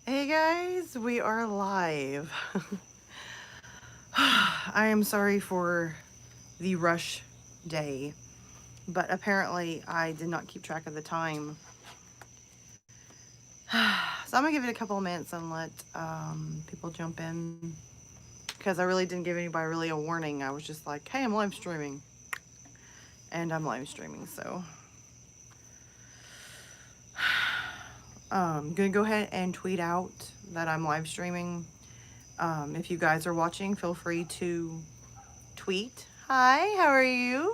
Hey guys, we are live. I am sorry for the rush day, but apparently I did not keep track of the time. So I'm gonna give it a couple of minutes and let people jump in because I really didn't give anybody really a warning. I was just like, hey, I'm live streaming, and I'm live streaming. So I'm gonna go ahead and tweet out that I'm live streaming. If you guys are watching, feel free to tweet. Hi, how are you?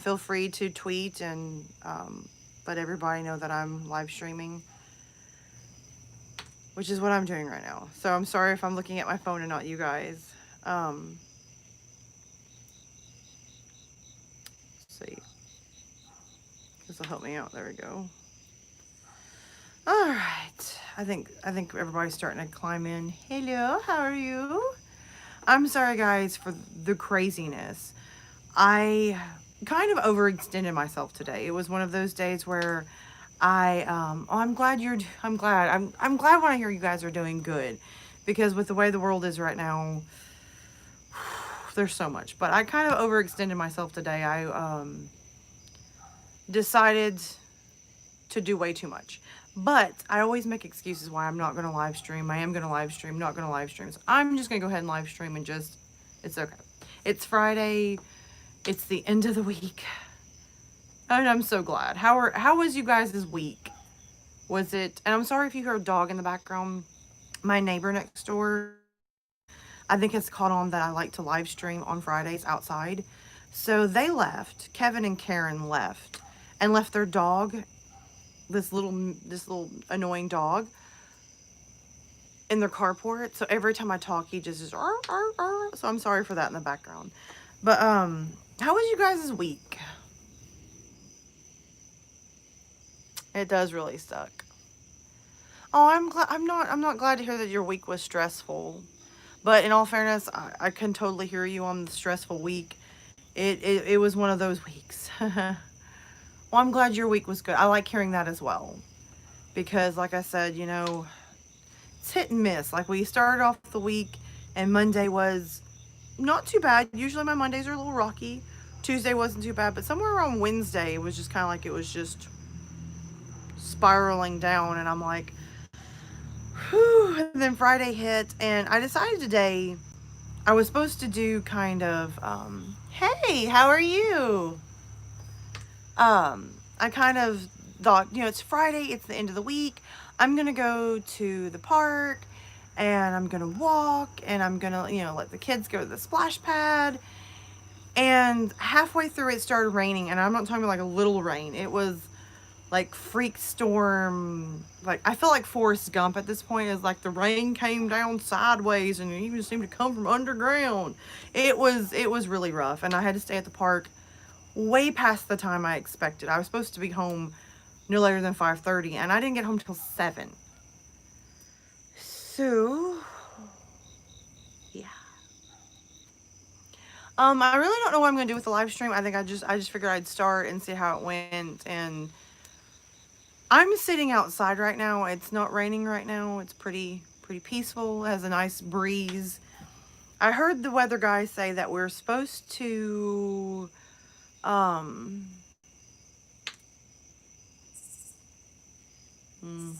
Feel free to tweet and let everybody know that I'm live streaming, which is what I'm doing right now. So I'm sorry if I'm looking at my phone and not you guys. Um, let's see, this will help me out. There we go. All right. I think everybody's starting to climb in. Hello, how are you? I'm sorry, guys, for the craziness. I kind of overextended myself today. It was one of those days where I'm glad I'm glad when I hear you guys are doing good, because with the way the world is right now, there's so much. But I kind of overextended myself today. I decided to do way too much. But I always make excuses why I'm not going to live stream. I am going to live stream, not going to live stream. So I'm just going to go ahead and live stream and just, it's okay. It's Friday. It's the end of the week. And I'm so glad. How was you guys' week? Was it, and I'm sorry if you hear a dog in the background. My neighbor next door, I think has caught on that I like to live stream on Fridays outside. So they left. Kevin and Karen left and left their dog, this little annoying dog, in their carport. So every time I talk, he just is. "Arr, arr, arr." So I'm sorry for that in the background. But how was you guys' week? It does really suck. Oh, I'm glad. I'm not glad to hear that your week was stressful. But in all fairness, I can totally hear you on the stressful week. It was one of those weeks. Well, I'm glad your week was good. I like hearing that as well. Because, like I said, it's hit and miss. Like, we started off the week, and Monday was not too bad. Usually my Mondays are a little rocky. Tuesday wasn't too bad. But somewhere around Wednesday, it was just kind of like it was just spiraling down. And I'm like, whew. And then Friday hit, and I decided today I was supposed to do kind of, hey, how are you? I kind of thought, it's Friday, it's the end of the week. I'm going to go to the park and I'm going to walk and I'm going to, let the kids go to the splash pad. And halfway through, it started raining. And I'm not talking about like a little rain, it was like freak storm. Like, I feel like Forrest Gump at this point. Is like the rain came down sideways and it even seemed to come from underground. It was really rough, and I had to stay at the park way past the time I expected. I was supposed to be home no later than 5:30, and I didn't get home till 7. So, yeah. I really don't know what I'm gonna do with the live stream. I think I just figured I'd start and see how it went. And I'm sitting outside right now. It's not raining right now. It's pretty peaceful. It has a nice breeze. I heard the weather guy say that we're supposed to um hmm,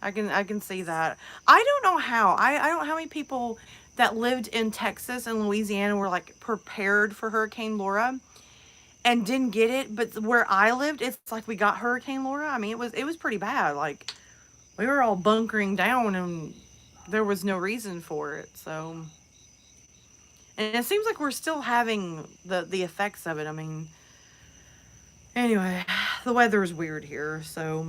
I can see that. I don't know how. I don't know how many people that lived in Texas and Louisiana were like prepared for Hurricane Laura and didn't get it, but where I lived, it's like we got Hurricane Laura. I mean, it was pretty bad. Like, we were all bunkering down and there was no reason for it. So, and it seems like we're still having the effects of it. I mean, anyway, the weather is weird here, so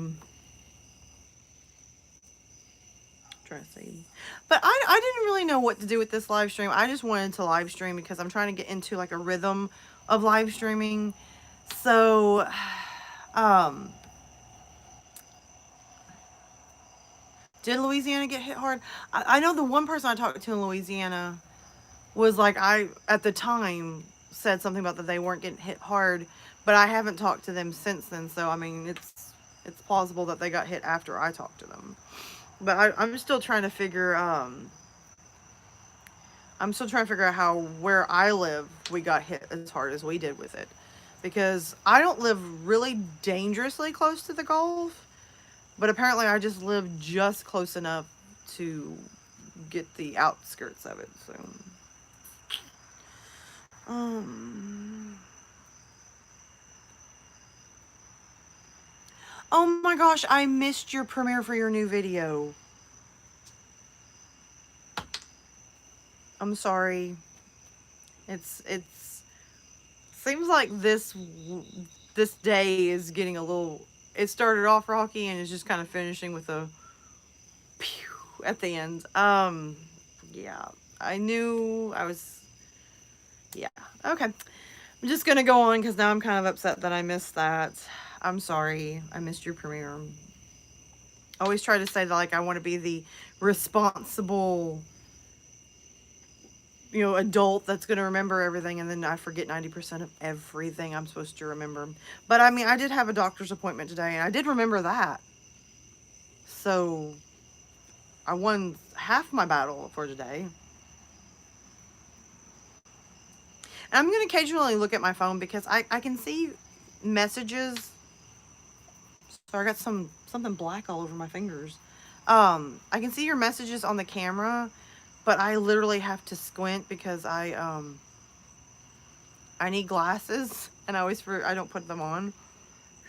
try to see. But I didn't really know what to do with this live stream. I just wanted to live stream because I'm trying to get into like a rhythm of live streaming. So, um, did Louisiana get hit hard? I know the one person I talked to in Louisiana was like, I at the time said something about that they weren't getting hit hard, but I haven't talked to them since then. So I mean, it's plausible that they got hit after I talked to them. But I'm still trying to figure I'm still trying to figure out how where I live we got hit as hard as we did with it. Because I don't live really dangerously close to the Gulf, but apparently I just live just close enough to get the outskirts of it. So um oh my gosh, I missed your premiere for your new video. I'm sorry. It's seems like this day is getting a little. It started off rocky and it's just kind of finishing with a pew at the end. Yeah, I knew I was. Yeah, okay. I'm just gonna go on because now I'm kind of upset that I missed that. I'm sorry, I missed your premiere. I always try to say that like I want to be the responsible, adult that's going to remember everything, and then I forget 90% of everything I'm supposed to remember. But I mean, I did have a doctor's appointment today, and I did remember that. So I won half my battle for today. And I'm going to occasionally look at my phone because I can see messages. So I got something black all over my fingers. I can see your messages on the camera, but I literally have to squint because I need glasses, and I don't put them on.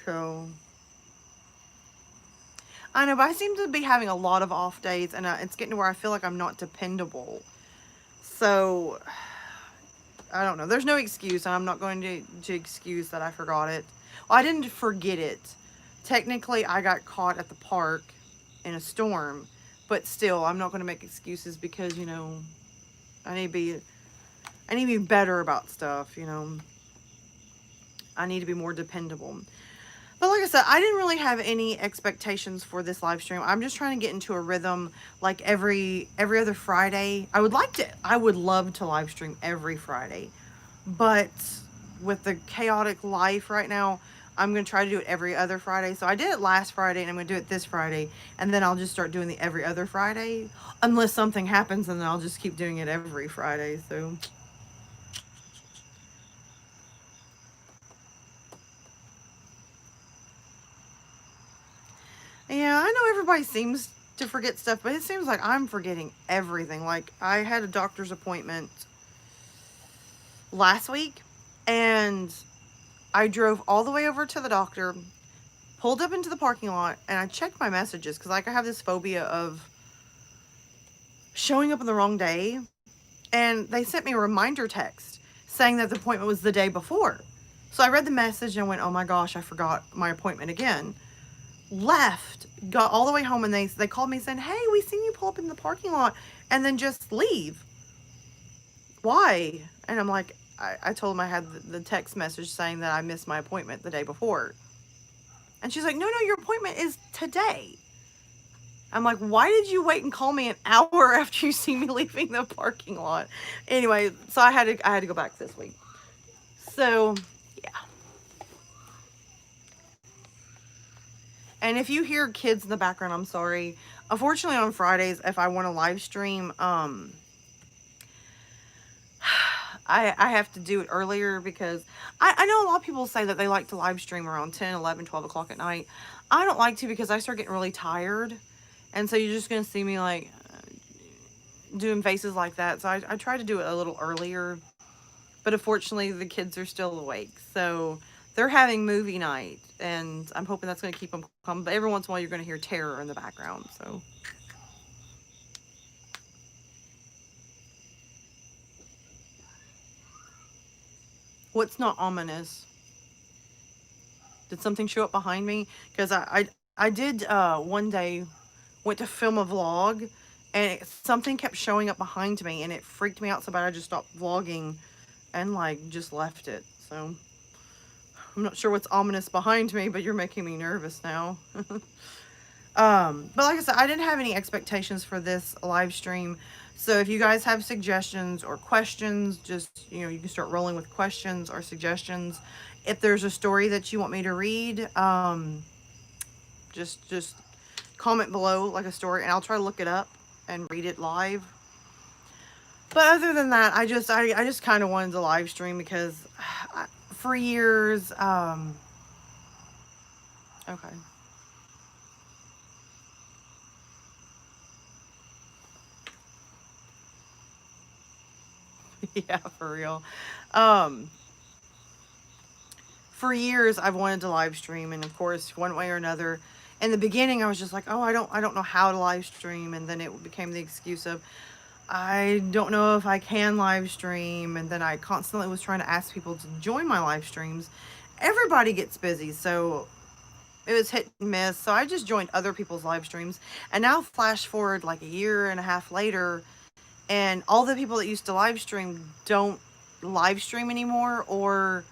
So I know, but I seem to be having a lot of off days, and it's getting to where I feel like I'm not dependable. So I don't know. There's no excuse, and I'm not going to excuse that I forgot it. Well, I didn't forget it. Technically, I got caught at the park in a storm, but still, I'm not going to make excuses because I need to be I need to be better about stuff. I need to be more dependable. But like I said, I didn't really have any expectations for this live stream. I'm just trying to get into a rhythm like every other Friday. I would love to live stream every Friday. But with the chaotic life right now, I'm going to try to do it every other Friday. So I did it last Friday and I'm going to do it this Friday, and then I'll just start doing the every other Friday unless something happens, and then I'll just keep doing it every Friday. So yeah, I know everybody seems to forget stuff, but it seems like I'm forgetting everything. Like, I had a doctor's appointment last week, and I drove all the way over to the doctor, pulled up into the parking lot, and I checked my messages because, like, I have this phobia of showing up on the wrong day. And they sent me a reminder text saying that the appointment was the day before. So I read the message and went, oh my gosh, I forgot my appointment again. Left, got all the way home, and they called me saying, hey, we seen you pull up in the parking lot and then just leave. Why? And I'm like, I told them I had the text message saying that I missed my appointment the day before. And she's like, no, your appointment is today. I'm like, why did you wait and call me an hour after you see me leaving the parking lot? Anyway, so I had to go back this week. So yeah. And if you hear kids in the background, I'm sorry. Unfortunately, on Fridays, if I want to live stream, I have to do it earlier because I know a lot of people say that they like to live stream around 10, 11, 12 o'clock at night. I don't like to because I start getting really tired. And so you're just going to see me like doing faces like that. So I try to do it a little earlier. But unfortunately, the kids are still awake. So they're having movie night. And I'm hoping that's going to keep them calm. But every once in a while, you're going to hear terror in the background. So what's not ominous? Did something show up behind me? Because I did one day went to film a vlog, and something kept showing up behind me, and it freaked me out so bad I just stopped vlogging and like just left it. So I'm not sure what's ominous behind me, but you're making me nervous now. But like I said, I didn't have any expectations for this live stream. So if you guys have suggestions or questions, just, you can start rolling with questions or suggestions. If there's a story that you want me to read, just comment below like a story, and I'll try to look it up and read it live. But other than that, I just kind of wanted to live stream because for years, okay. Yeah, for real. Um, for years I've wanted to live stream, and of course, one way or another, in the beginning I was just like, oh, I don't know how to live stream, and then it became the excuse of I don't know if I can live stream, and then I constantly was trying to ask people to join my live streams. Everybody gets busy, so it was hit and miss. So I just joined other people's live streams, and now flash forward like a year and a half later, and all the people that used to live stream don't live stream anymore, or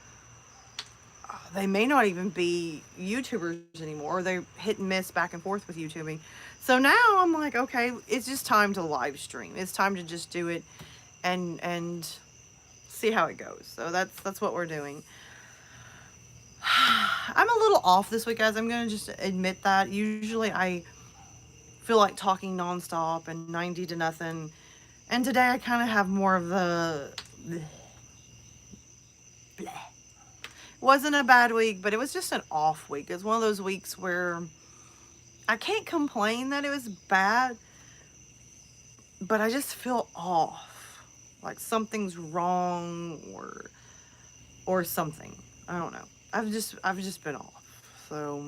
they may not even be YouTubers anymore. They hit and miss back and forth with YouTubing. So now I'm like, okay, it's just time to live stream. It's time to just do it and see how it goes. So that's what we're doing. I'm a little off this week, guys. I'm gonna just admit that. Usually I feel like talking nonstop and 90 to nothing. And today I kind of have more of the bleh. Wasn't a bad week, but it was just an off week. It's one of those weeks where I can't complain that it was bad, but I just feel off. Like something's wrong or something. I don't know. I've just been off. So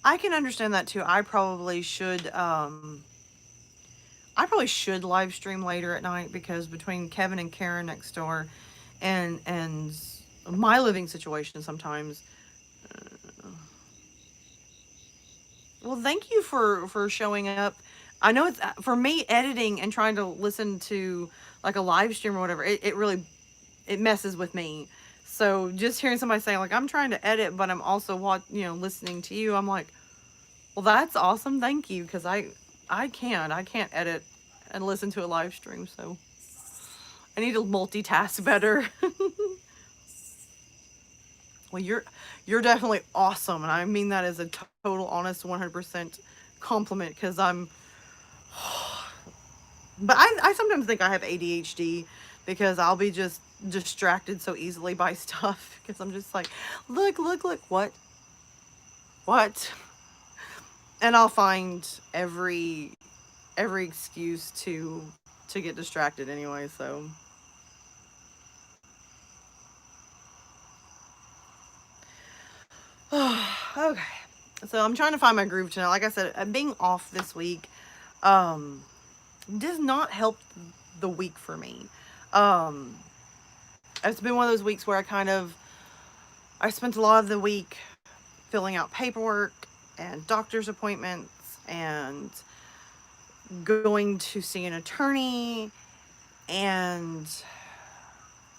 I can understand that too. I probably should live stream later at night because between Kevin and Karen next door and my living situation sometimes. Well, thank you for showing up. I know it's for me editing and trying to listen to like a live stream or whatever. It really it messes with me. So just hearing somebody say like I'm trying to edit, but I'm also listening to you. I'm like, well, that's awesome. Thank you, because I can't edit and listen to a live stream. So I need to multitask better. Well, you're definitely awesome, and I mean that as a total honest 100% compliment because I'm. But I sometimes think I have ADHD because I'll be just distracted so easily by stuff because I'm just like, look, what, and I'll find every excuse to get distracted anyway. So okay, so I'm trying to find my groove tonight. Like I said, being off this week um does not help the week for me. um it's been one of those weeks where I spent a lot of the week filling out paperwork and doctor's appointments and going to see an attorney and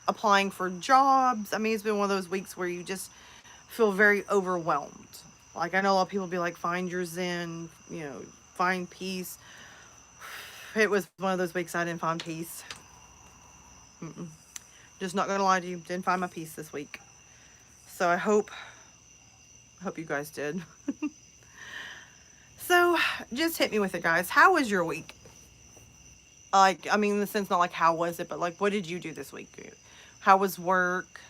applying for jobs. I mean, it's been one of those weeks where you just feel very overwhelmed. Like, I know a lot of people be like, find your zen, find peace. It was one of those weeks I didn't find peace. Just not gonna lie to you, didn't find my peace this week. So I hope you guys did. So just hit me with it, guys. How was your week? Like, I mean, in the sense, not like how was it, but like, what did you do this week? How was work?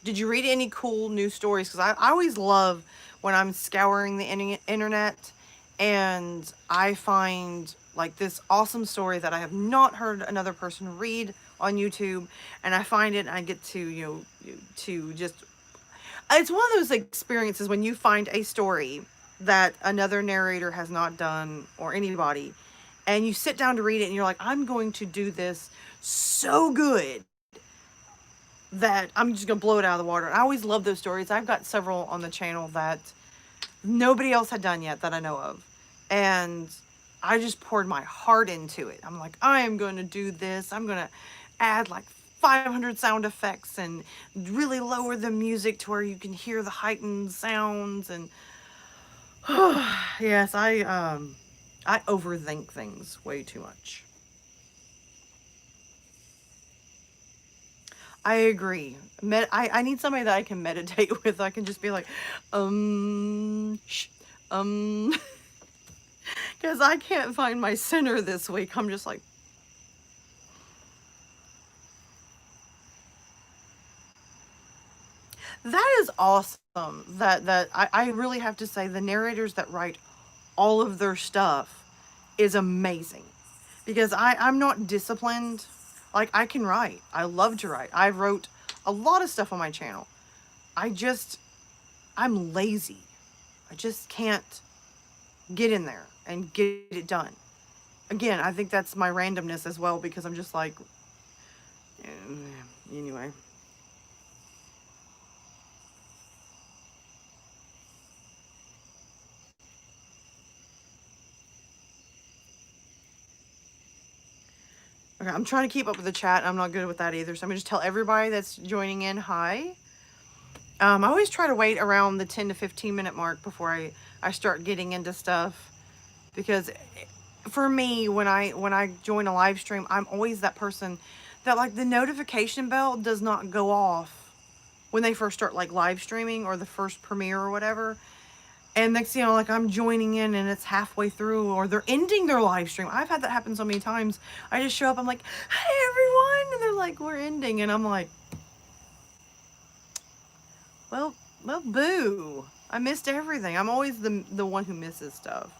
Did you read any cool news stories? Because I always love when I'm scouring the internet and I find like this awesome story that I have not heard another person read on YouTube, and I find it and I get to, to just, it's one of those experiences when you find a story that another narrator has not done, or anybody, and you sit down to read it and you're like, I'm going to do this so good that I'm just gonna blow it out of the water. And I always love those stories. I've got several on the channel that nobody else had done yet that I know of, and I just poured my heart into it. I'm like, I am going to do this. I'm going to add like 500 sound effects and really lower the music to where you can hear the heightened sounds. And yes, I overthink things way too much. I agree. I need somebody that I can meditate with. I can just be like, shh, um, because I can't find my center this week. I'm just like, that is awesome. I really have to say the narrators that write all of their stuff is amazing. Because I'm not disciplined. Like I can write. I love to write. I wrote a lot of stuff on my channel. I just I'm lazy. I just can't get in there and get it done. Again, I think that's my randomness as well because I'm just like anyway. Okay, I'm trying to keep up with the chat. I'm not good with that either. So I'm gonna just tell everybody that's joining in hi. I always try to wait around the 10 to 15 minute mark before I start getting into stuff because for me when I join a live stream, I'm always that person that like the notification bell does not go off when they first start like live streaming or the first premiere or whatever. And next thing you know, like I'm joining in and it's halfway through or they're ending their live stream. I've had that happen so many times. I just show up, I'm like, hey everyone, and they're like, we're ending, and I'm like, well, well, boo. I missed everything. I'm always the one who misses stuff.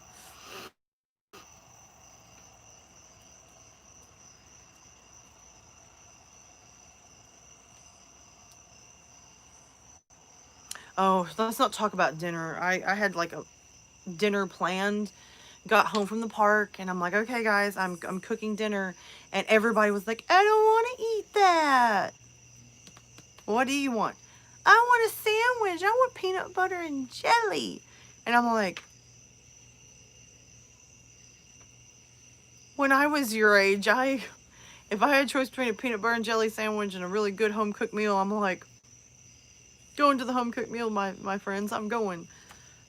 Oh, let's not talk about dinner. I had like a dinner planned, got home from the park, and I'm like, okay, guys, I'm cooking dinner, and everybody was like, I don't want to eat that. What do you want? I want a sandwich. I want peanut butter and jelly. And I'm like, when I was your age, if I had a choice between a peanut butter and jelly sandwich and a really good home cooked meal, I'm like, going to the home cooked meal, my friends. I'm going.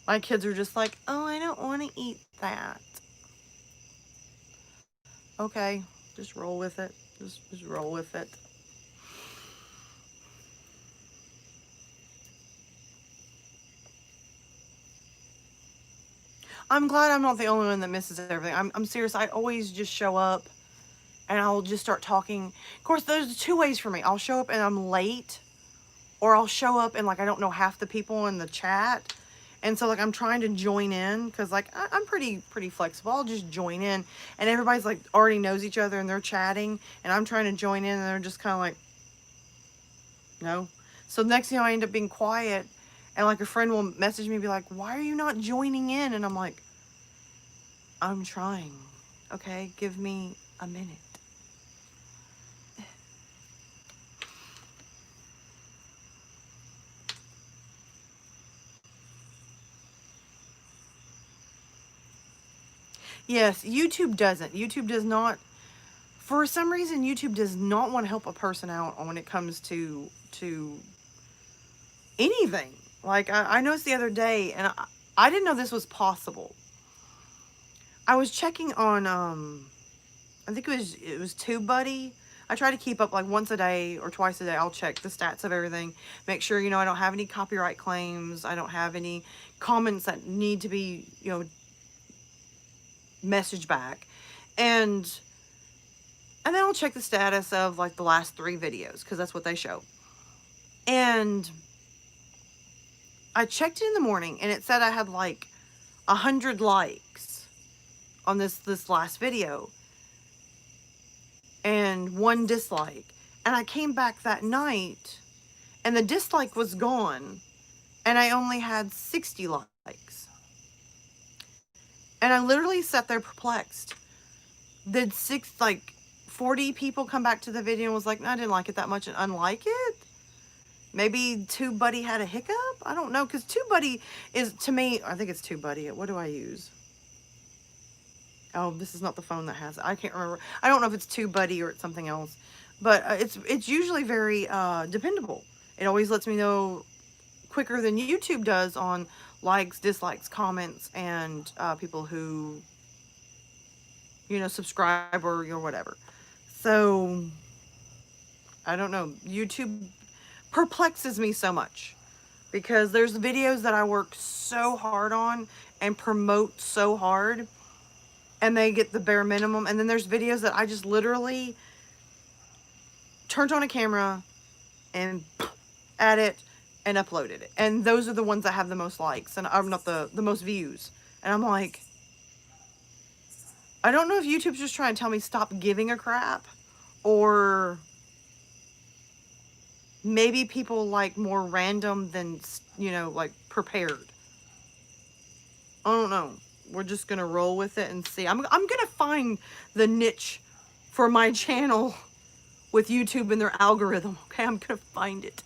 My kids are just like, oh, I don't want to eat that. Okay, just roll with it. Just roll with it. I'm glad I'm not the only one that misses everything. I'm serious. I always just show up and I'll just start talking. Of course, there's two ways for me. I'll show up and I'm late, or I'll show up and like I don't know half the people in the chat. And so like I'm trying to join in because like I'm pretty flexible. I'll just join in and everybody's like already knows each other and they're chatting and I'm trying to join in and they're just kind of like, no. So next thing I end up being quiet and like a friend will message me and be like, why are you not joining in? And I'm like, I'm trying. Okay, give me a minute. Yes, YouTube doesn't. YouTube does not, for some reason, YouTube does not want to help a person out when it comes to anything. Like I noticed the other day, and I didn't know this was possible. I was checking on I think it was TubeBuddy. I try to keep up like once a day or twice a day. I'll check the stats of everything, make sure I don't have any copyright claims, I don't have any comments that need to be messaged back, and then I'll check the status of like the last 3 videos because that's what they show. And I checked it in the morning and it said I had like 100 likes on this last video and 1 dislike. And I came back that night and the dislike was gone and I only had 60 likes. And I literally sat there perplexed. Did 40 people come back to the video and was like, no, I didn't like it that much and unlike it? Maybe TubeBuddy had a hiccup? I don't know, because TubeBuddy is, to me, I think it's TubeBuddy. What do I use? Oh, this is not the phone that has it. I can't remember. I don't know if it's TubeBuddy or it's something else. But it's usually very dependable. It always lets me know quicker than YouTube does on likes, dislikes, comments, and people who, subscribe or whatever. So I don't know. YouTube perplexes me so much because there's videos that I work so hard on and promote so hard and they get the bare minimum. And then there's videos that I just literally turned on a camera and edit and uploaded it. And those are the ones that have the most likes and I'm not the most views. And I'm like, I don't know if YouTube's just trying to tell me stop giving a crap or maybe people like more random than, like prepared. I don't know. We're just going to roll with it and see. I'm going to find the niche for my channel with YouTube and their algorithm. Okay, I'm going to find it.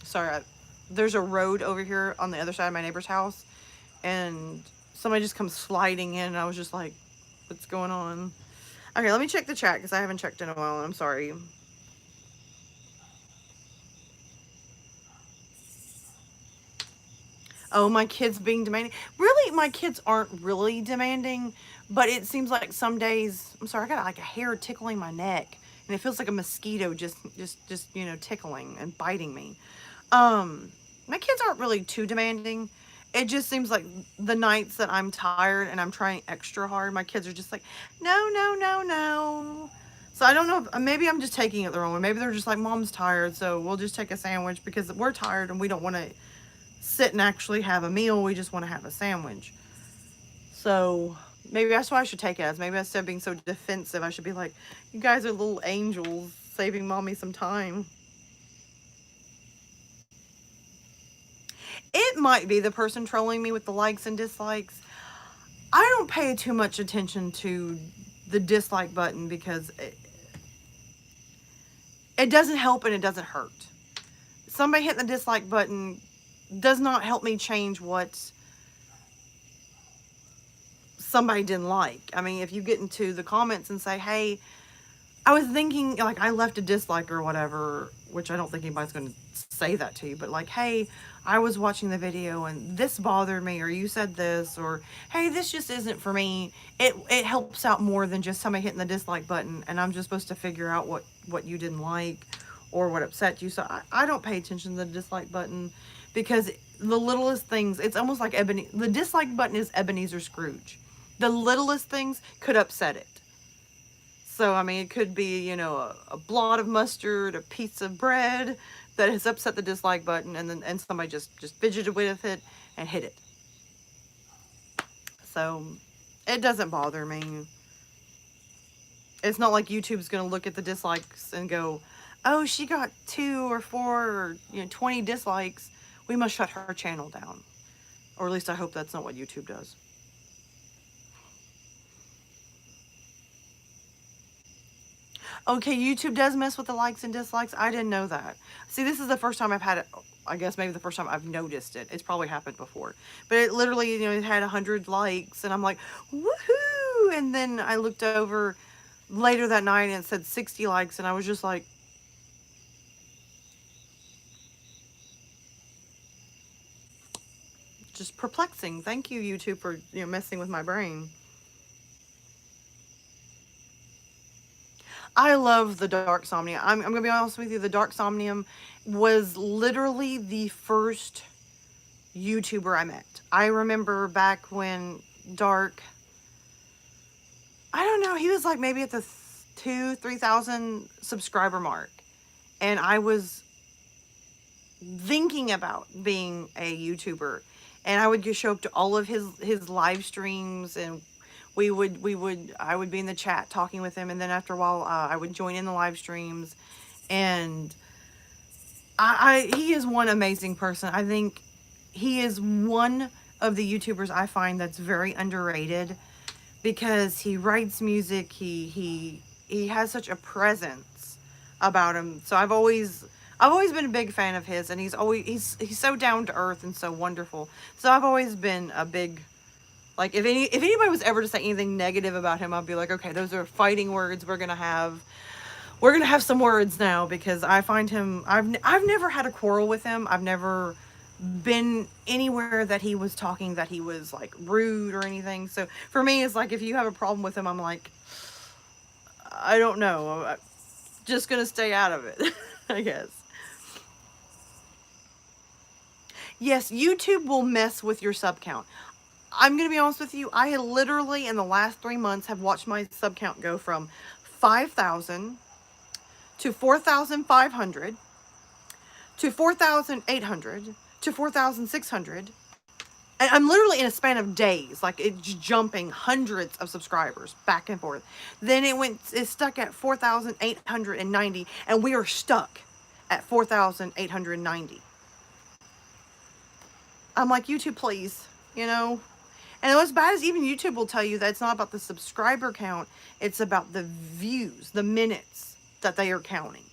Sorry, there's a road over here on the other side of my neighbor's house. And somebody just comes sliding in. And I was just like, what's going on? Okay, let me check the chat because I haven't checked in a while. And I'm sorry. Oh, my kids being demanding. Really, my kids aren't really demanding, but it seems like some days, I'm sorry, I got like a hair tickling my neck and it feels like a mosquito just, tickling and biting me. My kids aren't really too demanding. It just seems like the nights that I'm tired and I'm trying extra hard, my kids are just like, no, no, no, no. So I don't know if maybe I'm just taking it the wrong way. Maybe they're just like, Mom's tired, so we'll just take a sandwich because we're tired and we don't want to sit and actually have a meal. We just want to have a sandwich. So maybe that's why I should take it as. Maybe instead of being so defensive, I should be like, you guys are little angels saving mommy some time. It might be the person trolling me with the likes and dislikes. I don't pay too much attention to the dislike button because it doesn't help and it doesn't hurt. Somebody hitting the dislike button does not help me change what somebody didn't like. I mean, if you get into the comments and say, hey, I was thinking, like, I left a dislike or whatever, which I don't think anybody's going to say that to you, but like, hey, I was watching the video and this bothered me, or you said this, or hey, this just isn't for me. It helps out more than just somebody hitting the dislike button and I'm just supposed to figure out what you didn't like or what upset you. So I don't pay attention to the dislike button because the littlest things, it's almost like the dislike button is Ebenezer Scrooge. The littlest things could upset it. So, I mean, it could be, a blot of mustard, a piece of bread that has upset the dislike button, and somebody just fidgeted with it and hit it. So, it doesn't bother me. It's not like YouTube's going to look at the dislikes and go, oh, she got 2 or 4 or 20 dislikes. We must shut her channel down. Or at least I hope that's not what YouTube does. Okay, YouTube does mess with the likes and dislikes. I didn't know that. See, this is the first time I've had it. I guess maybe the first time I've noticed it. It's probably happened before. But it literally, it had 100 likes. And I'm like, woohoo! And then I looked over later that night and it said 60 likes. And I was just like, just perplexing. Thank you, YouTube, for messing with my brain. I love the Dark Somnium. I'm going to be honest with you. The Dark Somnium was literally the first YouTuber I met. I remember back when Dark, I don't know, he was like maybe at the 3,000 subscriber mark. And I was thinking about being a YouTuber. And I would just show up to all of his live streams and I would be in the chat talking with him, and then after a while, I would join in the live streams, and he is one amazing person. I think he is one of the YouTubers I find that's very underrated because he writes music. He has such a presence about him. So I've always been a big fan of his, and he's so down to earth and so wonderful. So I've always been a big. Like, if anybody was ever to say anything negative about him, I'd be like, okay, those are fighting words. We're gonna have some words now because I find him. I've never had a quarrel with him. I've never been anywhere that he was talking that he was like rude or anything. So for me, it's like if you have a problem with him, I'm like, I don't know. I'm just gonna stay out of it, I guess. Yes, YouTube will mess with your sub count. I'm gonna be honest with you. I had literally in the last 3 months have watched my sub count go from 5,000 to 4,500 to 4,800 to 4,600. And I'm literally in a span of days, like it's jumping hundreds of subscribers back and forth. Then it's stuck at 4,890, and we are stuck at 4,890. I'm like, YouTube, please, you know? And what's bad is even YouTube will tell you that it's not about the subscriber count, it's about the views, the minutes that they are counting.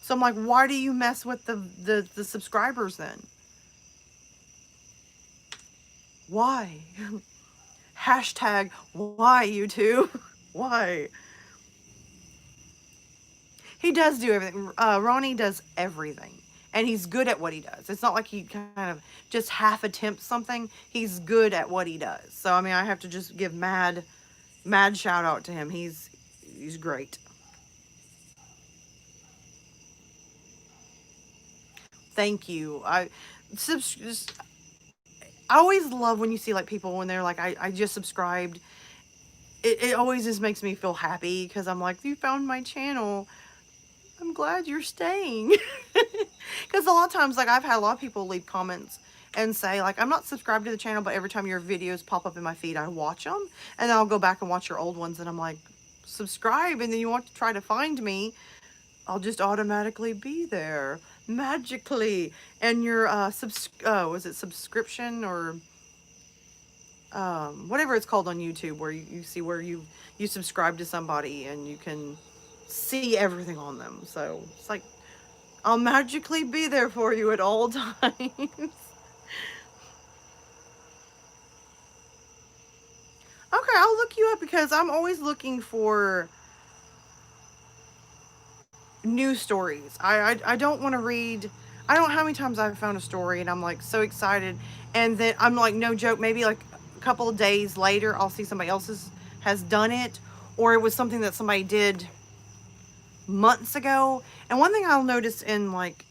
So I'm like, why do you mess with the subscribers then? Why? Hashtag why, YouTube? Why? He does do everything. Ronnie does everything. And he's good at what he does. It's not like he kind of just half attempts something. He's good at what he does. So I mean, I have to just give mad shout out to him. He's great. Thank you. I always love when you see like people when they're like, I just subscribed. It always just makes me feel happy because I'm like, you found my channel. I'm glad you're staying. Because a lot of times, like, I've had a lot of people leave comments and say, like, I'm not subscribed to the channel, but every time your videos pop up in my feed, I watch them. And then I'll go back and watch your old ones, and I'm like, subscribe, and then you want to try to find me, I'll just automatically be there. Magically. And your, was it subscription or whatever it's called on YouTube, where you see where you subscribe to somebody and you can see everything on them. So it's like I'll magically be there for you at all times. Okay, I'll look you up because I'm always looking for new stories. I don't want to read. I don't know how many times I've found a story and I'm like so excited, and then I'm like, no joke, maybe like a couple of days later I'll see somebody else's has done it, or it was something that somebody did months ago. And one thing I'll notice in like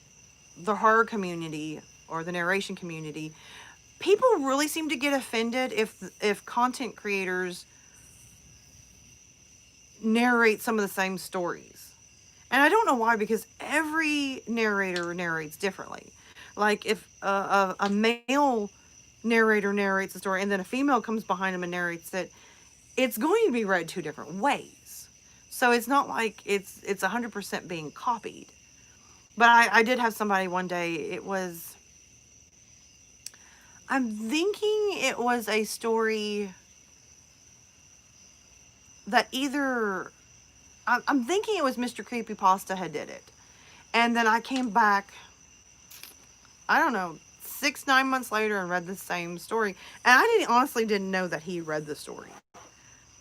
the horror community or the narration community, people really seem to get offended if content creators narrate some of the same stories. And I don't know why, because every narrator narrates differently. Like if a male narrator narrates a story and then a female comes behind him and narrates it, it's going to be read two different ways. So it's not like it's 100% being copied. But I did have somebody one day, I'm thinking it was a story that either, I'm thinking it was Mr. Creepypasta had did it. And then I came back, I don't know, 6, 9 months later and read the same story. And I honestly didn't know that he read the story.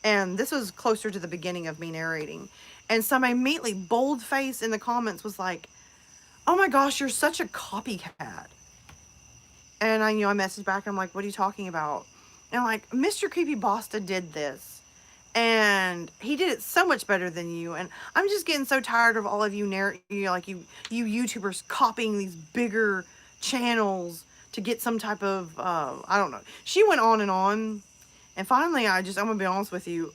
And this was closer to the beginning of me narrating. And somebody immediately, bold face in the comments, was like, oh my gosh, you're such a copycat. And I messaged back, I'm like, what are you talking about? And I'm like, Mr. Creepypasta did this. And he did it so much better than you. And I'm just getting so tired of all of you, you YouTubers copying these bigger channels to get some type of, I don't know. She went on and on. And finally, I'm going to be honest with you.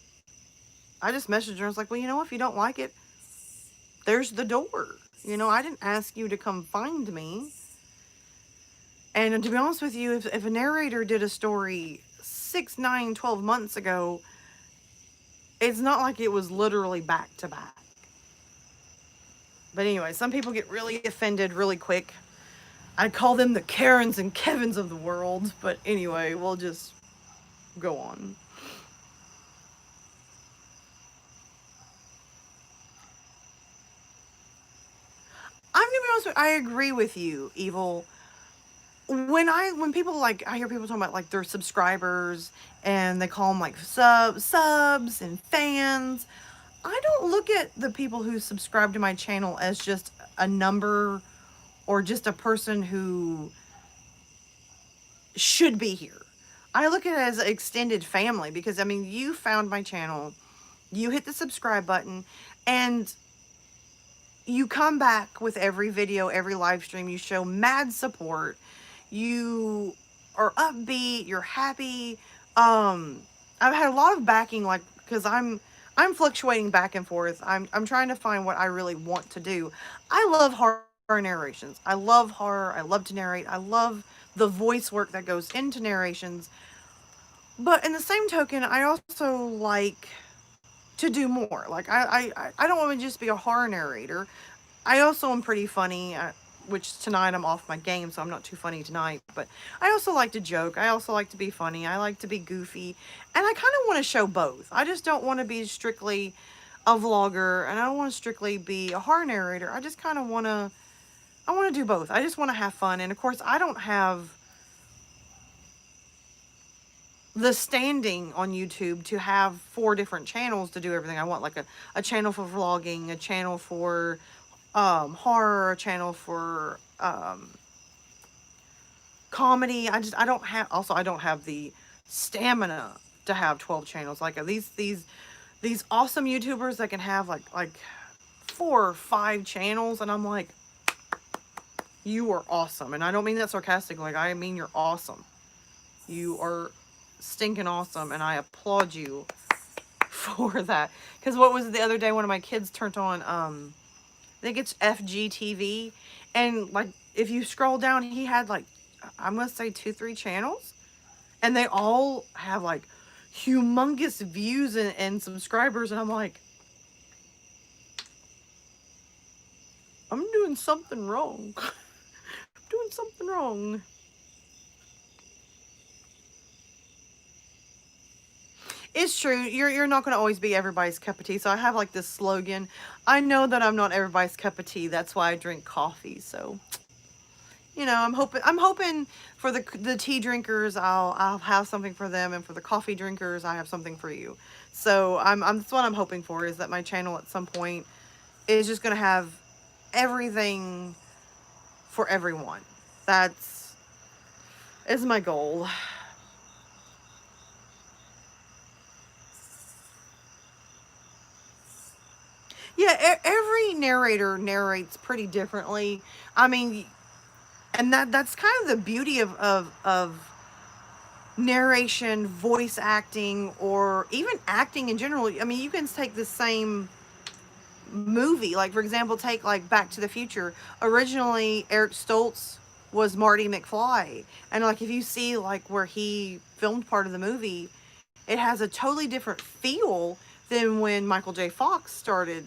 I just messaged her. I was like, well, if you don't like it, there's the door. I didn't ask you to come find me. And to be honest with you, if a narrator did a story 6, 9, 12 months ago, it's not like it was literally back to back. But anyway, some people get really offended really quick. I call them the Karens and Kevins of the world. But anyway, we'll just go on. I'm gonna be honest with you, I agree with you, Evil. When people like, I hear people talking about like their subscribers and they call them like subs and fans. I don't look at the people who subscribe to my channel as just a number or just a person who should be here. I look at it as an extended family because, I mean, you found my channel You hit the subscribe button, and you come back with every video, every live stream. You show mad support. You are upbeat. You're happy. Um, I've had a lot of backing, like, because I'm fluctuating back and forth. I'm trying to find what I really want to do. I love horror narrations. I love horror. I love to narrate. I love the voice work that goes into narrations. But in the same token, I also like to do more. Like I don't want to just be a horror narrator. I also am pretty funny, which tonight I'm off my game, so I'm not too funny tonight. But I also like to joke. I also like to be funny. I like to be goofy, and I kind of want to show both. I just don't want to be strictly a vlogger, and I don't want to strictly be a horror narrator. I just kind of want to. I want to do both. I just want to have fun, and of course, I don't have the standing on YouTube to have four different channels to do everything I want, like a channel for vlogging, a channel for horror, a channel for comedy. I don't have, also I don't have the stamina to have 12 channels. Like these awesome YouTubers that can have like 4 or 5 channels, and I'm like, you are awesome. And I don't mean that sarcastically. Like, I mean you're awesome. You are stinking awesome, and I applaud you for that. Because what was it the other day? One of my kids turned on, I think it's FGTV, and like if you scroll down, he had like, I'm gonna say 2, 3 channels, and they all have like humongous views and subscribers, and I'm like, I'm doing something wrong. Doing something wrong. It's true. You're not going to always be everybody's cup of tea. So I have like this slogan. I know that I'm not everybody's cup of tea. That's why I drink coffee. So, I'm hoping for the tea drinkers, I'll have something for them, and for the coffee drinkers, I have something for you. So that's what I'm hoping for, is that my channel at some point is just going to have everything for everyone. That's is my goal. Yeah, every narrator narrates pretty differently. I mean, and that's kind of the beauty of narration, voice acting, or even acting in general. I mean, you can take the same movie, like for example, take like Back to the Future. Originally, Eric Stoltz was Marty McFly, and like if you see like where he filmed part of the movie, it has a totally different feel than when Michael J. Fox started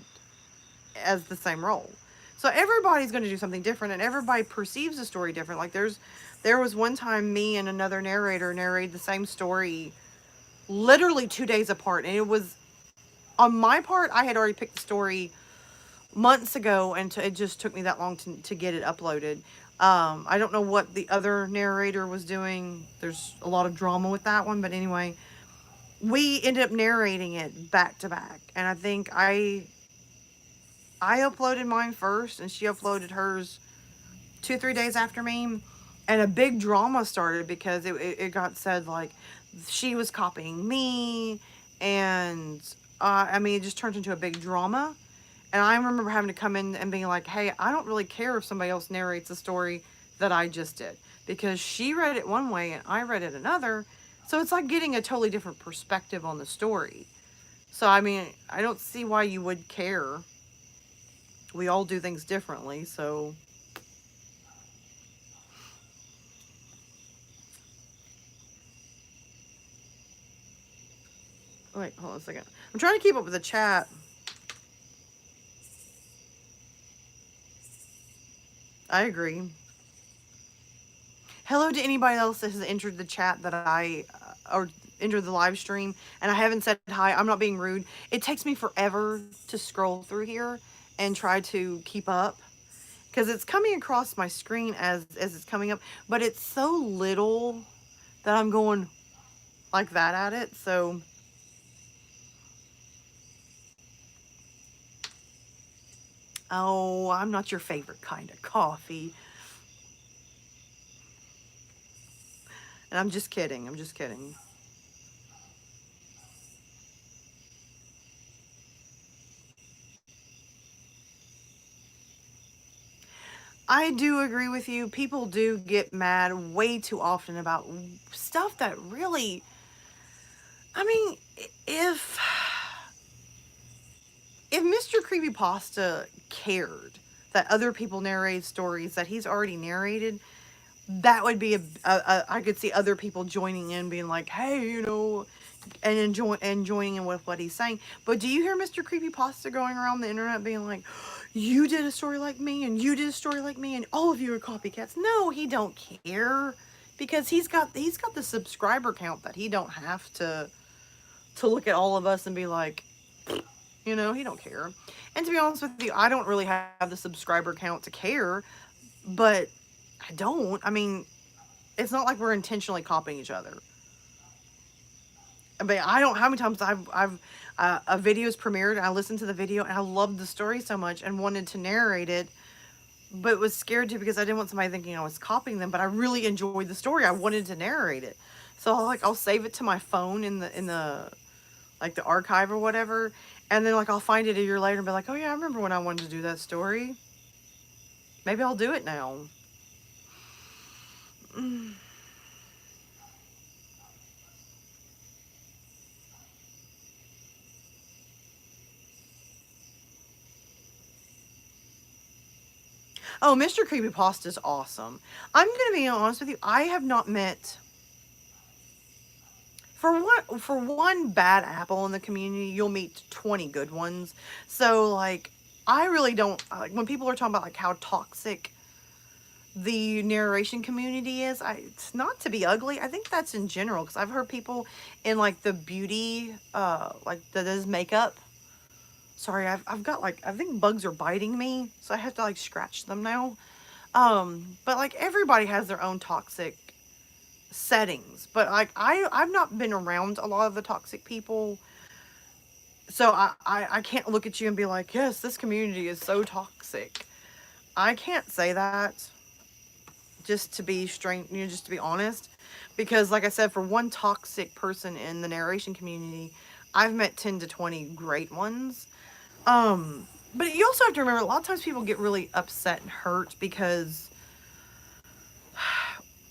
as the same role. So everybody's going to do something different, and everybody perceives the story different. Like there was one time me and another narrator narrated the same story literally 2 days apart, and it was, on my part, I had already picked the story months ago, and it just took me that long to get it uploaded. I don't know what the other narrator was doing. There's a lot of drama with that one, but anyway, we ended up narrating it back to back, and I think I uploaded mine first, and she uploaded hers 2, 3 days after me. And a big drama started because it got said like she was copying me, and I mean, it just turned into a big drama. And I remember having to come in and being like, hey, I don't really care if somebody else narrates the story that I just did, because she read it one way and I read it another. So it's like getting a totally different perspective on the story. So I mean, I don't see why you would care. We all do things differently, so wait, hold on a second. I'm trying to keep up with the chat. I agree. Hello to anybody else that has entered the chat that or entered the live stream, and I haven't said hi. I'm not being rude. It takes me forever to scroll through here and try to keep up, because it's coming across my screen as it's coming up, but it's so little that I'm going like that at it. So, oh, I'm not your favorite kind of coffee. And I'm just kidding. I'm just kidding. I do agree with you. People do get mad way too often about stuff that really, I mean, if Mr. Creepypasta cared that other people narrate stories that he's already narrated, that would be I could see other people joining in, being like, hey, and joining in with what he's saying. But do you hear Mr. Creepypasta going around the internet being like, you did a story like me, and you did a story like me, and all of you are copycats? No, he don't care, because he's got the subscriber count that he don't have to look at all of us and be like, he don't care. And to be honest with you, I don't really have the subscriber count to care, but I don't. I mean, it's not like we're intentionally copying each other. But I don't. How many times I've a video's premiered and I listened to the video and I loved the story so much and wanted to narrate it, but was scared to because I didn't want somebody thinking I was copying them. But I really enjoyed the story. I wanted to narrate it, so I'll save it to my phone in the like the archive or whatever, and then like I'll find it a year later and be like, oh yeah, I remember when I wanted to do that story. Maybe I'll do it now. Oh, Mr. Creepypasta is awesome. I'm gonna be honest with you. I have not met for one bad apple in the community, you'll meet 20 good ones. So like, I really don't like when people are talking about like how toxic the narration community is. It's not to be ugly. I think that's in general because I've heard people in like the beauty, like that does makeup. Sorry, I've got like I think bugs are biting me, so I have to like scratch them now. But like everybody has their own toxic settings, but like I've not been around a lot of the toxic people, so I can't look at you and be like, yes, this community is so toxic. I can't say that, just to be straight, just to be honest, because like I said, for one toxic person in the narration community, I've met 10 to 20 great ones. But you also have to remember, a lot of times people get really upset and hurt because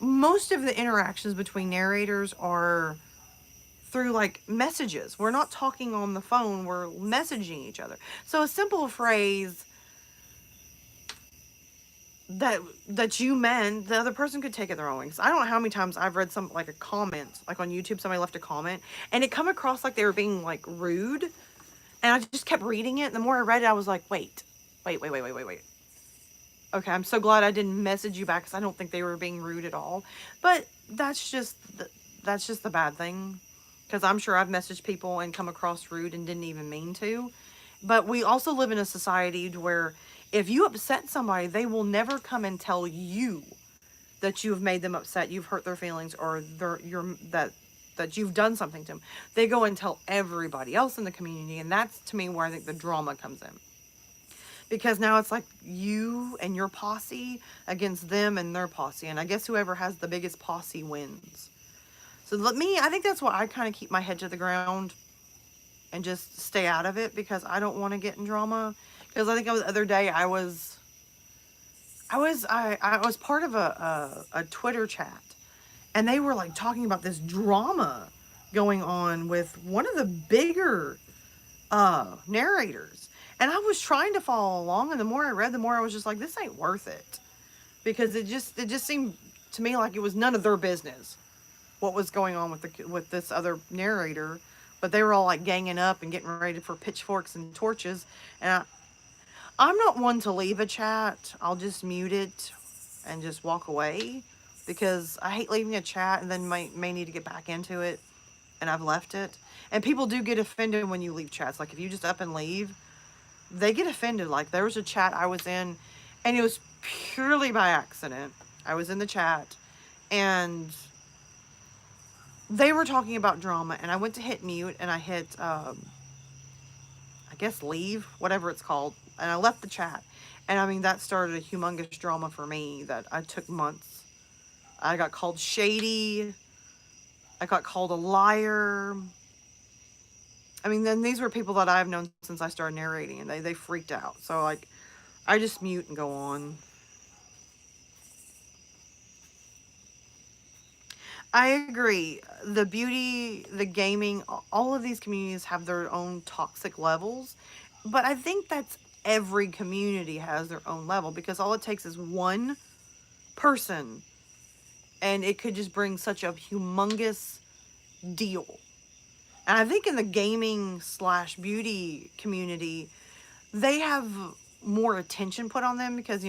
most of the interactions between narrators are through like messages. We're not talking on the phone, we're messaging each other. So a simple phrase that you meant, the other person could take it the wrong way. 'Cause I don't know how many times I've read some like a comment, like on YouTube, somebody left a comment and it come across like they were being like rude, and I just kept reading it. And the more I read it, I was like, wait. Okay, I'm so glad I didn't message you back because I don't think they were being rude at all. But that's just the bad thing, because I'm sure I've messaged people and come across rude and didn't even mean to. But we also live in a society where if you upset somebody, they will never come and tell you that you've made them upset, you've hurt their feelings, or that you've done something to them. They go and tell everybody else in the community, and that's to me where I think the drama comes in. Because now it's like you and your posse against them and their posse, and I guess whoever has the biggest posse wins. So I think that's why I kind of keep my head to the ground and just stay out of it, because I don't want to get in drama. Because I think the other day I was part of a Twitter chat, and they were like talking about this drama going on with one of the bigger narrators. And I was trying to follow along, and the more I read, the more I was just like, this ain't worth it. Because it just seemed to me like it was none of their business what was going on with this other narrator. But they were all like ganging up and getting ready for pitchforks and torches. And I'm not one to leave a chat. I'll just mute it and just walk away, because I hate leaving a chat and then may need to get back into it, and I've left it. And people do get offended when you leave chats. Like if you just up and leave, they get offended. Like there was a chat I was in, and it was purely by accident. I was in the chat and they were talking about drama, and I went to hit mute and I hit I guess leave, whatever it's called, and I left the chat. And I mean, that started a humongous drama for me that I took months. I got called shady. I got called a liar. I mean, then these were people that I've known since I started narrating, and they freaked out. So like, I just mute and go on. I agree. The beauty, the gaming, all of these communities have their own toxic levels. But I think that's every community has their own level because all it takes is one person and it could just bring such a humongous deal. And I think in the gaming slash beauty community, they have more attention put on them because,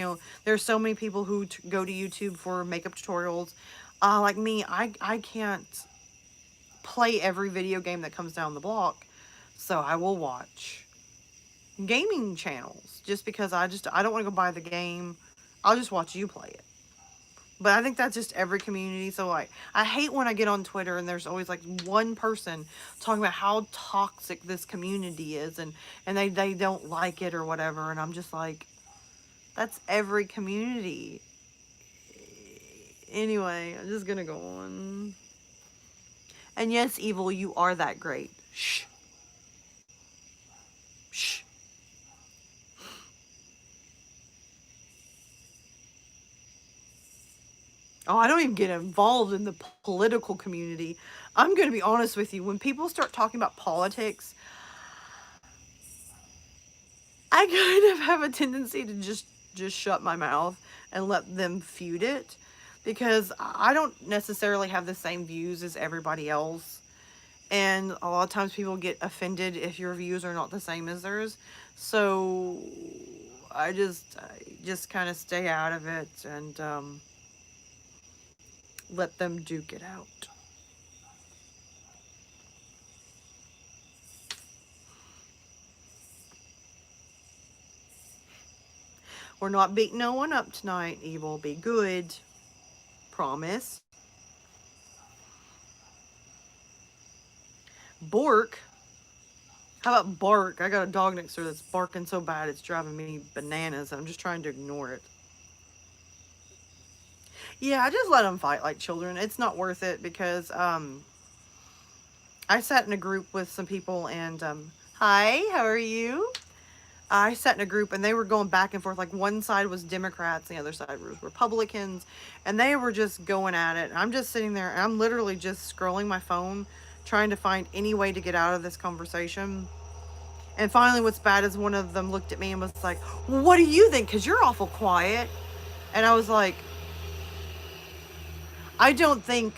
there's so many people who go to YouTube for makeup tutorials. Like me, I can't play every video game that comes down the block. So I will watch gaming channels just because I don't want to go buy the game. I'll just watch you play it. But I think that's just every community. So like I hate when I get on Twitter and there's always like one person talking about how toxic this community is and they don't like it or whatever and I'm just like that's every community. Anyway, I'm just gonna go on. And yes, evil, you are that great. Shh. Shh. Oh, I don't even get involved in the political community. I'm going to be honest with you. When people start talking about politics, I kind of have a tendency to just shut my mouth and let them feud it because I don't necessarily have the same views as everybody else. And a lot of times people get offended if your views are not the same as theirs. So I just kind of stay out of it and let them duke it out. We're not beating no one up tonight. Evil, be good. Promise. Bork. How about bark? I got a dog next door that's barking so bad it's driving me bananas. I'm just trying to ignore it. Yeah, I just let them fight like children. It's not worth it because I sat in a group with some people and hi, how are you? I sat in a group and they were going back and forth. Like one side was Democrats, the other side was Republicans, and they were just going at it. And I'm just sitting there and I'm literally just scrolling my phone, trying to find any way to get out of this conversation. And finally, what's bad is one of them looked at me and was like, well, "What do you think? Because you're awful quiet." And I was like, "I don't think."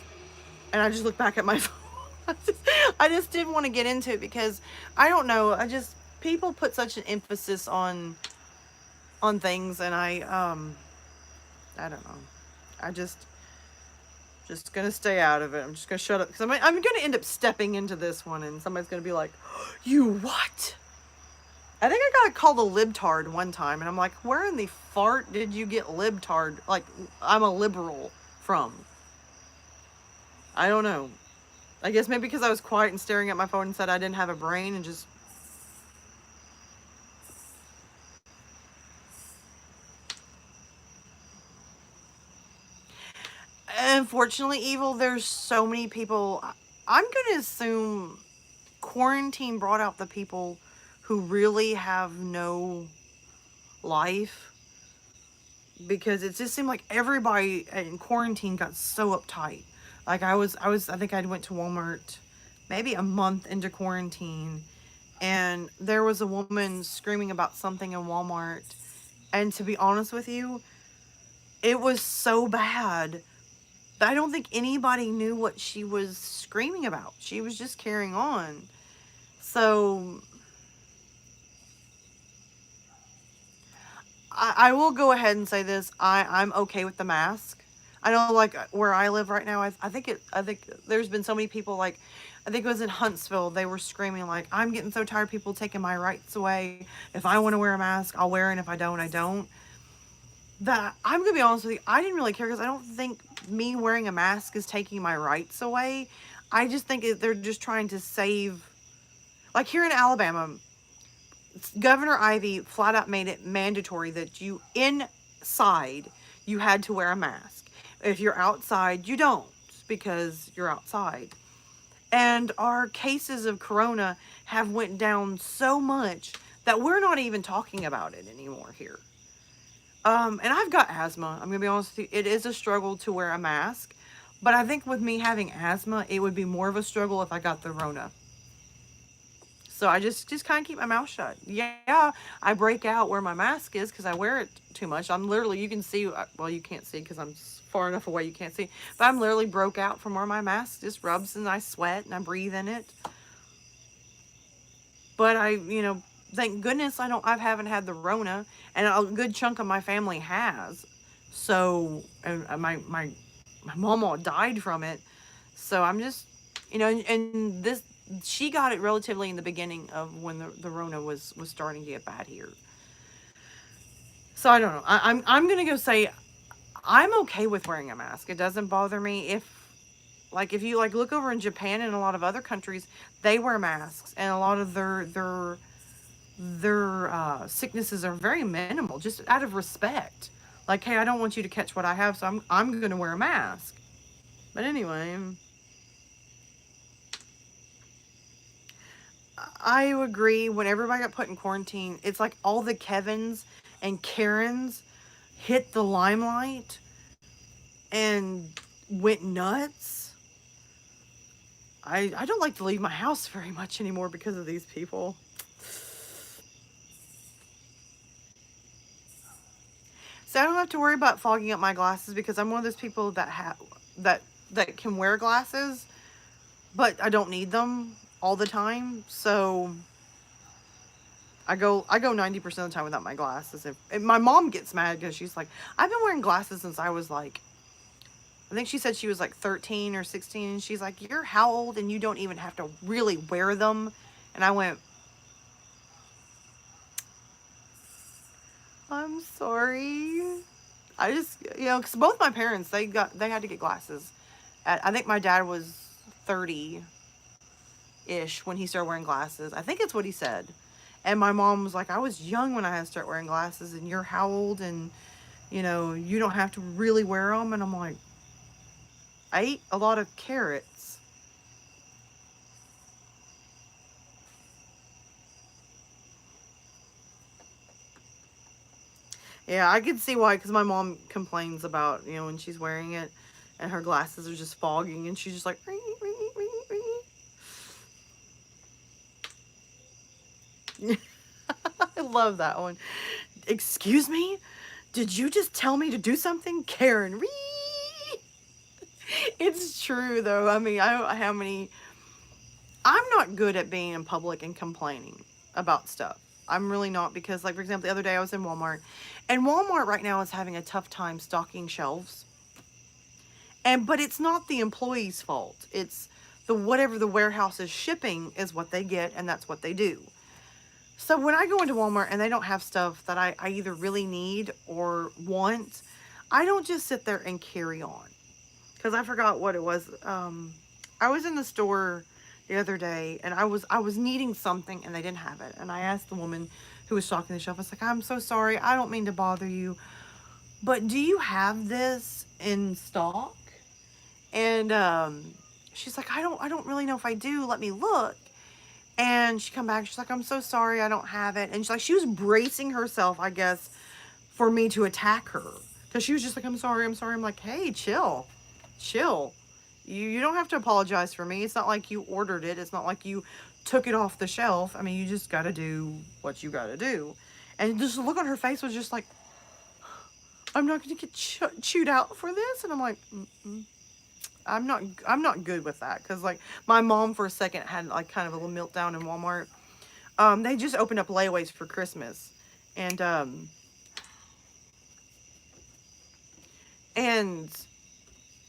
And I just looked back at my phone. I just didn't want to get into it because I don't know. People put such an emphasis on things, and I don't know. I just gonna stay out of it. I'm just gonna shut up because I'm gonna end up stepping into this one, and somebody's gonna be like, "You what?" I think I got called a libtard one time, and I'm like, "Where in the fart did you get libtard? Like, I'm a liberal from? I don't know. I guess maybe because I was quiet and staring at my phone and said I didn't have a brain and just." Unfortunately, evil. There's so many people. I'm gonna assume quarantine brought out the people who really have no life because it just seemed like everybody in quarantine got so uptight. Like I think I went to Walmart maybe a month into quarantine and there was a woman screaming about something in Walmart. And to be honest with you, it was so bad that I don't think anybody knew what she was screaming about. She was just carrying on. So I will go ahead and say this. I'm okay with the mask. I know, like where I live right now. I think there's been so many people. Like, I think it was in Huntsville. They were screaming like, "I'm getting so tired of people taking my rights away. If I want to wear a mask, I'll wear it. And if I don't, I don't." That I'm gonna be honest with you. I didn't really care because I don't think me wearing a mask is taking my rights away. I just think they're just trying to save. Like here in Alabama, Governor Ivy flat out made it mandatory that you inside you had to wear a mask. If you're outside, you don't because you're outside. And our cases of corona have went down so much that we're not even talking about it anymore here. And I've got asthma. I'm gonna be honest with you. It is a struggle to wear a mask, But I think with me having asthma, it would be more of a struggle if I got the Rona. So I just kind of keep my mouth shut. Yeah, I break out where my mask is because I wear it too much. I'm literally, you can see, well, you can't see because I'm far enough away you can't see, but I'm literally broke out from where my mask just rubs and I sweat and I breathe in it. But thank goodness I haven't had the Rona, and a good chunk of my family has. So, and my mama died from it. So I'm just, and this, she got it relatively in the beginning of when the Rona was starting to get bad here. So I don't know. I'm gonna go say I'm okay with wearing a mask. It doesn't bother me if you like look over in Japan and a lot of other countries, they wear masks, and a lot of their sicknesses are very minimal, just out of respect. Like, hey, I don't want you to catch what I have, so I'm gonna wear a mask. But anyway, I agree. When everybody got put in quarantine, it's like all the Kevins and Karens hit the limelight and went nuts. I don't like to leave my house very much anymore because of these people. So I don't have to worry about fogging up my glasses because I'm one of those people that can wear glasses, but I don't need them all the time. So I go 90% of the time without my glasses. If my mom gets mad because she's like, I've been wearing glasses since I was like, I think she said she was like 13 or 16, and she's like, you're how old and you don't even have to really wear them? And I went, I'm sorry. I just, because both my parents, they had to get glasses. I think my dad was 30 ish when he started wearing glasses. I think it's what he said. And my mom was like, I was young when I had to start wearing glasses, and you're how old? And, you don't have to really wear them. And I'm like, I ate a lot of carrots. Yeah, I could see why, because my mom complains about, when she's wearing it and her glasses are just fogging and she's just like, ring, ring, ring, ring. I love that one. Excuse me? Did you just tell me to do something? Karen, it's true though. I mean, I don't know how many. I'm not good at being in public and complaining about stuff. I'm really not, because, like, for example, the other day I was in Walmart, and Walmart right now is having a tough time stocking shelves. But it's not the employee's fault. It's the whatever the warehouse is shipping is what they get, and that's what they do. So when I go into Walmart and they don't have stuff that I either really need or want, I don't just sit there and carry on. Because I forgot what it was. I was in the store the other day, and I was needing something and they didn't have it. And I asked the woman who was stocking the shelf, I was like, I'm so sorry, I don't mean to bother you, but do you have this in stock? And she's like, I don't really know if I do. Let me look. And she come back. She's like, I'm so sorry, I don't have it. And she's like, she was bracing herself, I guess, for me to attack her, because she was just like, I'm sorry, I'm sorry. I'm like, hey, chill, chill. You don't have to apologize for me. It's not like you ordered it. It's not like you took it off the shelf. I mean, you just got to do what you got to do. And just the look on her face was just like, I'm not going to get chewed out for this. And I'm like, mm-mm. I'm not good with that, because, like, my mom for a second had, like, kind of a little meltdown in Walmart. They just opened up layaways for Christmas, and and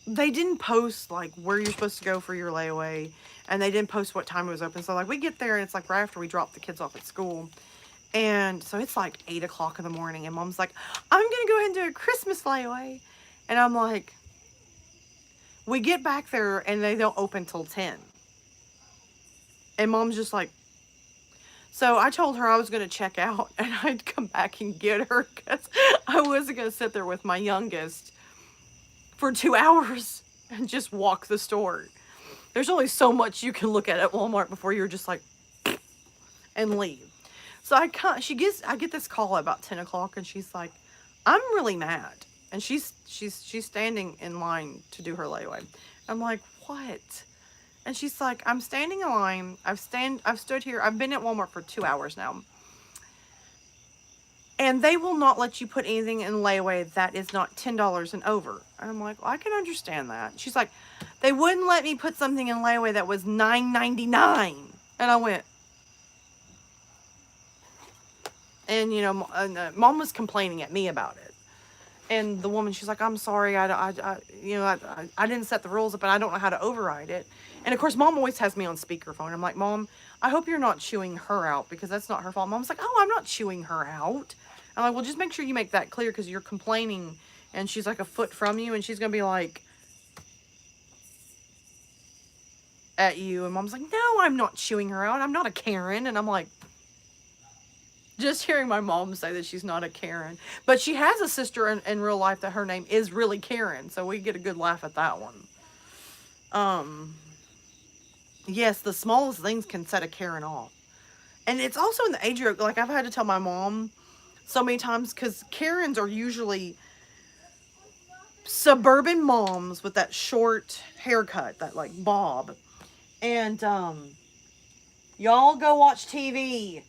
they didn't post, like, where you're supposed to go for your layaway, and they didn't post what time it was open. So, like, we get there and it's like right after we drop the kids off at school. And so it's like 8 o'clock in the morning, and mom's like, I'm gonna go ahead and do a Christmas layaway. And I'm like, we get back there and they don't open till 10. And mom's just like, so I told her I was going to check out and I'd come back and get her, because I wasn't going to sit there with my youngest for 2 hours and just walk the store. There's only so much you can look at Walmart before you're just like, and leave. So I get this call at about 10 o'clock, and she's like, I'm really mad. And she's standing in line to do her layaway. I'm like, what? And she's like, I'm standing in line. I've stood here. I've been at Walmart for 2 hours now. And they will not let you put anything in layaway that is not $10 and over. And I'm like, well, I can understand that. She's like, they wouldn't let me put something in layaway that was $9.99. And I went, and Mom was complaining at me about it. And the woman, she's like, I'm sorry, I didn't set the rules up, and I don't know how to override it. And of course, Mom always has me on speakerphone. I'm like, Mom, I hope you're not chewing her out, because that's not her fault. Mom's like, oh, I'm not chewing her out. I'm like, well, just make sure you make that clear, because you're complaining, and she's like a foot from you, and she's going to be like, at you. And Mom's like, no, I'm not chewing her out. I'm not a Karen. And I'm like, just hearing my mom say that she's not a Karen. But she has a sister in real life that her name is really Karen. So we get a good laugh at that one. Yes, the smallest things can set a Karen off. And it's also in the age group. Like, I've had to tell my mom so many times, because Karens are usually suburban moms with that short haircut, that like bob. And y'all go watch TV.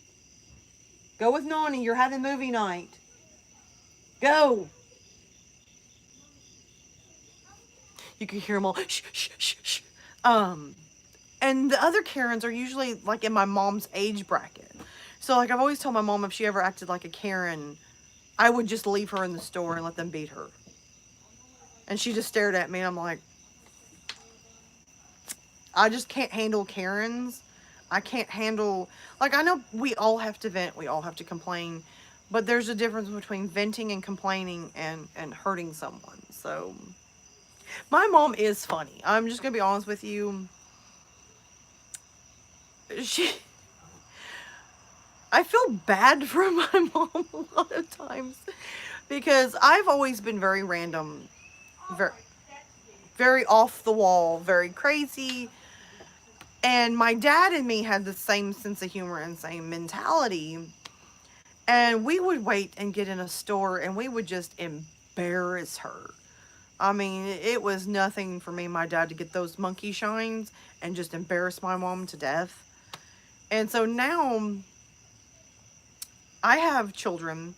Go with Nani. You're having movie night. Go. You can hear them all. Shh, shh, shh, shh. And the other Karens are usually like in my mom's age bracket. So like I've always told my mom, if she ever acted like a Karen, I would just leave her in the store and let them beat her. And she just stared at me, and I'm like, I just can't handle Karens. I can't handle, like, I know we all have to vent, we all have to complain, but there's a difference between venting and complaining and hurting someone. So my mom is funny. I'm just gonna be honest with you. I feel bad for my mom a lot of times, because I've always been very random, very, very off the wall, very crazy. And my dad and me had the same sense of humor and same mentality. And we would wait and get in a store, and we would just embarrass her. I mean, it was nothing for me and my dad to get those monkey shines and just embarrass my mom to death. And so now I have children,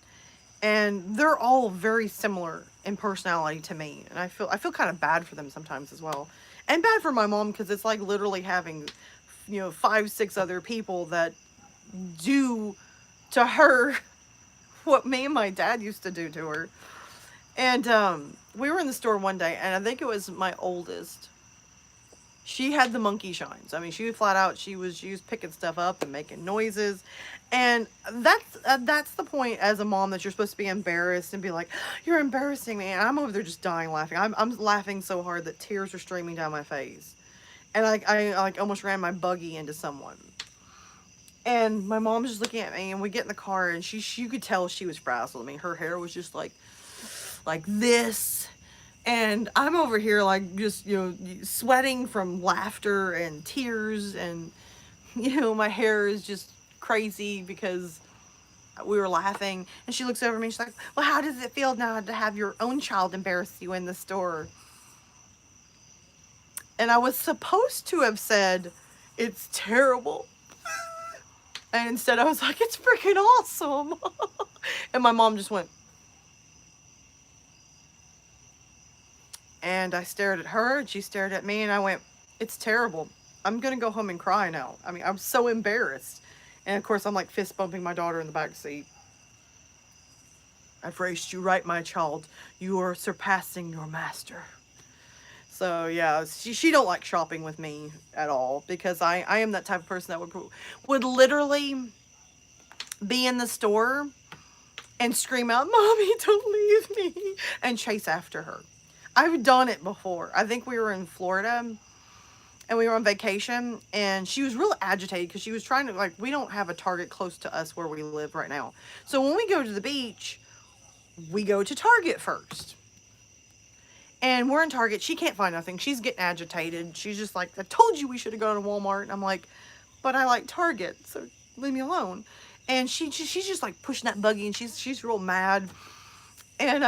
and they're all very similar in personality to me. And I feel kind of bad for them sometimes as well. And bad for my mom, because it's like literally having, 5, 6 other people that do to her what me and my dad used to do to her. And we were in the store one day, and I think it was my oldest. She had the monkey shines. I mean, she was flat out, she was picking stuff up and making noises. And that's the point as a mom, that you're supposed to be embarrassed and be like, you're embarrassing me. And I'm over there just dying laughing. I'm laughing so hard that tears are streaming down my face. And I almost ran my buggy into someone. And my mom's just looking at me, and we get in the car, and you could tell she was frazzled. I mean, her hair was just like this. And I'm over here like just, sweating from laughter and tears, and, my hair is just crazy because we were laughing. And she looks over at me, she's like, well, how does it feel now to have your own child embarrass you in the store? And I was supposed to have said, it's terrible. And instead I was like, it's freaking awesome. And my mom just went. And I stared at her, and she stared at me, and I went, it's terrible. I'm going to go home and cry now. I mean, I'm so embarrassed. And of course, I'm like fist bumping my daughter in the back seat. I've raised you right, my child. You are surpassing your master. So yeah, she don't like shopping with me at all, because I am that type of person that would literally be in the store and scream out, Mommy, don't leave me, and chase after her. I've done it before. I think we were in Florida, and we were on vacation, and she was real agitated because she was trying to, we don't have a Target close to us where we live right now. So when we go to the beach, we go to Target first. And we're in Target. She can't find nothing. She's getting agitated. She's just like, I told you we should have gone to Walmart. And I'm like, but I like Target, so leave me alone. And she's just like pushing that buggy, and she's real mad. And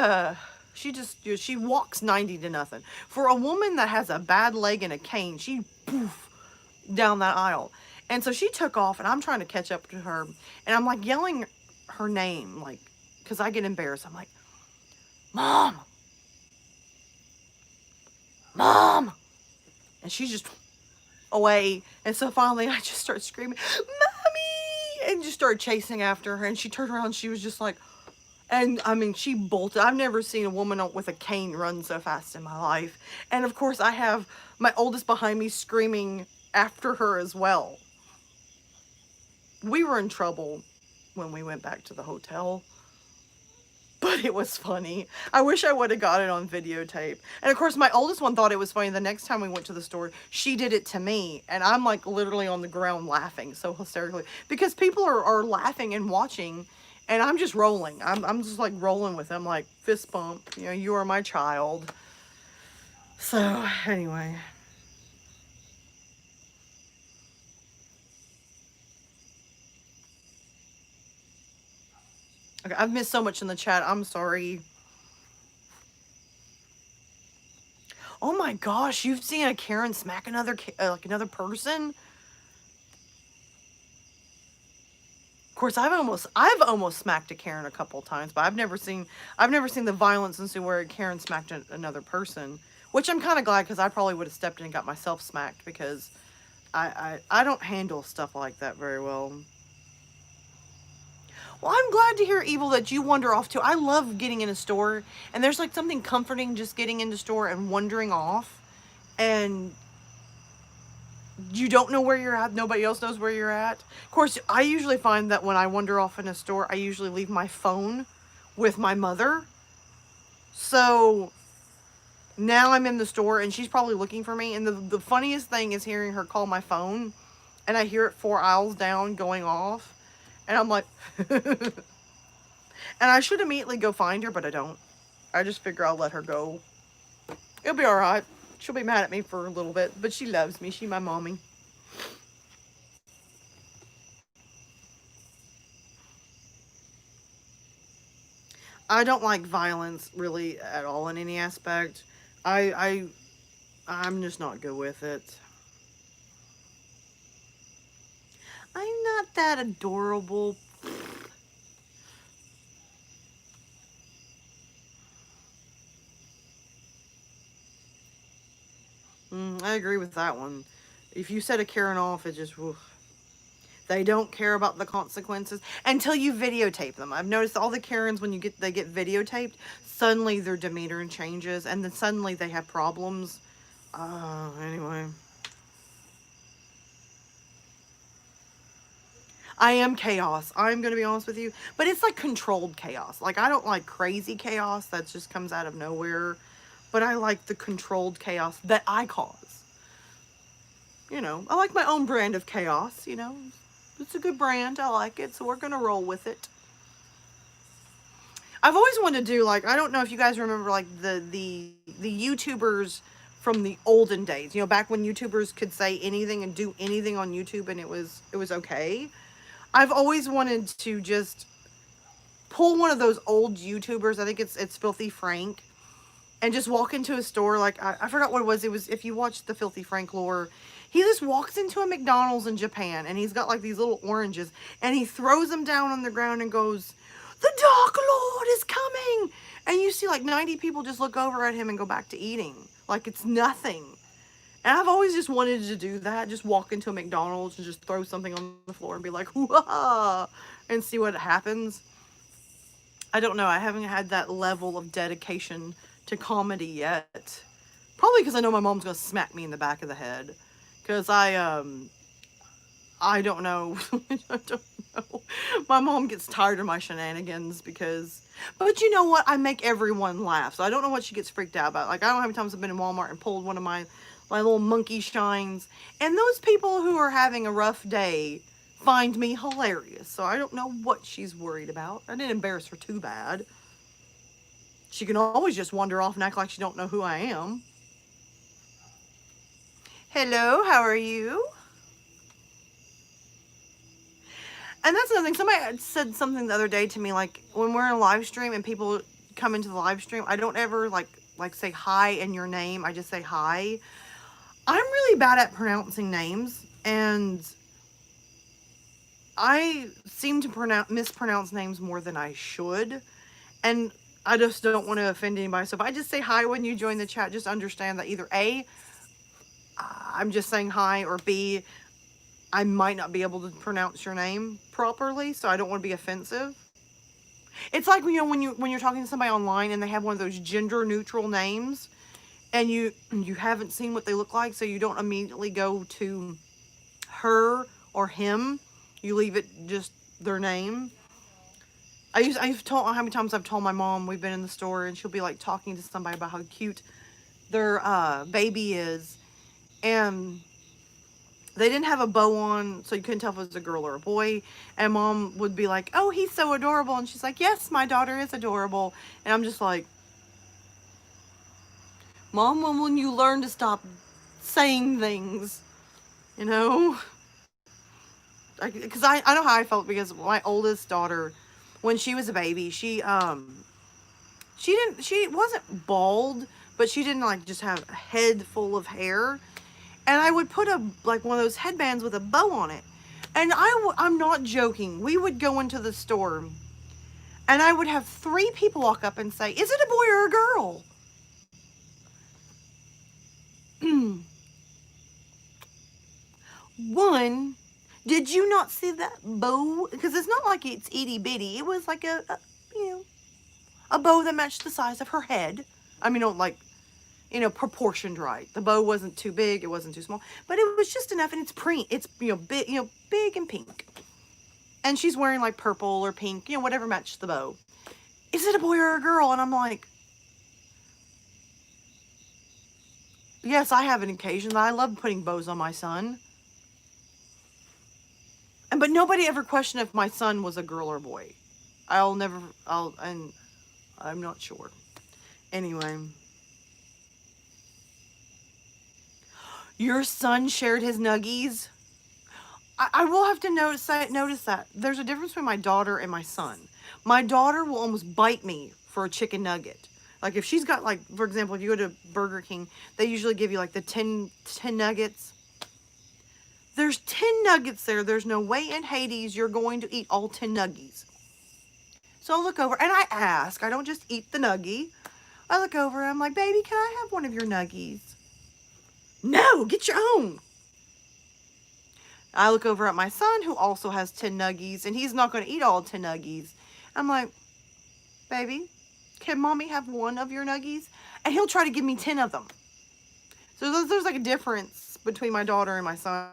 She just, she walks 90 to nothing. For a woman that has a bad leg and a cane, she poof down that aisle. And so she took off, and I'm trying to catch up to her, and I'm like yelling her name, like, because I get embarrassed. I'm like, Mom, Mom. And she's just away. And so finally I just start screaming, Mommy! And just started chasing after her. And she turned around and she was just like, and I mean, she bolted. I've never seen a woman with a cane run so fast in my life. And of course, I have my oldest behind me screaming after her as well. We were in trouble when we went back to the hotel, but it was funny. I wish I would have got it on videotape. And of course, my oldest one thought it was funny. The next time we went to the store, she did it to me, and I'm like literally on the ground laughing so hysterically because people are laughing and watching, and I'm just rolling. I'm just like rolling with them, like fist bump. You know, you are my child. So anyway. Okay, I've missed so much in the chat. I'm sorry. Oh my gosh, you've seen a Karen smack another like another person? Of course, I've almost smacked a Karen a couple times, but I've never seen the violence ensue where a Karen smacked another person, which I'm kind of glad because I probably would have stepped in and got myself smacked because I don't handle stuff like that very well. Well, I'm glad to hear, Evil, that you wander off too. I love getting in a store, and there's like something comforting just getting in the store and wandering off, and you don't know where you're at. Nobody else knows where you're at. Of course, I usually find that when I wander off in a store, I usually leave my phone with my mother. So now I'm in the store, and she's probably looking for me. And the funniest thing is hearing her call my phone, and I hear it 4 aisles down going off. And I'm like, and I should immediately go find her, but I don't. I just figure I'll let her go. It'll be all right. She'll be mad at me for a little bit, but she loves me. She my mommy. I don't like violence really at all in any aspect. I I'm just not good with it. I'm not that adorable. I agree with that one. If you set a Karen off, it just woof. They don't care about the consequences until you videotape them. I've noticed all the Karens when they get videotaped, suddenly their demeanor changes, and then suddenly they have problems. Anyway. I am chaos. I'm going to be honest with you. But it's like controlled chaos. Like, I don't like crazy chaos that just comes out of nowhere. But I like the controlled chaos that I cause. You know, I like my own brand of chaos, you know. It's a good brand. I like it. So we're going to roll with it. I've always wanted to do, like, I don't know if you guys remember, like, the YouTubers from the olden days. You know, back when YouTubers could say anything and do anything on YouTube and it was okay. I've always wanted to just pull one of those old YouTubers. I think it's Filthy Frank, and just walk into a store. Like I forgot what it was. It was, if you watch the Filthy Frank lore, he just walks into a McDonald's in Japan, and he's got like these little oranges, and he throws them down on the ground and goes, "The Dark Lord is coming!" And you see like 90 people just look over at him and go back to eating like it's nothing. And I've always just wanted to do that. Just walk into a McDonald's and just throw something on the floor and be like, "Whoa," and see what happens. I don't know. I haven't had that level of dedication to comedy yet. Probably because I know my mom's going to smack me in the back of the head. Because I don't know. I don't know. My mom gets tired of my shenanigans because, but you know what? I make everyone laugh. So I don't know what she gets freaked out about. Like, I don't know how many times I've been in Walmart and pulled one of my little monkey shines. And those people who are having a rough day find me hilarious. So I don't know what she's worried about. I didn't embarrass her too bad. She can always just wander off and act like she don't know who I am. Hello, how are you? And that's another thing. Somebody said something the other day to me, like when we're in a live stream and people come into the live stream, I don't ever like say hi in your name. I just say hi. I'm really bad at pronouncing names, and I seem to mispronounce names more than I should. And I just don't want to offend anybody. So if I just say hi when you join the chat, just understand that either A, I'm just saying hi, or B, I might not be able to pronounce your name properly, so I don't want to be offensive. It's like, when you're talking to somebody online and they have one of those gender neutral names, and you haven't seen what they look like, so you don't immediately go to her or him. You leave it just their name. I've told how many times I've told my mom, we've been in the store and she'll be like talking to somebody about how cute their baby is, and they didn't have a bow on, so you couldn't tell if it was a girl or a boy. And mom would be like, "Oh, he's so adorable," and she's like, "Yes, my daughter is adorable." And I'm just like, "Mom, when will you learn to stop saying things?" You know, because I know how I felt, because my oldest daughter, when she was a baby, she wasn't bald, but she didn't like just have a head full of hair. And I would put like one of those headbands with a bow on it. And I'm not joking. We would go into the store and I would have 3 people walk up and say, "Is it a boy or a girl?" One, did you not see that bow? Because it's not like it's itty bitty. It was like you know, a bow that matched the size of her head. I mean, don't like, proportioned right. The bow wasn't too big, it wasn't too small, but it was just enough, and it's print. It's big and pink, and she's wearing like purple or pink, whatever matched the bow. Is it a boy or a girl? And I'm like, yes, I have an occasion. I love putting bows on my son, but nobody ever questioned if my son was a girl or a boy. And I'm not sure. Anyway, your son shared his nuggies. I will have to notice that there's a difference between my daughter and my son. My daughter will almost bite me for a chicken nugget. Like if she's got, like, for example, if you go to Burger King, they usually give you like the 10 nuggets. There's 10 nuggets there. There's no way in Hades you're going to eat all 10 nuggies. So I look over and I ask. I don't just eat the nuggie. I look over and I'm like, "Baby, can I have one of your nuggies?" "No, get your own." I look over at my son, who also has 10 nuggies, and he's not going to eat all 10 nuggies. I'm like, "Baby, can mommy have one of your nuggies?" And he'll try to give me 10 of them. So there's like a difference between my daughter and my son.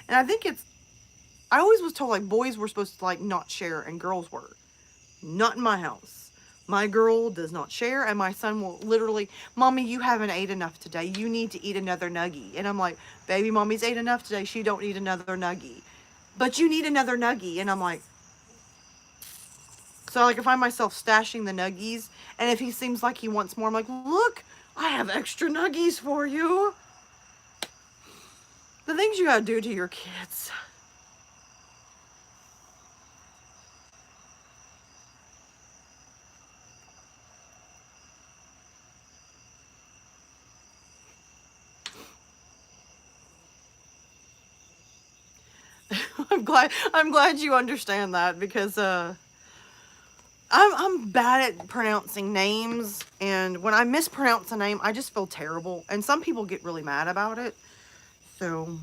And I always was told like boys were supposed to like not share and girls were. Not in my house. My girl does not share, and my son will literally, "Mommy, you haven't ate enough today. You need to eat another nuggie." And I'm like, "Baby, mommy's ate enough today. She don't need another nuggie." "But you need another nuggie." And I'm like, so like I find myself stashing the nuggies, and if he seems like he wants more, I'm like, "Look, I have extra nuggies for you." The things you gotta do to your kids. I'm glad you understand that, because I'm bad at pronouncing names, and when I mispronounce a name, I just feel terrible, and some people get really mad about it. So,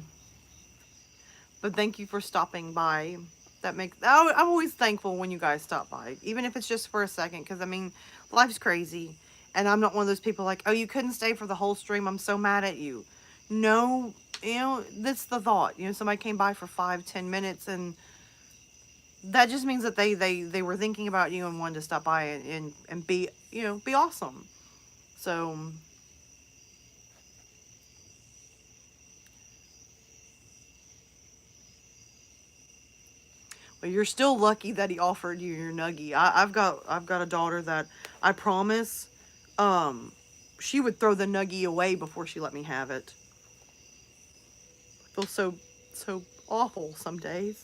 but thank you for stopping by. I'm always thankful when you guys stop by, even if it's just for a second, because I mean, life's crazy, and I'm not one of those people like, "Oh, you couldn't stay for the whole stream. I'm so mad at you." No, that's the thought. Somebody came by for 5-10 minutes, and that just means that they were thinking about you and wanted to stop by and be awesome. So, but you're still lucky that he offered you your nuggie. I've got a daughter that I promise, um, she would throw the nuggie away before she let me have it. I feel so awful some days.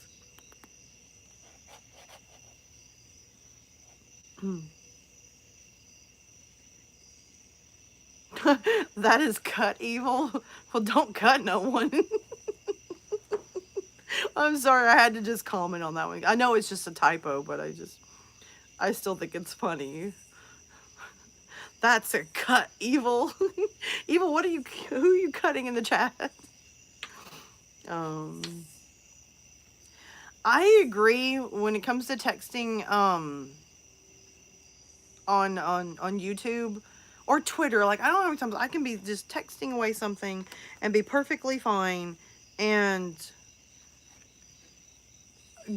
That is cut evil. Well, don't cut no one. I'm sorry, I had to just comment on that one. I know it's just a typo, but I still think it's funny. That's a cut evil. Evil, who are you cutting in the chat? Um, I agree when it comes to texting, on YouTube or Twitter. Like, I don't know how many times I can be just texting away something and be perfectly fine and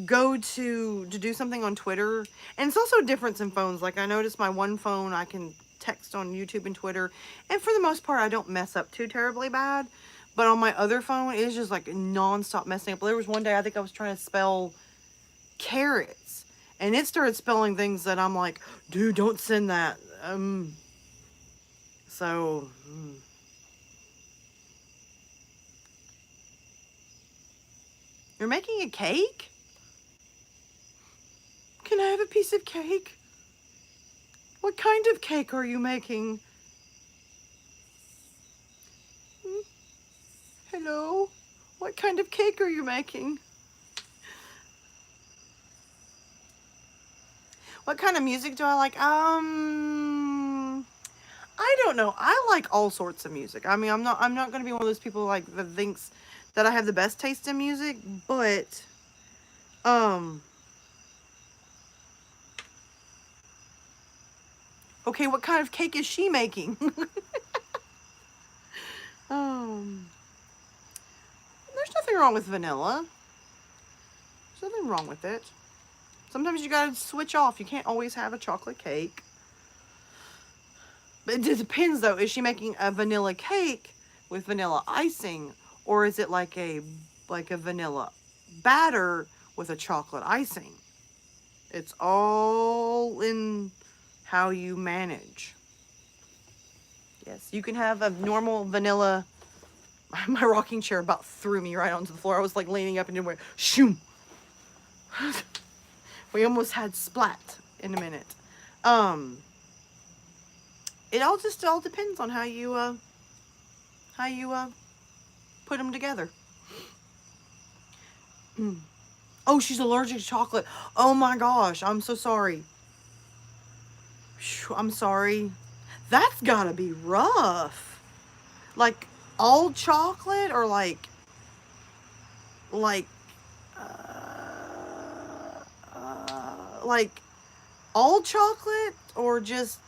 go to do something on Twitter. And it's also a difference in phones. Like, I noticed my one phone, I can text on YouTube and Twitter, and for the most part I don't mess up too terribly bad. But on my other phone, it's just like non-stop messing up. There was one day I think I was trying to spell carrots, and it started spelling things that I'm like, dude, don't send that. So you're making a cake? Can I have a piece of cake? What kind of cake are you making? Hello? What kind of cake are you making? What kind of music do I like? I don't know. I like all sorts of music. I mean, I'm not going to be one of those people like that thinks that I have the best taste in music, but um okay, what kind of cake is she making? um there's nothing wrong with vanilla. There's nothing wrong with it. Sometimes you got to switch off. You can't always have a chocolate cake. But it depends though. Is she making a vanilla cake with vanilla icing, or is it like a vanilla batter with a chocolate icing? It's all in how you manage. Yes, you can have a normal vanilla. My rocking chair about threw me right onto the floor. I was like leaning up and then went shoom. We almost had splat in a minute. It all depends on how you put them together. Oh, she's allergic to chocolate. Oh my gosh, I'm so sorry. I'm sorry. That's gotta be rough. Like all chocolate or like like all chocolate or just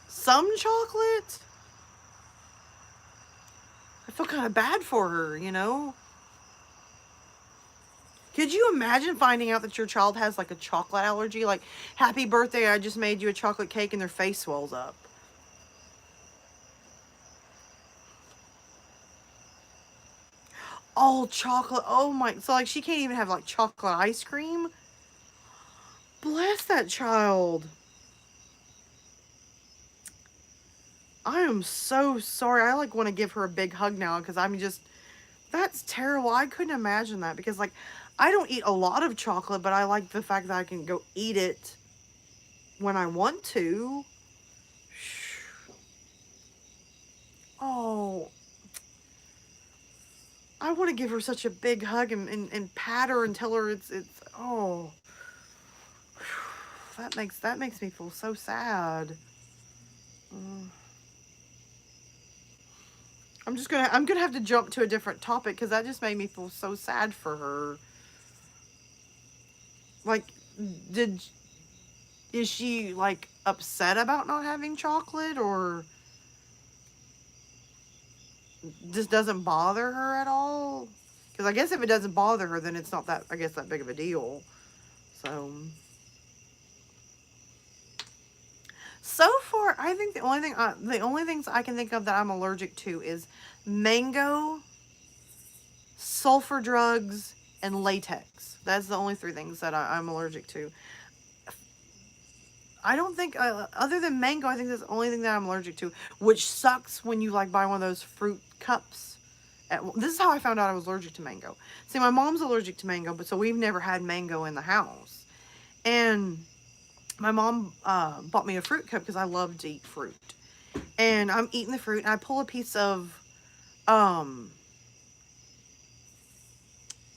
some chocolate? I feel kind of bad for her, you know? Could you imagine finding out that your child has like a chocolate allergy? Like, happy birthday, I just made you a chocolate cake, and their face swells up. All chocolate. Oh my. So, like, she can't even have like chocolate ice cream? Bless that child. I am so sorry. I like want to give her a big hug now because I'm just, that's terrible. I couldn't imagine that because, like, I don't eat a lot of chocolate, but I like the fact that I can go eat it when I want to. Oh, I want to give her such a big hug and pat her and tell her oh, that makes me feel so sad. I'm gonna have to jump to a different topic because that just made me feel so sad for her. Like, did is she like upset about not having chocolate, or just doesn't bother her at all? Because I guess if it doesn't bother her, then it's not that, I guess, that big of a deal. So far, I think the only things I can think of that I'm allergic to is mango, sulfur drugs, and latex. That's the only three things that I'm allergic to. I don't think, other than mango, I think that's the only thing that I'm allergic to, which sucks when you like buy one of those fruit cups. This is how I found out I was allergic to mango. See, my mom's allergic to mango, but so we've never had mango in the house. And my mom bought me a fruit cup because I love to eat fruit. and I'm eating the fruit, and I pull a piece um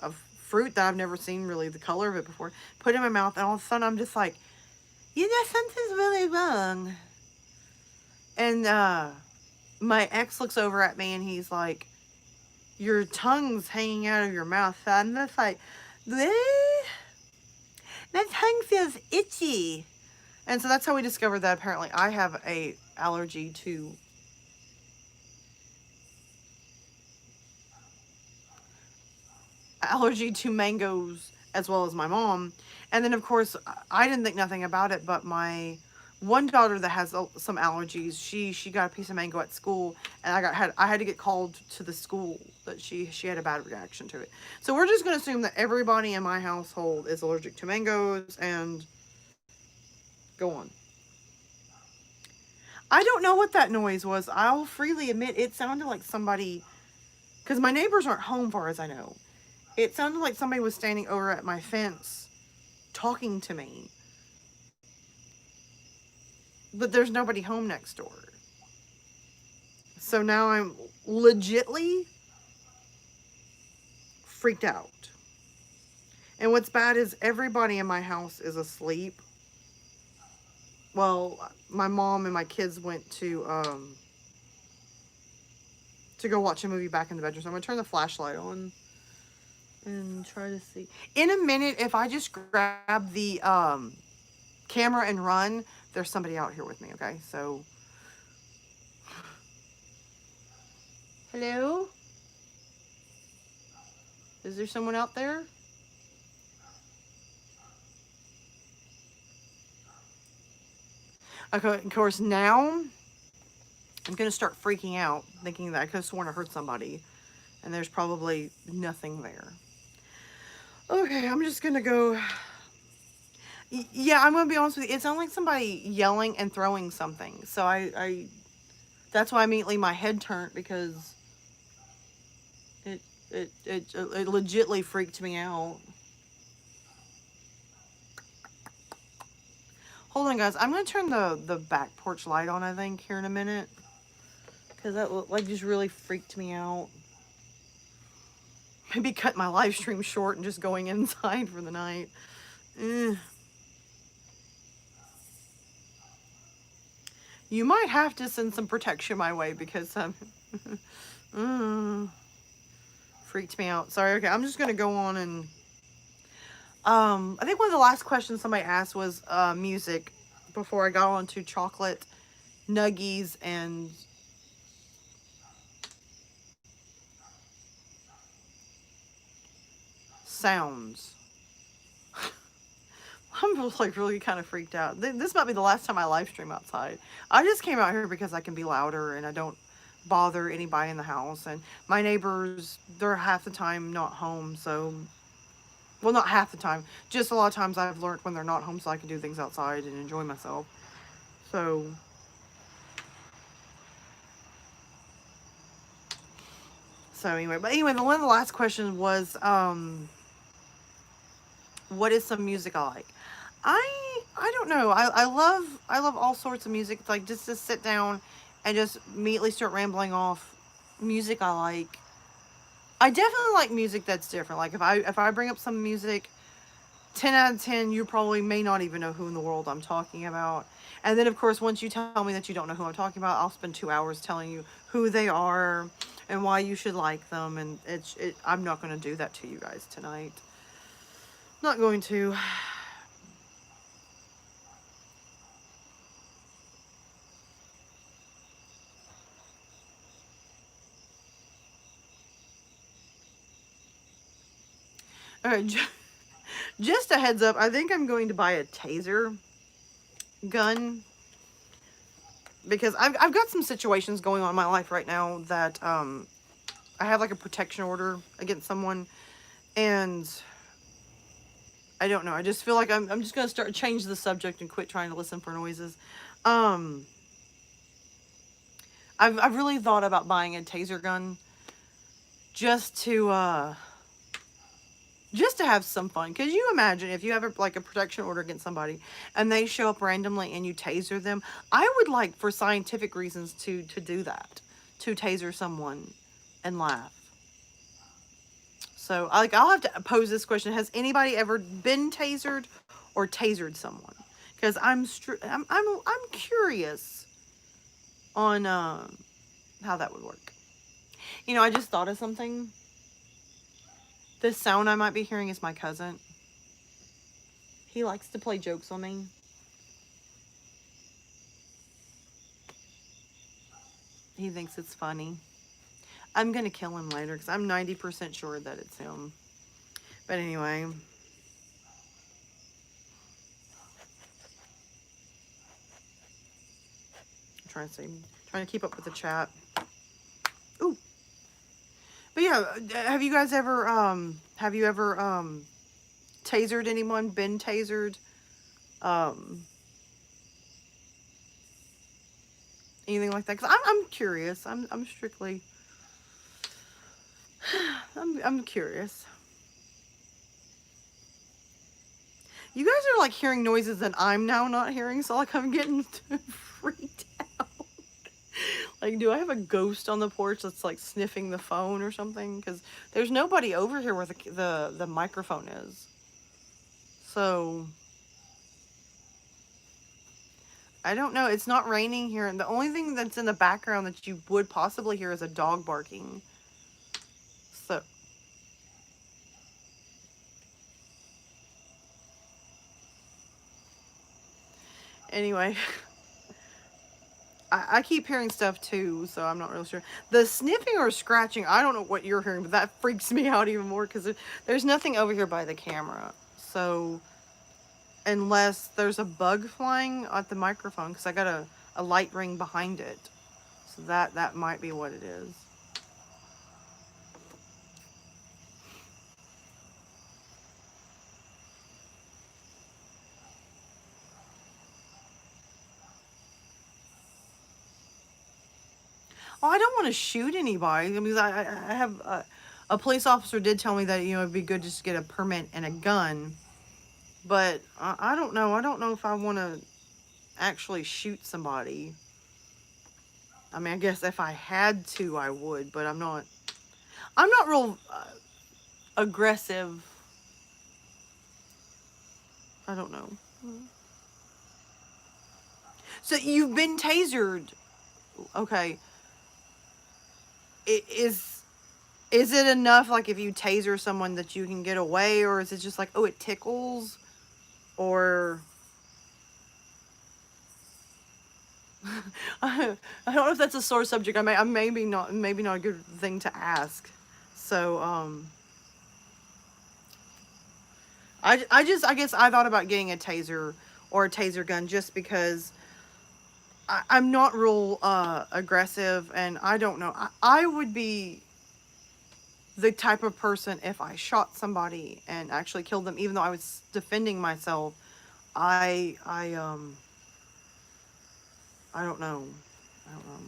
of fruit that I've never seen really the color of it before, put it in my mouth, and all of a sudden I'm just like, you know, something's really wrong. And my ex looks over at me and he's like, your tongue's hanging out of your mouth. So I'm just like, bleh, that tongue feels itchy. And so that's how we discovered that apparently I have a allergy to mangoes as well as my mom. And then of course I didn't think nothing about it, but my one daughter that has some allergies, she got a piece of mango at school, and I had to get called to the school that she had a bad reaction to it. So we're just going to assume that everybody in my household is allergic to mangoes and go on. I don't know what that noise was. I'll freely admit it sounded like somebody, because my neighbors aren't home far as I know. It sounded like somebody was standing over at my fence talking to me, but there's nobody home next door. So now I'm legitly freaked out. And what's bad is everybody in my house is asleep. Well, my mom and my kids went to go watch a movie back in the bedroom. So I'm gonna turn the flashlight on and try to see. In a minute, if I just grab the camera and run, there's somebody out here with me. Okay, so hello, is there someone out there? Okay, of course now I'm gonna start freaking out, thinking that I could have sworn I heard somebody, and there's probably nothing there. Okay, I'm just gonna go. Yeah, I'm gonna be honest with you. It sounded like somebody yelling and throwing something. So that's why immediately my head turned, because it it legitly freaked me out. Hold on, guys. I'm gonna turn the back porch light on. I think here in a minute, because that like just really freaked me out. Maybe cut my live stream short and just going inside for the night. Eh. You might have to send some protection my way, because mm, freaked me out. Sorry. Okay, I'm just gonna go on and I think one of the last questions somebody asked was music, before I got on to chocolate nuggies and sounds. I'm just like really kind of freaked out. This might be the last time I live stream outside. I just came out here because I can be louder and I don't bother anybody in the house. And my neighbors, they're half the time not home. So, well, not half the time. Just a lot of times I've learned when they're not home, so I can do things outside and enjoy myself. So, one of the last questions was, what is some music I like? I don't know. I love all sorts of music. It's like just to sit down and just immediately start rambling off music I like. I definitely like music that's different. Like if I bring up some music, 10 out of 10, you probably may not even know who in the world I'm talking about. And then of course, once you tell me that you don't know who I'm talking about, I'll spend 2 hours telling you who they are and why you should like them. And I'm not going to do that to you guys tonight. Not going to. All right, just a heads up. I think I'm going to buy a taser gun, because I've got some situations going on in my life right now that I have like a protection order against someone, and I don't know. I just feel like I'm just gonna start change the subject and quit trying to listen for noises. Um, I've really thought about buying a taser gun just to just to have some fun. Because you imagine if you have like a protection order against somebody and they show up randomly and you taser them, I would like for scientific reasons to do that, to taser someone and laugh. So like I'll have to pose this question: has anybody ever been tasered or tasered someone? Because I'm curious on how that would work. You know, I just thought of something. This sound I might be hearing is my cousin. He likes to play jokes on me. He thinks it's funny. I'm gonna kill him later because I'm 90% sure that it's him. But anyway, I'm trying to see, trying to keep up with the chat. Ooh, but yeah, have you ever tasered anyone? Been tasered? Um, Anything like that? Because I'm curious. I'm strictly I'm curious. You guys are like hearing noises that I'm now not hearing, so like I'm getting freaked out. Like, do I have a ghost on the porch that's like sniffing the phone or something? Because there's nobody over here where the microphone is. So I don't know. It's not raining here, and the only thing that's in the background that you would possibly hear is a dog barking. So anyway, I keep hearing stuff too, so I'm not really sure. The sniffing or scratching, I don't know what you're hearing, but that freaks me out even more because there's nothing over here by the camera. So unless there's a bug flying at the microphone, because I got a light ring behind it, so that might be what it is. Oh, I don't want to shoot anybody because I have a police officer did tell me that it'd be good just to get a permit and a gun, but I don't know. I don't know if I want to actually shoot somebody. I mean, I guess if I had to, I would, but I'm not. I'm not real aggressive. I don't know. So you've been tasered. Okay. Is it enough? Like if you taser someone that you can get away, or is it just like, oh, it tickles, or I don't know if that's a sore subject. I maybe not a good thing to ask. So I guess I thought about getting a taser or a taser gun just because I'm not real aggressive, and I don't know. I would be the type of person if I shot somebody and actually killed them, even though I was defending myself. I I don't know. I don't know.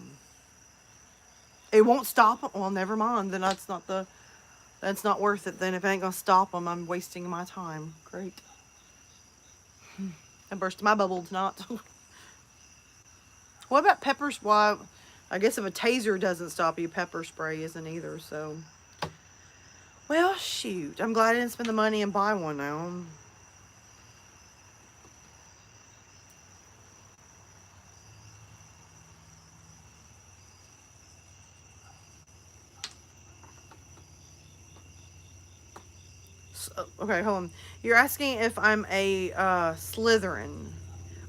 It won't stop them. Well, never mind. Then that's not worth it. Then if it ain't gonna stop them, I'm wasting my time. Great. I burst my bubble tonight. What about peppers? Why? I guess if a taser doesn't stop you, pepper spray isn't either. So, well, shoot. I'm glad I didn't spend the money and buy one now. So, okay, hold on. You're asking if I'm a Slytherin.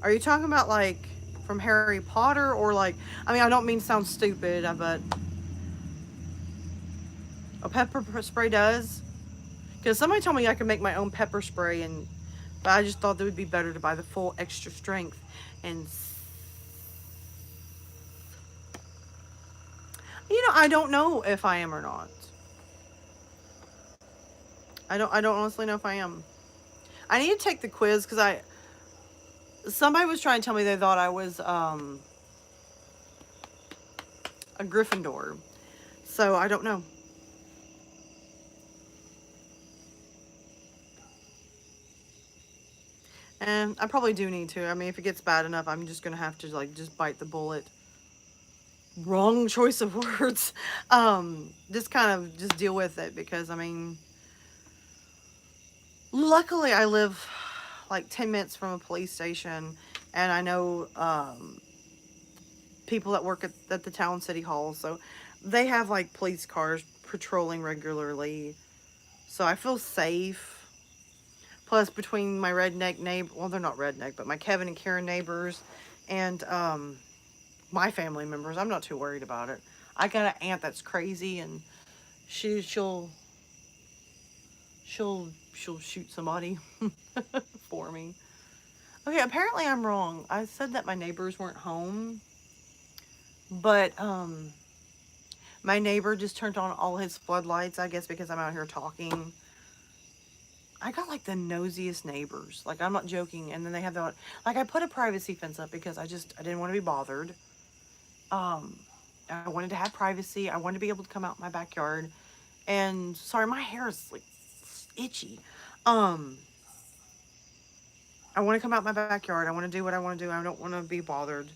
Are you talking about like from Harry Potter or like? I mean, I don't mean to sound stupid, but a pepper spray does. Because somebody told me I could make my own pepper spray, but I just thought it would be better to buy the full extra strength. And I don't know if I am or not. I don't honestly know if I am. I need to take the quiz because somebody was trying to tell me they thought I was a Gryffindor. So I don't know. And I probably do need to. I mean, if it gets bad enough, I'm just gonna have to like just bite the bullet. Wrong choice of words. Just kind of just deal with it because I mean, luckily I live like 10 minutes from a police station, and I know people that work at the town city hall, so they have like police cars patrolling regularly, so I feel safe. Plus, between my redneck neighbor, well, they're not redneck, but my Kevin and Karen neighbors, and my family members, I'm not too worried about it. I got an aunt that's crazy, and she'll she'll shoot somebody for me. Okay, apparently I'm wrong. I said that my neighbors weren't home, but my neighbor just turned on all his floodlights, I guess because I'm out here talking. I got like the nosiest neighbors. Like I'm not joking. And then they have the like I put a privacy fence up because I didn't want to be bothered. Um I wanted to have privacy. I wanted to be able to come out in my backyard. And sorry, my hair is like itchy. Um I want to come out in my backyard. I want to do what I want to do. I don't want to be bothered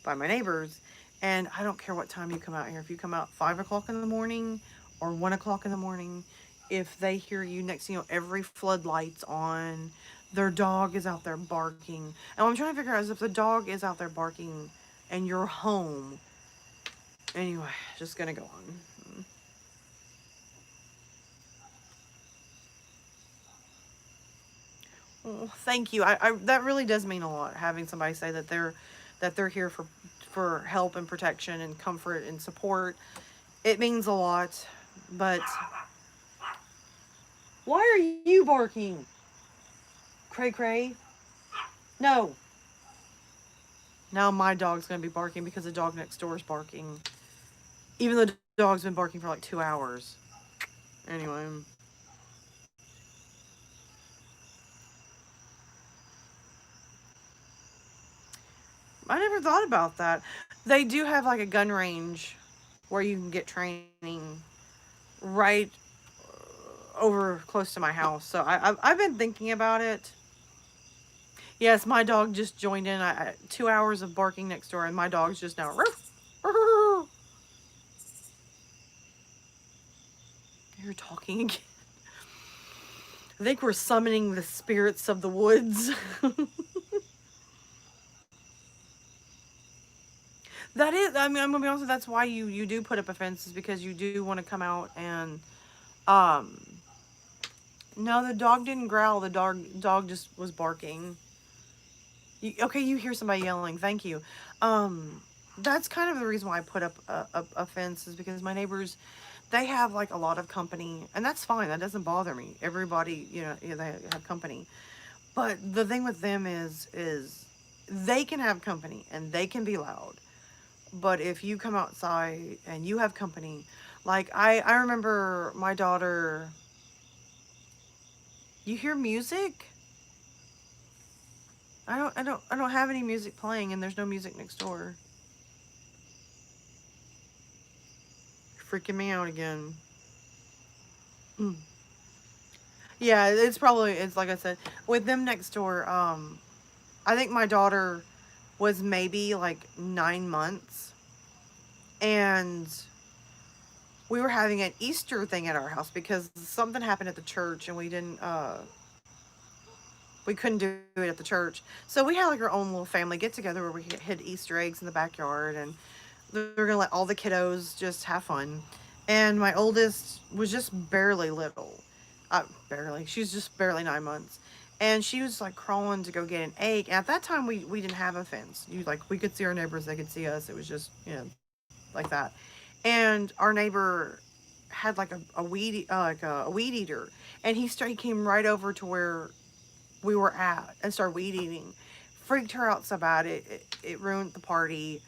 by my neighbors. And I don't care what time you come out here. If you come out 5 o'clock in the morning or 1 o'clock in the morning, if they hear you next, every floodlight's on, their dog is out there barking. And what I'm trying to figure out is if the dog is out there barking and you're home. Anyway, just gonna go on. Well, thank you. I that really does mean a lot having somebody say that they're here for help and protection and comfort and support. It means a lot. But why are you barking? Cray cray. No. Now my dog's gonna be barking because the dog next door is barking. Even though the dog's been barking for like 2 hours. Anyway. I never thought about that. They do have like a gun range where you can get training right over close to my house. So I've been thinking about it. Yes, my dog just joined in. 2 hours of barking next door, and my dog's just now. You're talking again. I think we're summoning the spirits of the woods. That is, I mean, I'm gonna be honest. That's why you do put up a fence is because you do want to come out and, um. No, the dog didn't growl. The dog just was barking. Okay, you hear somebody yelling. Thank you. That's kind of the reason why I put up a fence is because my neighbors, they have like a lot of company, and that's fine. That doesn't bother me. Everybody, they have company. But the thing with them is they can have company and they can be loud. But if you come outside and you have company, like I remember my daughter. You hear music? I don't have any music playing and there's no music next door. You're freaking me out again. Mm. Yeah, it's like I said with them next door. I think my daughter was maybe like 9 months, and we were having an Easter thing at our house because something happened at the church and we couldn't do it at the church. So we had like our own little family get together where we hid Easter eggs in the backyard, and we were gonna let all the kiddos just have fun. And my oldest was just barely little, barely. She was just barely 9 months, and she was like crawling to go get an egg. And at that time, we didn't have a fence. We could see our neighbors, they could see us. It was just like that. And our neighbor had like a weed eater, and he came right over to where we were at and started weed eating. Freaked her out so bad it ruined the party.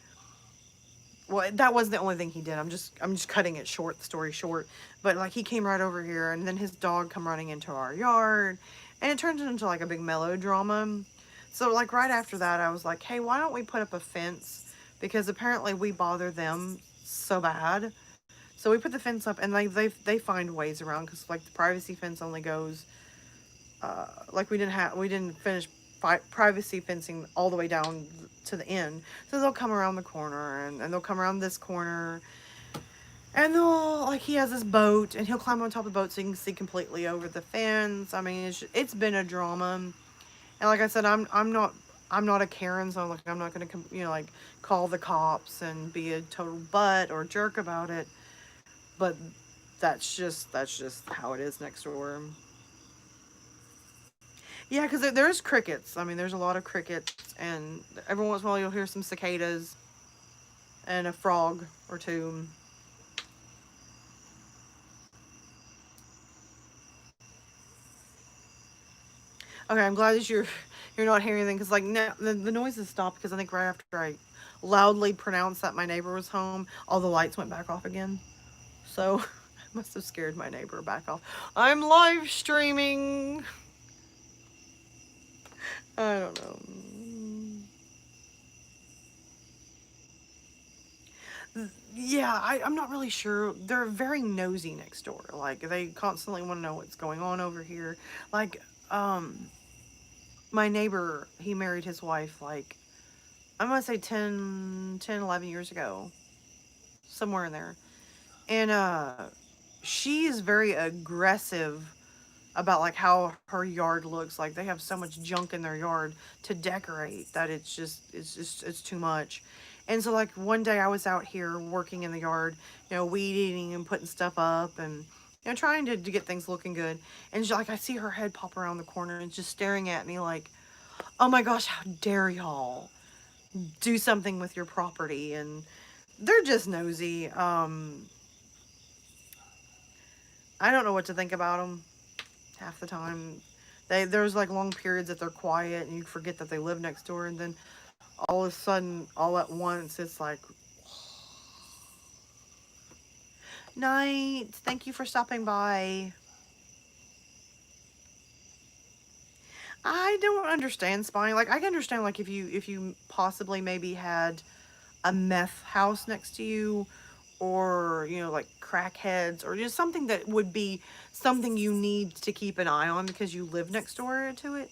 Well, that wasn't the only thing he did. I'm just cutting it short, the story short. But like he came right over here, and then his dog come running into our yard, and it turned into like a big melodrama. So like right after that, I was like, hey, why don't we put up a fence? Because apparently we bother them so bad. So we put the fence up, and they find ways around because like the privacy fence only goes like we didn't finish privacy fencing all the way down to the end. So they'll come around the corner, and they'll come around this corner, and they'll, like, he has this boat, and he'll climb on top of the boat so you can see completely over the fence. I mean, it's been a drama. And like I said, I'm not a Karen, so like I'm not gonna like call the cops and be a total butt or jerk about it. But that's just how it is next door. Yeah, because there's crickets. I mean, there's a lot of crickets, and every once in a while you'll hear some cicadas and a frog or two. Okay, I'm glad that you're not hearing anything, because like now the noises stopped, because I think right after I loudly pronounced that my neighbor was home, all the lights went back off again. So I must have scared my neighbor back off. I'm live streaming. I don't know. Yeah, I'm not really sure. They're very nosy next door. Like, they constantly want to know what's going on over here. Like, my neighbor, he married his wife, like, I'm going to say 11 years ago. Somewhere in there. And, she is very aggressive about, like, how her yard looks. Like, they have so much junk in their yard to decorate that it's too much. And so, like, one day I was out here working in the yard, weed eating and putting stuff up, and trying to get things looking good. And she, like, I see her head pop around the corner and just staring at me like, oh my gosh, how dare y'all do something with your property. And they're just nosy. I don't know what to think about them half the time. There's like long periods that they're quiet and you forget that they live next door, and then all of a sudden, all at once, it's like, night. Thank you for stopping by. I don't understand spying. Like, I can understand, like, if you possibly maybe had a meth house next to you, or like crackheads, or just something that would be something you need to keep an eye on because you live next door to it.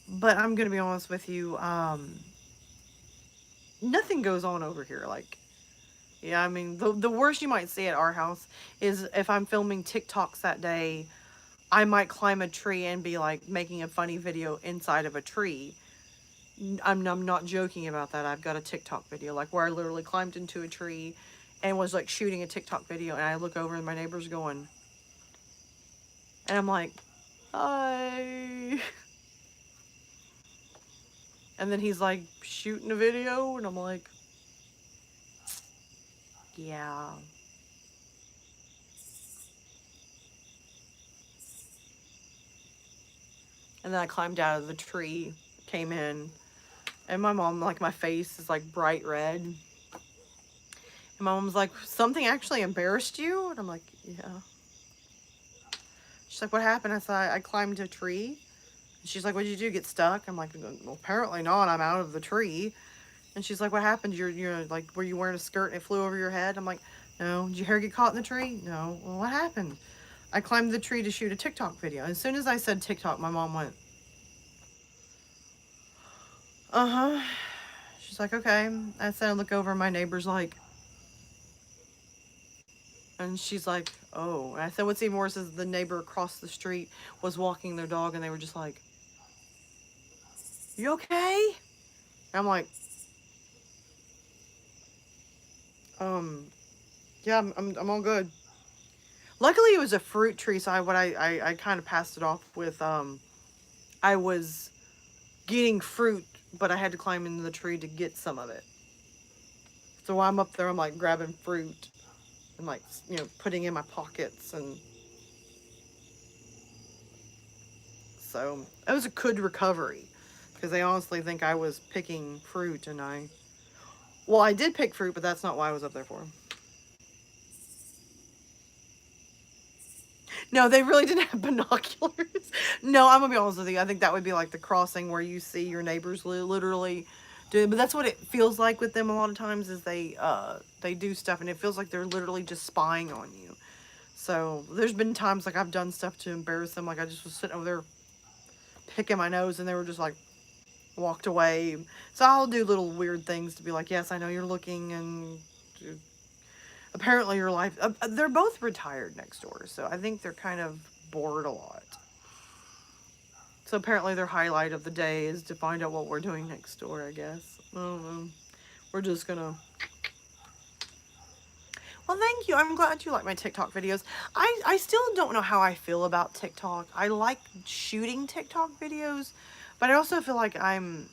But I'm gonna be honest with you, nothing goes on over here. Like, yeah, I mean, the worst you might see at our house is if I'm filming TikToks that day, I might climb a tree and be like making a funny video inside of a tree. I'm not joking about that. I've got a TikTok video, like, where I literally climbed into a tree and was like shooting a TikTok video, and I look over and my neighbor's going, and I'm like, hi. And then he's like shooting a video, and I'm like, yeah. And then I climbed out of the tree, came in, and my mom, like, my face is like bright red. And my mom's like, something actually embarrassed you? And I'm like, yeah. She's like, what happened? I said, I climbed a tree. And she's like, what did you do? Get stuck? I'm like, well, apparently not. I'm out of the tree. And she's like, what happened? You're like, were you wearing a skirt and it flew over your head? I'm like, no. Did your hair get caught in the tree? No. Well, what happened? I climbed the tree to shoot a TikTok video. As soon as I said TikTok, my mom went, uh-huh. She's like, okay. I said, I look over, and my neighbor's like, and she's like, oh. And I said, what's even worse is the neighbor across the street was walking their dog, and they were just like, you okay? And I'm like, um, yeah, I'm all good. Luckily, it was a fruit tree, so I kind of passed it off with, I was getting fruit, but I had to climb into the tree to get some of it. So while I'm up there, I'm like grabbing fruit and, like, putting in my pockets, and so it was a good recovery, because they honestly think I was picking fruit, and well, I did pick fruit, but that's not why I was up there for. No, they really didn't have binoculars. No, I'm gonna be honest with you. I think that would be like the crossing where you see your neighbors literally do. But that's what it feels like with them a lot of times, is they do stuff, and it feels like they're literally just spying on you. So there's been times, like, I've done stuff to embarrass them. Like, I just was sitting over there picking my nose, and they were just like, walked away. So I'll do little weird things to be like, yes, I know you're looking, and apparently your life. They're both retired next door, so I think they're kind of bored a lot. So apparently their highlight of the day is to find out what we're doing next door, I guess. I don't know. We're just gonna. Well, thank you. I'm glad you like my TikTok videos. I still don't know how I feel about TikTok. I like shooting TikTok videos, but I also feel like I'm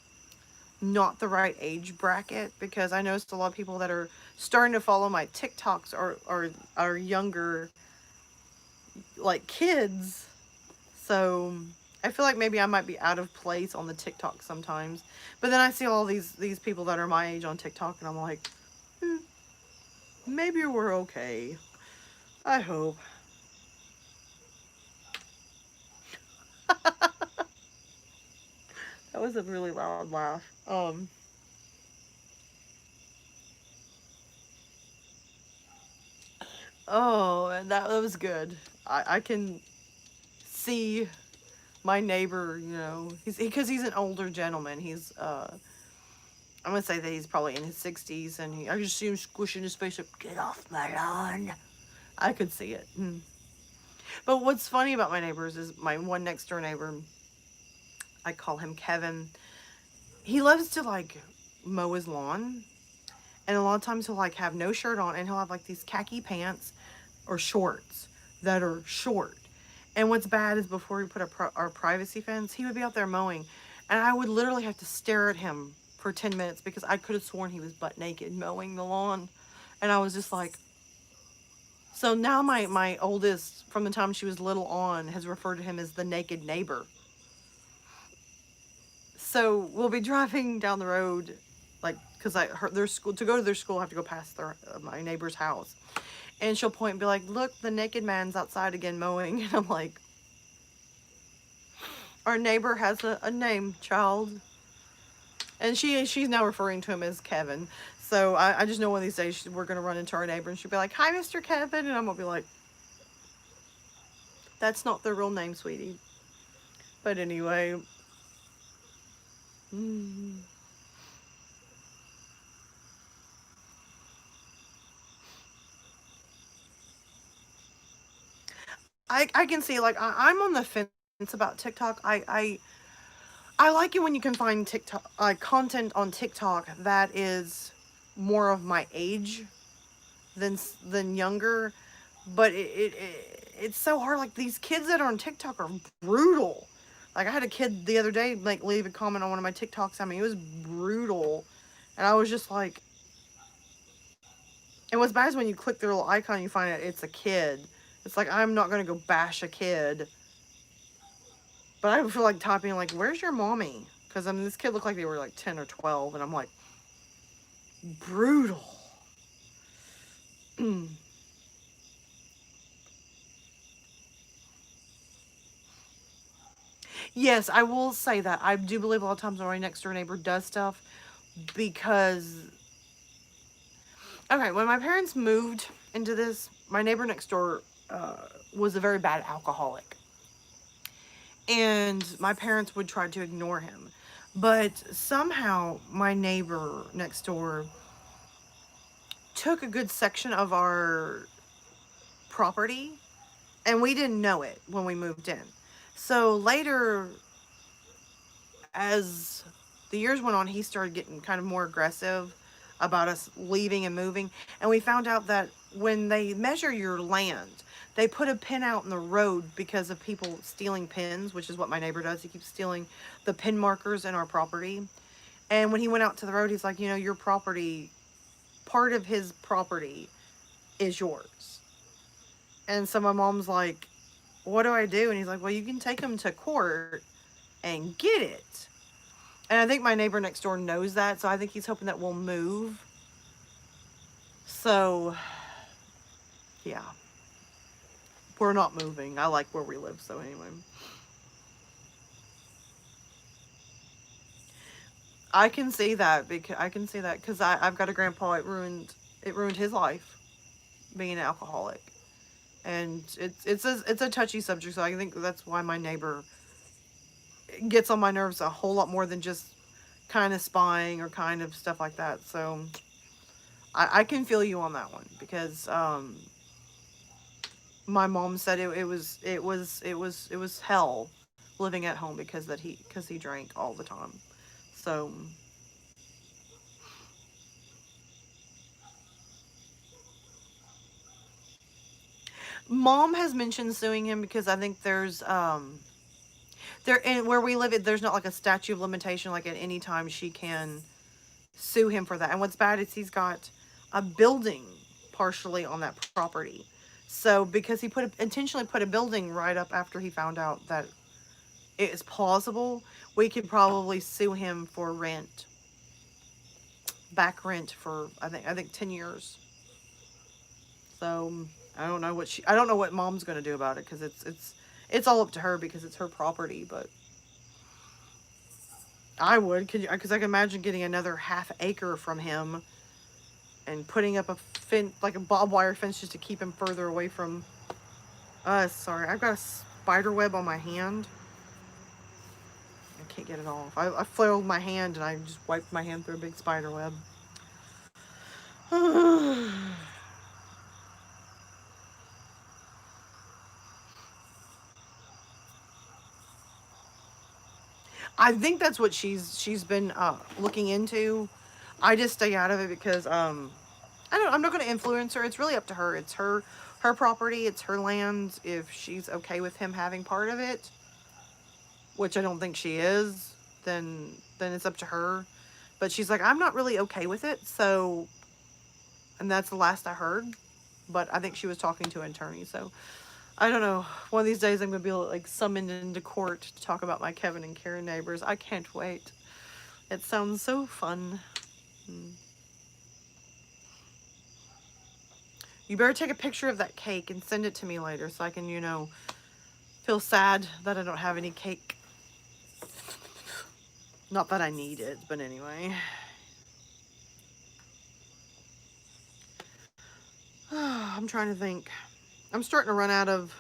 not the right age bracket, because I noticed a lot of people that are starting to follow my TikToks are younger, like kids. So I feel like maybe I might be out of place on the TikTok sometimes. But then I see all these people that are my age on TikTok, and I'm like, hmm, maybe we're okay. I hope. That was a really loud laugh. Oh, and that was good. I can see my neighbor, he's because he's an older gentleman. I'm gonna say that he's probably in his 60s, and I just see him squishing his face up. Get off my lawn! I could see it. But what's funny about my neighbors is my one next door neighbor. I call him Kevin. He loves to like mow his lawn, and a lot of times he'll like have no shirt on, and he'll have like these khaki pants or shorts that are short. And what's bad is before we put our privacy fence, he would be out there mowing, and I would literally have to stare at him for 10 minutes because I could have sworn he was butt naked mowing the lawn. And I was just like, so now my oldest, from the time she was little on, has referred to him as the naked neighbor. So we'll be driving down the road, like, because their school, to go to their school, I have to go past my neighbor's house. And she'll point and be like, look, the naked man's outside again mowing. And I'm like, our neighbor has a name, child. And she's now referring to him as Kevin. So I just know one of these days we're going to run into our neighbor, and she'll be like, hi, Mr. Kevin. And I'm going to be like, that's not their real name, sweetie. But anyway. Mm, I can see, like, I'm on the fence about TikTok. I like it when you can find TikTok content on TikTok that is more of my age than younger, but it's so hard. Like, these kids that are on TikTok are brutal. Like, I had a kid the other day like leave a comment on one of my TikToks. I mean, it was brutal, and I was just like, and what's bad is when you click the little icon, you find out it's a kid. It's like, I'm not gonna go bash a kid, but I feel like typing like, "Where's your mommy?" Because I mean, this kid looked like they were like 10 or 12, and I'm like, brutal. Yes, I will say that. I do believe a lot of times when my next door neighbor does stuff, because, okay, when my parents moved into this, my neighbor next door was a very bad alcoholic. And my parents would try to ignore him. But somehow my neighbor next door took a good section of our property, and we didn't know it when we moved in. So later, as the years went on, he started getting kind of more aggressive about us leaving and moving. And we found out that when they measure your land, they put a pin out in the road because of people stealing pins, which is what my neighbor does. He keeps stealing the pin markers in our property. And when he went out to the road, he's like, your property, part of his property is yours. And so my mom's like, what do I do? And he's like, well, you can take him to court and get it. And I think my neighbor next door knows that, so I think he's hoping that we'll move. So, yeah. We're not moving. I like where we live, so anyway. I can see that because I've got a grandpa. It ruined his life being an alcoholic, and it's a touchy subject. So I think that's why my neighbor gets on my nerves a whole lot more than just kind of spying or kind of stuff like that. So I can feel you on that one because my mom said it was hell living at home because he drank all the time. So mom has mentioned suing him because I think there and where we live there's not like a statute of limitation like at any time she can sue him for that. And what's bad is he's got a building partially on that property. So because intentionally put a building right up after he found out that it is plausible, we could probably sue him for rent, back rent for I think 10 years. So I don't know what mom's going to do about it cuz it's all up to her because it's her property, but I would cuz I can imagine getting another half acre from him and putting up a fence, like a barbed wire fence, just to keep him further away from us. Sorry, I've got a spider web on my hand. I can't get it off. I flailed my hand and I just wiped my hand through a big spider web. I think that's what she's been looking into. I just stay out of it because I'm not going to influence her. It's really up to her. It's her property. It's her land. If she's okay with him having part of it, which I don't think she is, then it's up to her. But she's like, I'm not really okay with it. So, and that's the last I heard. But I think she was talking to an attorney. So I don't know. One of these days I'm gonna be like summoned into court to talk about my Kevin and Karen neighbors. I can't wait. It sounds so fun. You better take a picture of that cake and send it to me later so I can, feel sad that I don't have any cake. Not that I need it, but anyway. I'm trying to think. I'm starting to run out of.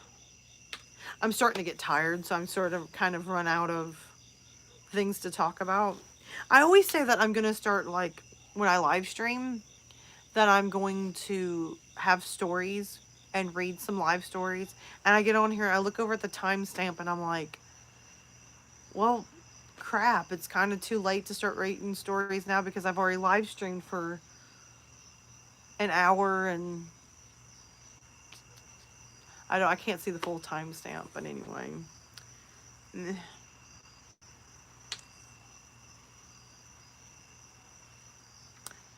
I'm starting to get tired, so I'm sort of kind of run out of things to talk about. I always say that I'm going to start, like, when I live stream, that I'm going to have stories and read some live stories. And I get on here, I look over at the timestamp, and I'm like, well, crap, it's kind of too late to start reading stories now because I've already live streamed for an hour and I can't see the full timestamp, but anyway.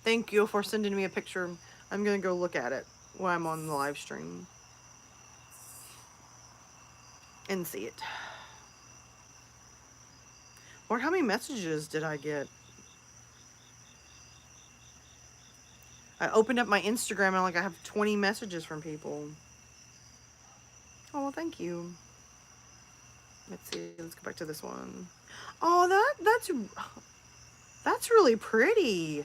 Thank you for sending me a picture. I'm gonna go look at it while I'm on the live stream and see it. Lord, how many messages did I get? I opened up my Instagram and I have 20 messages from people. Oh, well, thank you. Let's see. Let's go back to this one. Oh, that's really pretty.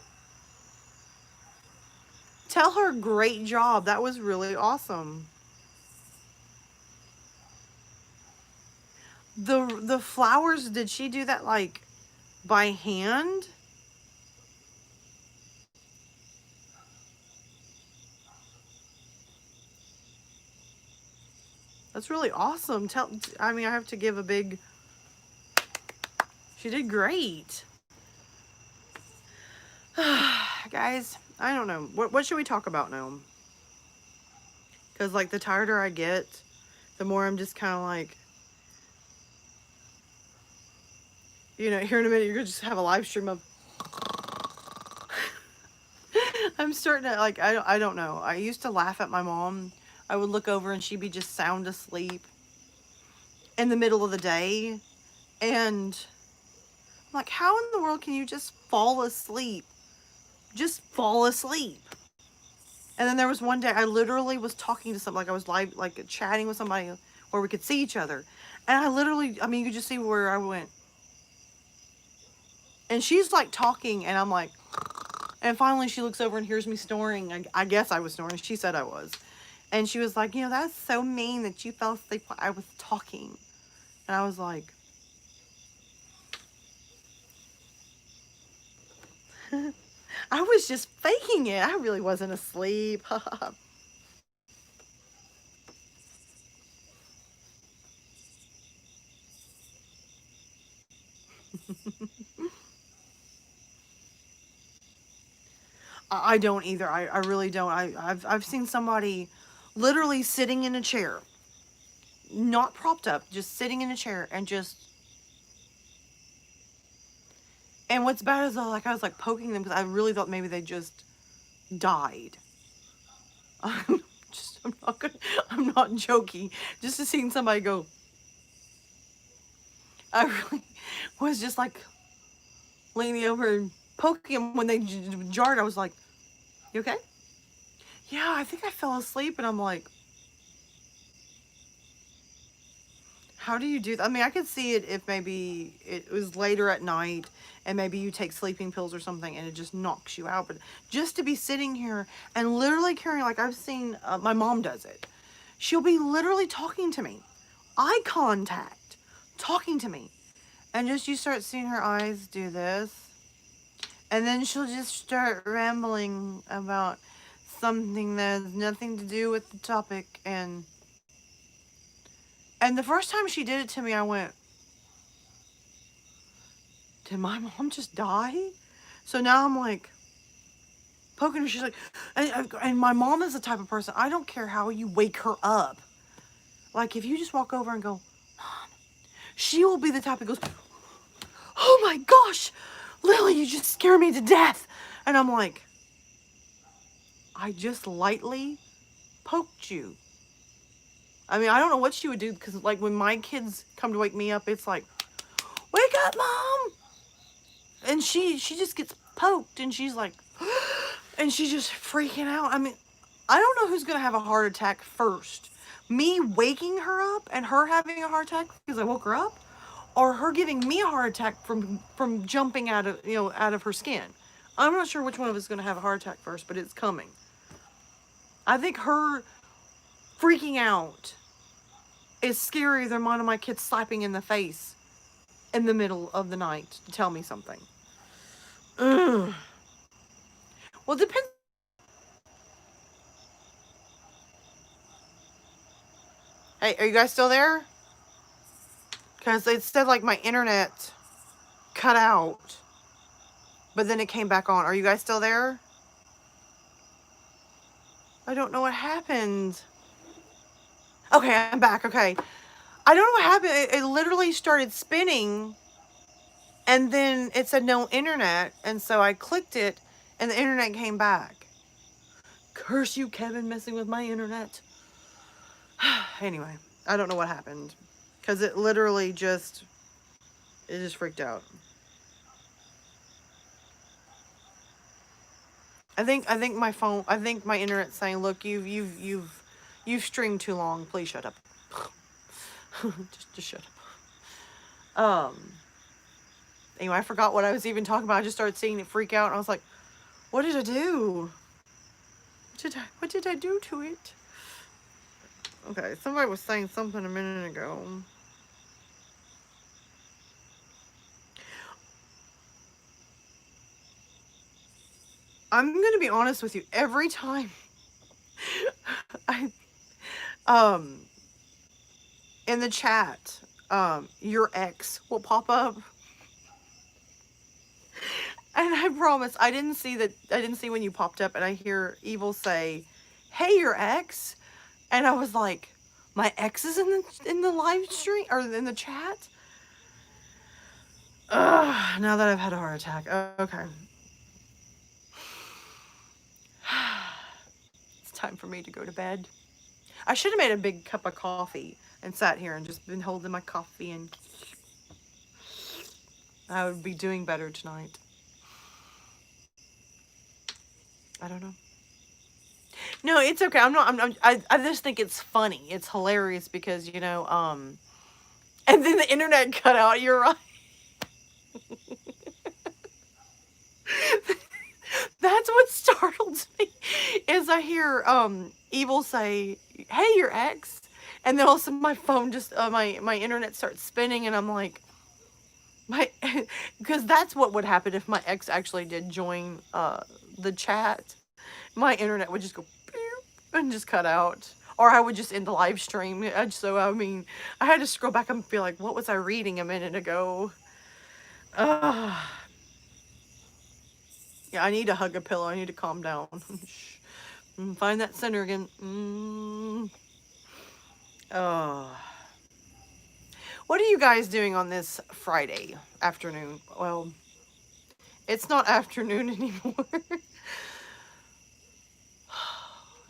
Tell her great job. That was really awesome. The flowers, did she do that like by hand? That's really awesome. I have to give a big. She did great. Guys, I don't know. What should we talk about now? Because, like, the tireder I get, the more I'm just kind of like, here in a minute, you're going to just have a live stream of. I'm starting to, like, I don't know. I used to laugh at my mom. I would look over and she'd be just sound asleep in the middle of the day. And I'm like, how in the world can you just fall asleep? Just fall asleep. And then there was one day I literally was talking to somebody, like I was live, like chatting with somebody where we could see each other. And you could just see where I went. And she's like talking and I'm like, and finally she looks over and hears me snoring. I guess I was snoring. She said I was. And she was like, that's so mean that you fell asleep while I was talking. And I was like, I was just faking it. I really wasn't asleep. I don't either. I really don't. I've seen somebody literally sitting in a chair, not propped up, just sitting in a chair and just. And what's bad is like I was like poking them because I really thought maybe they just died. I'm not gonna, I'm not joking. Just to seeing somebody go, I really was just like leaning over and poking them when they jarred. I was like, "You okay?" Yeah, I think I fell asleep, and I'm like, how do you do that? I mean, I could see it if maybe it was later at night and maybe you take sleeping pills or something and it just knocks you out. But just to be sitting here and literally carrying, like I've seen, my mom does it. She'll be literally talking to me, eye contact, talking to me. And just you start seeing her eyes do this. And then she'll just start rambling about something that has nothing to do with the topic. And the first time she did it to me, I went, did my mom just die? So now I'm like poking her. She's like, and my mom is the type of person, I don't care how you wake her up. Like if you just walk over and go, Mom, she will be the type that goes, oh my gosh, Lily, you just scared me to death. And I'm like, I just lightly poked you. I mean, I don't know what she would do because like when my kids come to wake me up, it's like, wake up, Mom. And she just gets poked and she's like, and she's just freaking out. I mean, I don't know who's gonna have a heart attack first. Me waking her up and her having a heart attack because I woke her up, or her giving me a heart attack from jumping out of out of her skin. I'm not sure which one of us is gonna have a heart attack first, but it's coming. I think her freaking out is scarier than one of my kids slapping in the face in the middle of the night to tell me something. Ugh. Well, it depends. Hey, are you guys still there? Because it said like my internet cut out, but then it came back on. Are you guys still there? I don't know what happened. Okay, I'm back. Okay. I don't know what happened. It literally started spinning and then it said no internet. And so I clicked it and the internet came back. Curse you, Kevin, messing with my internet. Anyway, I don't know what happened because it literally it just freaked out. I think my phone, I think my internet's saying, look, you've streamed too long. Please shut up. just shut up. Anyway, I forgot what I was even talking about. I just started seeing it freak out, and I was like, "What did I do? What did I do to it?" Okay, somebody was saying something a minute ago. I'm gonna be honest with you. Every time I um in the chat, your ex will pop up. And I promise, I didn't see that. I didn't see when you popped up, and I hear Evil say, "Hey, your ex," and I was like, "My ex is in the live stream or in the chat." Ugh, now that I've had a heart attack. Okay, it's time for me to go to bed. I should have made a big cup of coffee and sat here and just been holding my coffee, and I would be doing better tonight. I don't know. No, it's okay. I'm not. I just think it's funny. It's hilarious because and then the internet cut out. You're right. That's what startles me. Is I hear Evil say, "Hey, your ex," and then all of a sudden my phone just my internet starts spinning, and I'm like, My because that's what would happen if my ex actually did join the chat. My internet would just go beep and just cut out. Or I would just end the live stream. So I mean, I had to scroll back and be like, what was I reading a minute ago? Uh, yeah, I need to hug a pillow. I need to calm down. Shh. Find that center again. Oh. What are you guys doing on this Friday afternoon? Well, it's not afternoon anymore.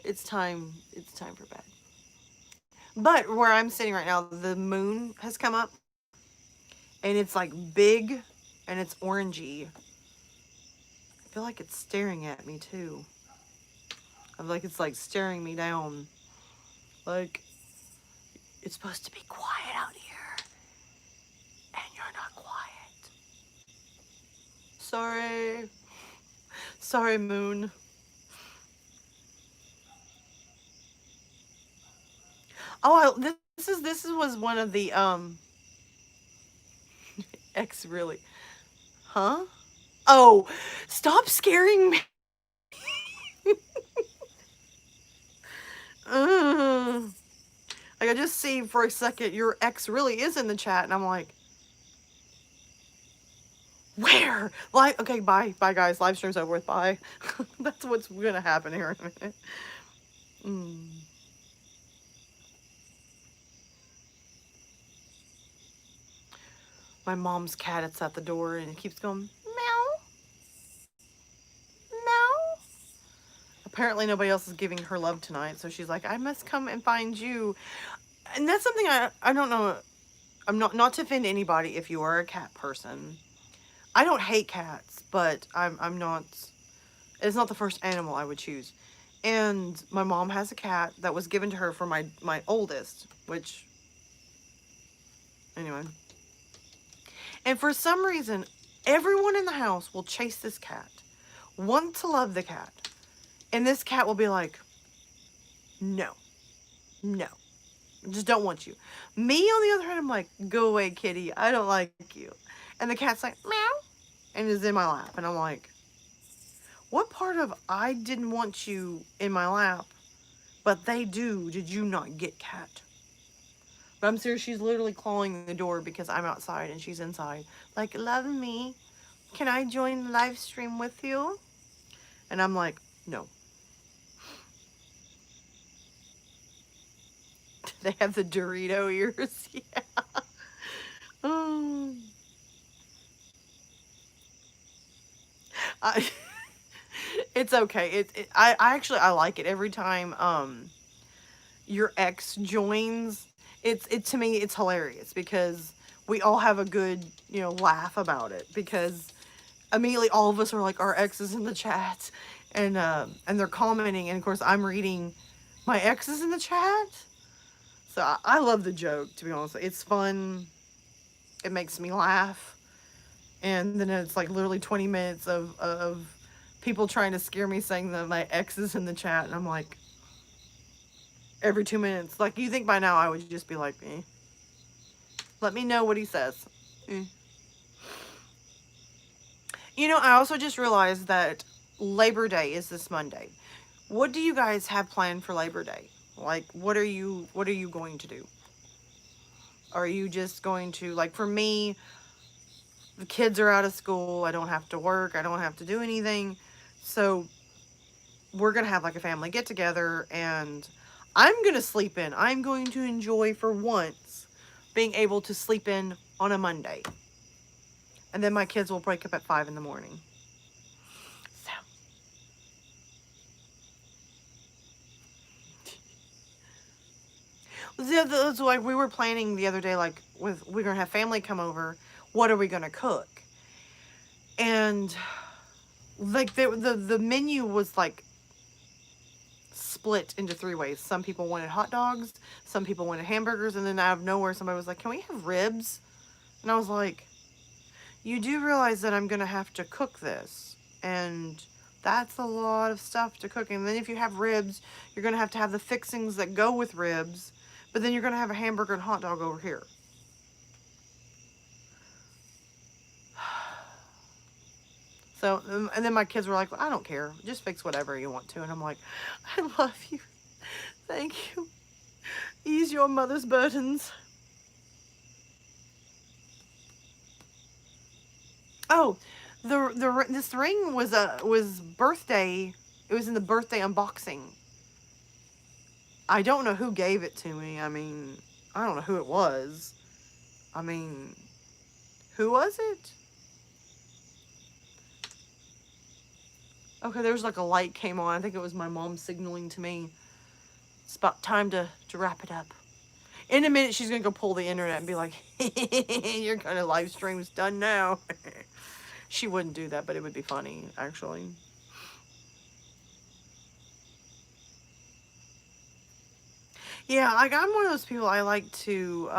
It's time for bed. But where I'm sitting right now, the moon has come up and it's like big and it's orangey. I feel like it's staring at me too. I feel like it's like staring me down. Like it's supposed to be quiet out here and you're not quiet. Sorry. Sorry, moon. Oh, this was one of the X really. Huh? Oh, stop scaring me. Ugh. Like I just see for a second your ex really is in the chat, and I'm like, where? Like, okay, bye, guys. Live stream's over with. Bye. That's what's gonna happen here in a minute. Mm. My mom's cat, it's at the door, and it keeps going meow, meow. Apparently, nobody else is giving her love tonight, so she's like, I must come and find you. And that's something I don't know. I'm not to offend anybody if you are a cat person. I don't hate cats, but I'm not. It's not the first animal I would choose. And my mom has a cat that was given to her for my oldest, which anyway. And for some reason, everyone in the house will chase this cat, want to love the cat, and this cat will be like, no, no, just don't want you. Me, on the other hand, I'm like, go away, kitty. I don't like you. And the cat's like, meow, and is in my lap. And I'm like, what part of I didn't want you in my lap, but they do, did you not get, cat? But I'm serious, she's literally clawing the door because I'm outside and she's inside. Like, love me. Can I join the live stream with you? And I'm like, no. They have the Dorito ears. Yeah. Oh. I, it's okay. I actually I like it every time your ex joins. It to me it's hilarious because we all have a good, laugh about it because immediately all of us are like our exes in the chat and they're commenting and of course I'm reading my exes in the chat. So I love the joke, to be honest. It's fun. It makes me laugh. And then it's like literally 20 minutes of people trying to scare me saying that my ex is in the chat. And I'm like, every 2 minutes. Like, you think by now I would just be like, eh. Let me know what he says. Eh. I also just realized that Labor Day is this Monday. What do you guys have planned for Labor Day? Like, what are you going to do? Are you just going to, like, for me, the kids are out of school. I don't have to work. I don't have to do anything. So we're going to have like a family get together and I'm going to sleep in. I'm going to enjoy for once being able to sleep in on a Monday. And then my kids will wake up at 5 in the morning. So like we were planning the other day, like we're going to have family come over. What are we going to cook? And like the menu was like split into three ways. Some people wanted hot dogs, some people wanted hamburgers, and then out of nowhere somebody was like, can we have ribs? And I was like, you do realize that I'm gonna have to cook this, and that's a lot of stuff to cook. And then if you have ribs, you're gonna have the fixings that go with ribs, but then you're gonna have a hamburger and hot dog over here. So, and then my kids were like, well, I don't care. Just fix whatever you want to. And I'm like, I love you. Thank you. Ease your mother's burdens. Oh, this ring was birthday. It was in the birthday unboxing. I don't know who gave it to me. I mean, I don't know who it was. I mean, who was it? Okay, there's like a light came on. I think it was my mom signaling to me. It's about time to wrap it up. In a minute, she's gonna go pull the internet and be like, "Your kind of live stream's done now." She wouldn't do that, but it would be funny, actually. Yeah, like I'm one of those people. I like to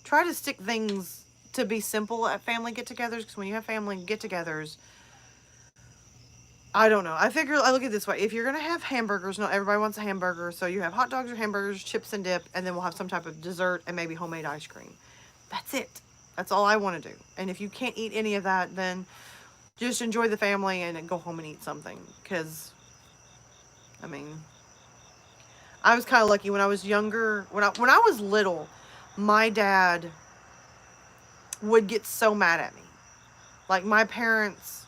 try to stick things to be simple at family get-togethers. Because when you have family get-togethers, I don't know. I look at it this way. If you're gonna have hamburgers, not everybody wants a hamburger, so you have hot dogs or hamburgers, chips and dip, and then we'll have some type of dessert and maybe homemade ice cream. That's it. That's all I want to do. And if you can't eat any of that, then just enjoy the family and then go home and eat something. Because, I mean, I was kind of lucky when I was younger. When I was little, my dad would get so mad at me. Like my parents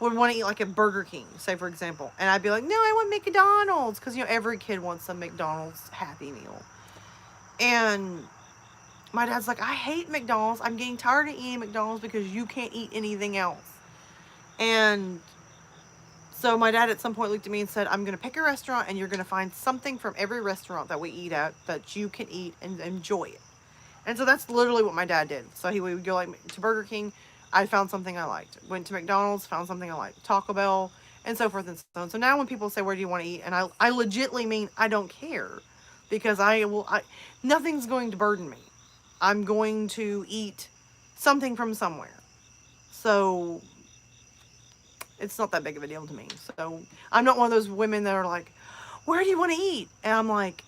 would want to eat like at Burger King, say for example, and I'd be like, "No, I want McDonald's," because every kid wants a McDonald's Happy Meal. And my dad's like, "I hate McDonald's. I'm getting tired of eating McDonald's because you can't eat anything else." And so my dad at some point looked at me and said, "I'm going to pick a restaurant, and you're going to find something from every restaurant that we eat at that you can eat and enjoy it." And so that's literally what my dad did. So he would go like to Burger King. I found something I liked. Went to McDonald's, found something I liked. Taco Bell, and so forth and so on. So now when people say, "Where do you want to eat?" and I legitimately mean I don't care, because nothing's going to burden me. I'm going to eat something from somewhere. So it's not that big of a deal to me. So I'm not one of those women that are like, "Where do you want to eat?" And I'm like,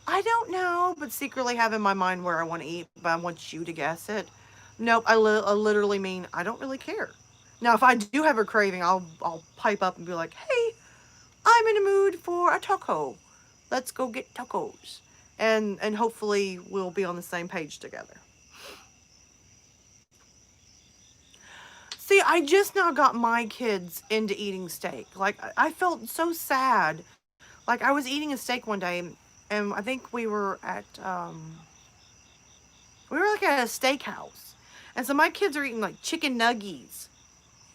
"I don't know," but secretly have in my mind where I want to eat, but I want you to guess it. Nope, I literally mean I don't really care. Now, if I do have a craving, I'll pipe up and be like, "Hey, I'm in a mood for a taco. Let's go get tacos." And hopefully we'll be on the same page together. See, I just now got my kids into eating steak. Like I felt so sad. Like I was eating a steak one day, and I think we were like at a steakhouse, and so my kids are eating like chicken nuggies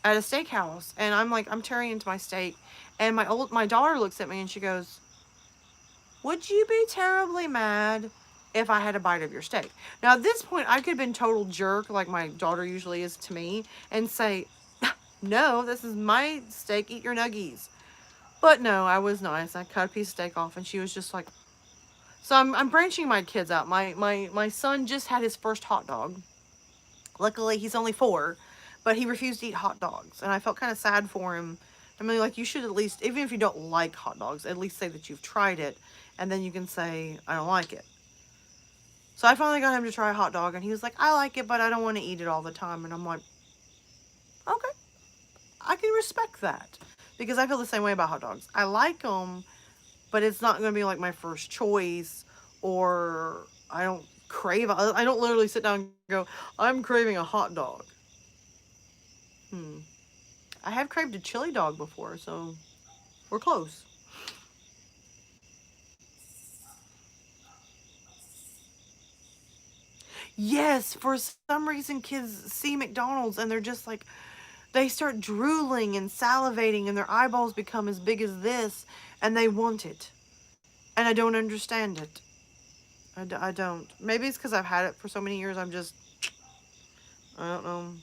at a steakhouse, and I'm tearing into my steak, and my daughter looks at me and she goes, "Would you be terribly mad if I had a bite of your steak?" Now at this point, I could have been total jerk like my daughter usually is to me, and say, "No, this is my steak. Eat your nuggies." But no, I was nice. I cut a piece of steak off, and she was just like. So I'm branching my kids out. My son just had his first hot dog. Luckily, he's only 4, but he refused to eat hot dogs, and I felt kind of sad for him. I mean, like, you should at least, even if you don't like hot dogs, at least say that you've tried it, and then you can say, "I don't like it." So I finally got him to try a hot dog, and he was like, "I like it, but I don't want to eat it all the time." And I'm like, "Okay, I can respect that." Because I feel the same way about hot dogs. I like them, but it's not going to be like my first choice, or I don't I don't literally sit down and go, "I'm craving a hot dog." Hmm. I have craved a chili dog before, so we're close. Yes, for some reason kids see McDonald's and they're just like, they start drooling and salivating and their eyeballs become as big as this and they want it. And I don't understand it. I don't. Maybe it's because I've had it for so many years. I don't know.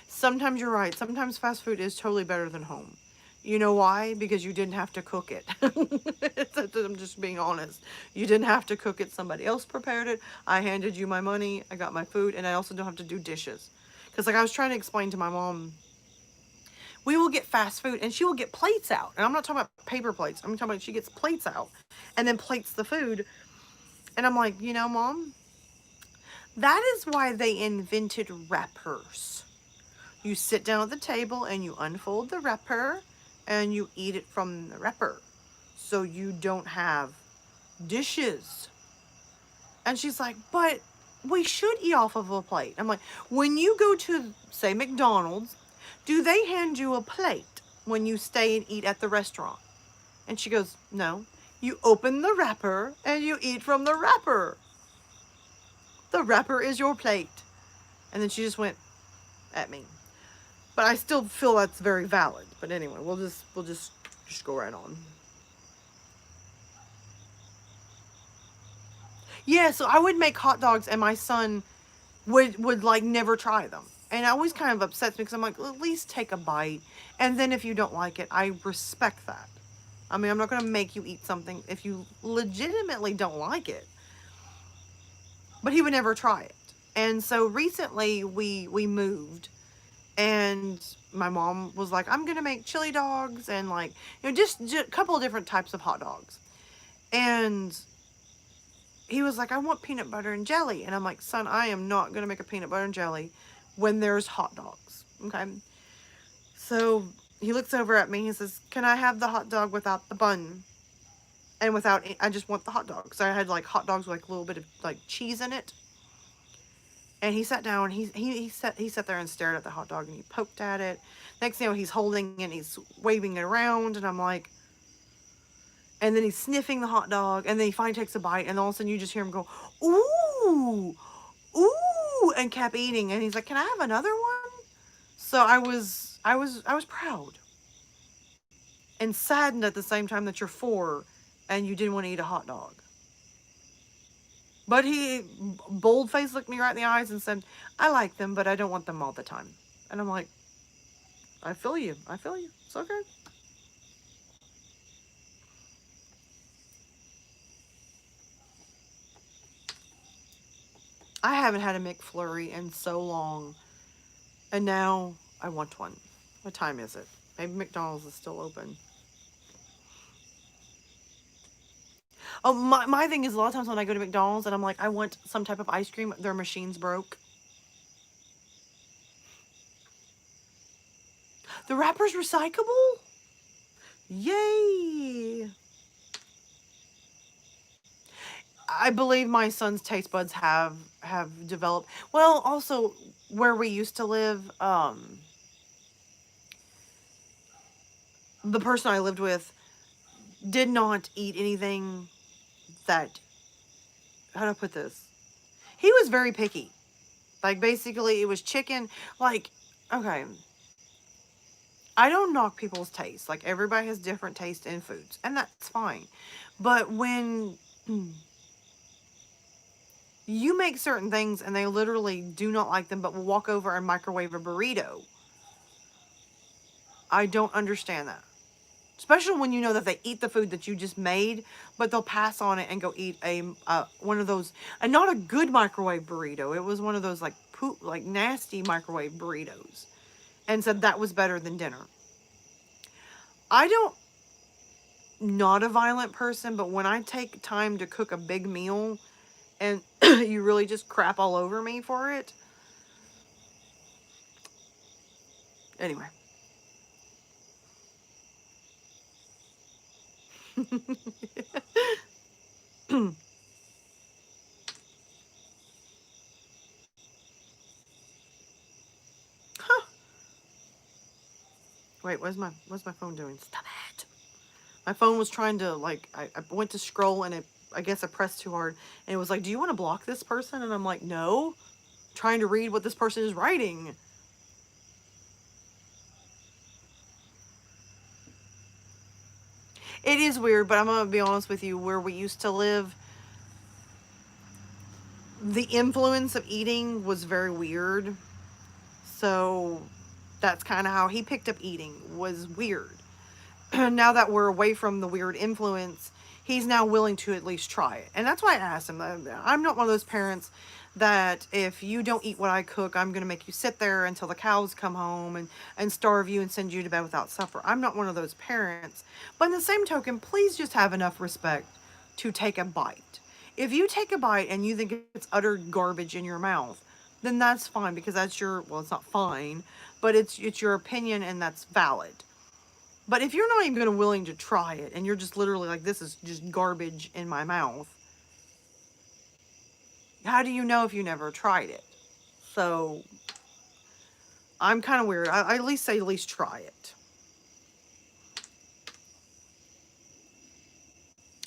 Sometimes you're right. Sometimes fast food is totally better than home. You know why? Because you didn't have to cook it. I'm just being honest. You didn't have to cook it. Somebody else prepared it. I handed you my money. I got my food. And I also don't have to do dishes. Because like I was trying to explain to my mom, we will get fast food and she will get plates out. And I'm not talking about paper plates. I'm talking about she gets plates out and then plates the food. And I'm like, Mom, That is why they invented wrappers. You sit down at the table and you unfold the wrapper and you eat it from the wrapper. So you don't have dishes. And she's like, but we should eat off of a plate. I'm like, when you go to, say, McDonald's, do they hand you a plate when you stay and eat at the restaurant? And she goes, no. You open the wrapper and you eat from the wrapper. The wrapper is your plate. And then she just went at me. But I still feel that's very valid. But anyway, we'll just go right on. Yeah, so I would make hot dogs and my son would like never try them. And it always kind of upsets me because I'm like, well, at least take a bite. And then if you don't like it, I respect that. I mean, I'm not going to make you eat something if you legitimately don't like it. But he would never try it. And so recently we moved and my mom was like, I'm going to make chili dogs and like, just a couple of different types of hot dogs. And he was like, I want peanut butter and jelly. And I'm like, son, I am not going to make a peanut butter and jelly when there's hot dogs. Okay. So he looks over at me. He says, can I have the hot dog without the bun? And without, I just want the hot dog. So I had like hot dogs with like a little bit of like cheese in it. And he sat down. He sat there and stared at the hot dog and he poked at it. Next thing you know, he's holding it and he's waving it around. And I'm like, and then he's sniffing the hot dog, and then he finally takes a bite, and all of a sudden you just hear him go, ooh, ooh, and kept eating. And he's like, can I have another one? So I was proud and saddened at the same time that you're 4 and you didn't want to eat a hot dog. But he bold faced looked me right in the eyes and said, I like them, but I don't want them all the time. And I'm like, I feel you. I feel you. It's okay. I haven't had a McFlurry in so long. And now I want one. What time is it? Maybe McDonald's is still open. Oh, my thing is a lot of times when I go to McDonald's and I'm like, I want some type of ice cream, their machine's broke. The wrapper's recyclable? Yay! I believe my son's taste buds have developed. Well, also where we used to live, the person I lived with did not eat anything that, how do I put this? He was very picky. Like basically it was chicken. Like, okay, I don't knock people's taste. Like everybody has different taste in foods, and that's fine. But when you make certain things and they literally do not like them but will walk over and microwave a burrito, I don't understand that. Especially when you know that they eat the food that you just made, but they'll pass on it and go eat a one of those, and not a good microwave burrito. It was one of those like poop, like nasty microwave burritos, and said that was better than dinner. I don't, not a violent person, but when I take time to cook a big meal and you really just crap all over me for it. Anyway. Huh. Wait, what's my phone doing? Stop it. My phone was trying to like I went to scroll and I guess I pressed too hard and it was like, do you want to block this person? And I'm like, no. I'm trying to read what this person is writing. It is weird, but I'm gonna be honest with you, where we used to live, the influence of eating was very weird. So that's kind of how he picked up eating, was weird. Now that we're away from the weird influence, he's now willing to at least try it. And that's why I asked him. I'm not one of those parents that if you don't eat what I cook, I'm going to make you sit there until the cows come home and starve you and send you to bed without supper. I'm not one of those parents. But in the same token, please just have enough respect to take a bite. If you take a bite and you think it's utter garbage in your mouth, then that's fine because that's your, well, it's not fine, but it's your opinion and that's valid. But if you're not even gonna willing to try it and you're just literally like, this is just garbage in my mouth, how do you know if you never tried it? So I'm kind of weird. I at least say at least try it.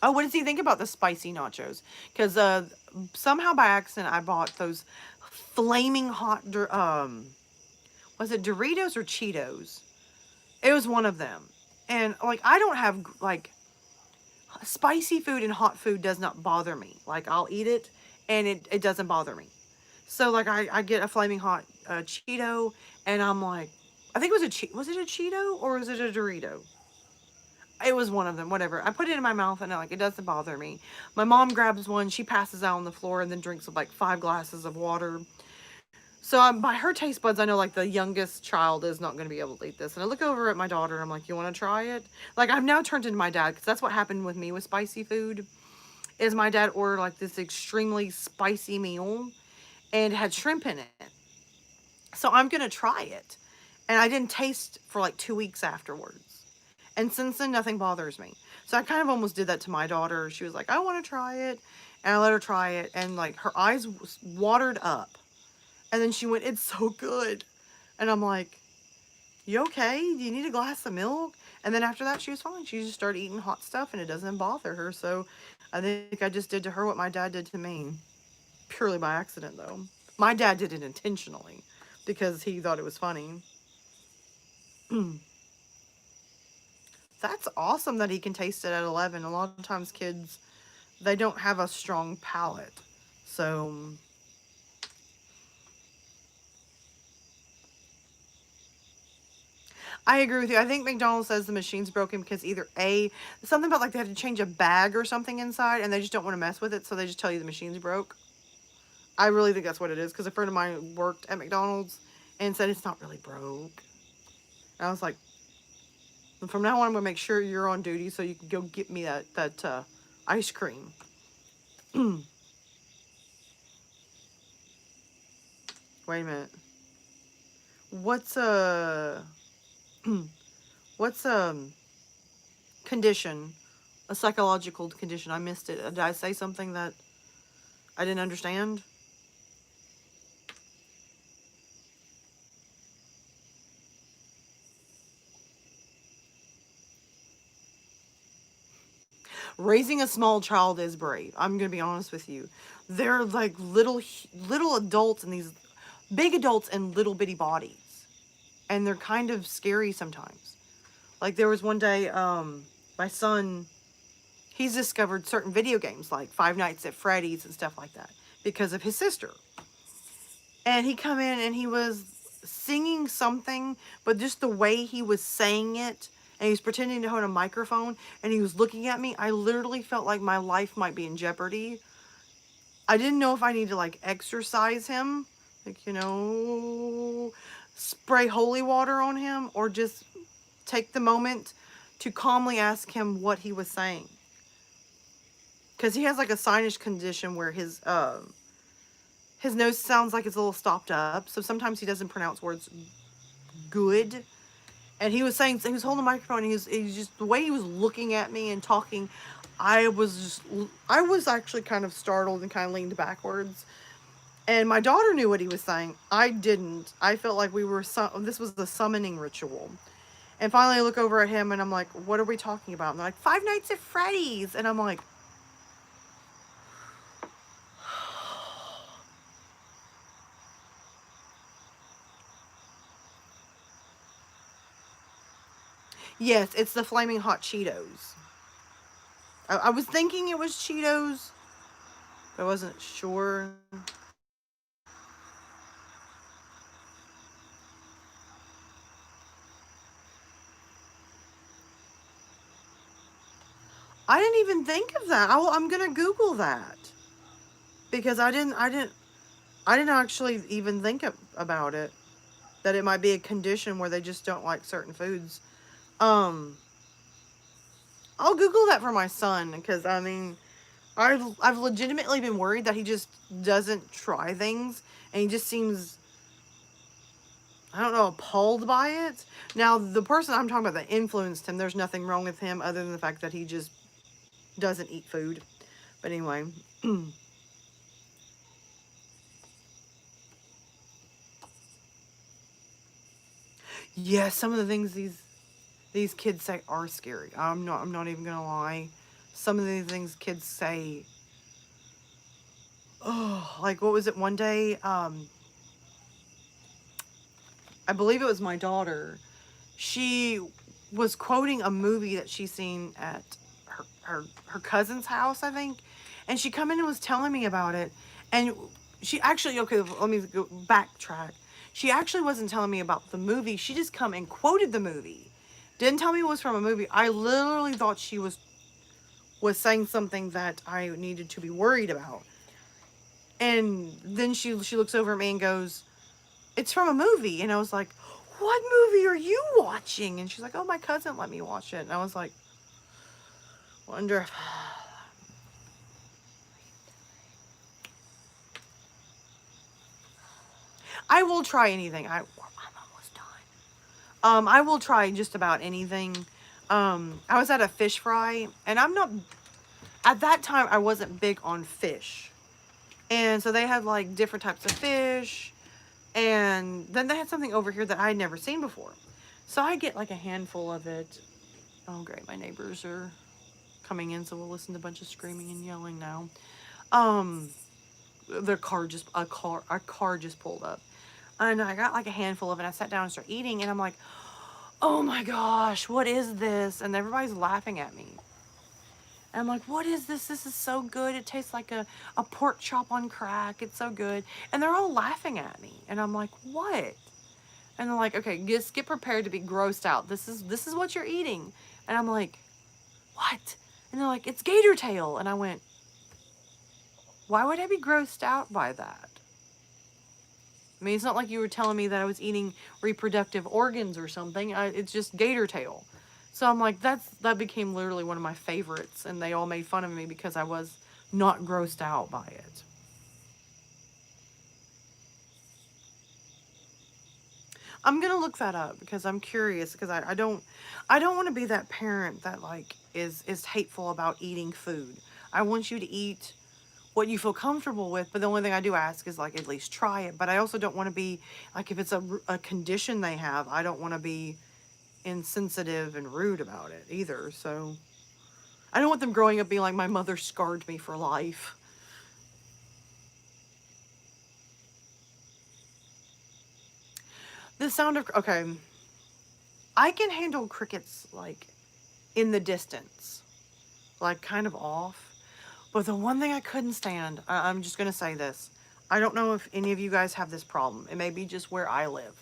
Oh, what does he think about the spicy nachos? Because somehow by accident I bought those flaming hot. Was it Doritos or Cheetos? It was one of them. And like I don't have like spicy food and hot food does not bother me. Like I'll eat it and it doesn't bother me. So like I get a flaming hot Cheeto and I'm like, I think it was was it a Cheeto or was it a Dorito? It was one of them, whatever. I put it in my mouth and like it doesn't bother me. My mom grabs one, she passes out on the floor and then drinks like 5 glasses of water. So by her taste buds, I know like the youngest child is not going to be able to eat this. And I look over at my daughter and I'm like, you want to try it? Like I've now turned into my dad because that's what happened with me with spicy food. Is my dad ordered like this extremely spicy meal and had shrimp in it. So I'm going to try it. And I didn't taste for like 2 weeks afterwards. And since then, nothing bothers me. So I kind of almost did that to my daughter. She was like, I want to try it. And I let her try it. And like her eyes watered up. And then she went, it's so good. And I'm like, you okay? Do you need a glass of milk? And then after that, she was fine. She just started eating hot stuff and it doesn't bother her. So I think I just did to her what my dad did to me. Purely by accident, though. My dad did it intentionally because he thought it was funny. That's awesome that he can taste it at 11. A lot of times kids, they don't have a strong palate. So I agree with you. I think McDonald's says the machine's broken because either A, something about like they have to change a bag or something inside and they just don't want to mess with it. So they just tell you the machine's broke. I really think that's what it is because a friend of mine worked at McDonald's and said it's not really broke. And I was like, from now on, I'm going to make sure you're on duty so you can go get me that ice cream. Wait a minute. What's a what's a condition? A psychological condition. I missed it. Did I say something that I didn't understand? Raising a small child is brave. I'm gonna be honest with you. They're like little adults and these big adults in little bitty bodies, and they're kind of scary sometimes. Like there was one day, my son, he's discovered certain video games like Five Nights at Freddy's and stuff like that because of his sister. And he come in and he was singing something, but just the way he was saying it, and he was pretending to hold a microphone, and he was looking at me, I literally felt like my life might be in jeopardy. I didn't know if I need to like exercise him, like, spray holy water on him, or just take the moment to calmly ask him what he was saying. Because he has like a sinus condition where his nose sounds like it's a little stopped up, so sometimes he doesn't pronounce words good. And he was saying, he was holding the microphone, and he was just, the way he was looking at me and talking, I was actually kind of startled and kind of leaned backwards. And my daughter knew what he was saying. I didn't. I felt like this was the summoning ritual. And finally I look over at him and I'm like, what are we talking about? And they're like, Five Nights at Freddy's. And I'm like, yes, it's the flaming hot Cheetos. I was thinking it was Cheetos, but I wasn't sure. I didn't even think of that. I'm gonna Google that because I didn't actually even think about it. That it might be a condition where they just don't like certain foods. Um, I'll Google that for my son because I mean, I've legitimately been worried that he just doesn't try things, and he just seems, I don't know, appalled by it. Now, the person I'm talking about that influenced him, there's nothing wrong with him other than the fact that he just doesn't eat food. But anyway, yeah, some of the things these kids say are scary. I'm not even gonna lie. Some of the things kids say, oh, like what was it one day? I believe it was my daughter. She was quoting a movie that she seen at her cousin's house, I think, and she come in and was telling me about it. And she actually, okay, let me go backtrack. She actually wasn't telling me about the movie. She just come and quoted the movie. Didn't tell me it was from a movie. I literally thought she was saying something that I needed to be worried about. And then she looks over at me and goes, "It's from a movie." And I was like, "What movie are you watching?" And she's like, "Oh, my cousin let me watch it." And I was like, wonder if I will try anything. I'm almost done. I will try just about anything. I was at a fish fry, and I'm not, at that time I wasn't big on fish. And so they had like different types of fish, and then they had something over here that I had never seen before. So I get like a handful of it. Oh great, my neighbors are coming in, so we'll listen to a bunch of screaming and yelling now. Um a car just pulled up. And I got like a handful of it. I sat down and started eating, and I'm like, "Oh my gosh, what is this?" And everybody's laughing at me. And I'm like, "What is this? This is so good. It tastes like a pork chop on crack. It's so good." And they're all laughing at me. And I'm like, "What?" And they're like, "Okay, just get prepared to be grossed out. This is what you're eating." And I'm like, "What?" And they're like, "It's gator tail." And I went, "Why would I be grossed out by that?" I mean, it's not like you were telling me that I was eating reproductive organs or something. It's just gator tail. So I'm like, that became literally one of my favorites, and they all made fun of me because I was not grossed out by it. I'm gonna look that up because I'm curious, because I don't want to be that parent that like is hateful about eating food. I want you to eat what you feel comfortable with, but the only thing I do ask is like at least try it. But I also don't want to be like, if it's a condition they have, I don't want to be insensitive and rude about it either. So I don't want them growing up being like, my mother scarred me for life. The sound of, okay, I can handle crickets like in the distance, like kind of off. But the one thing I couldn't stand, I'm just gonna say this. I don't know if any of you guys have this problem. It may be just where I live.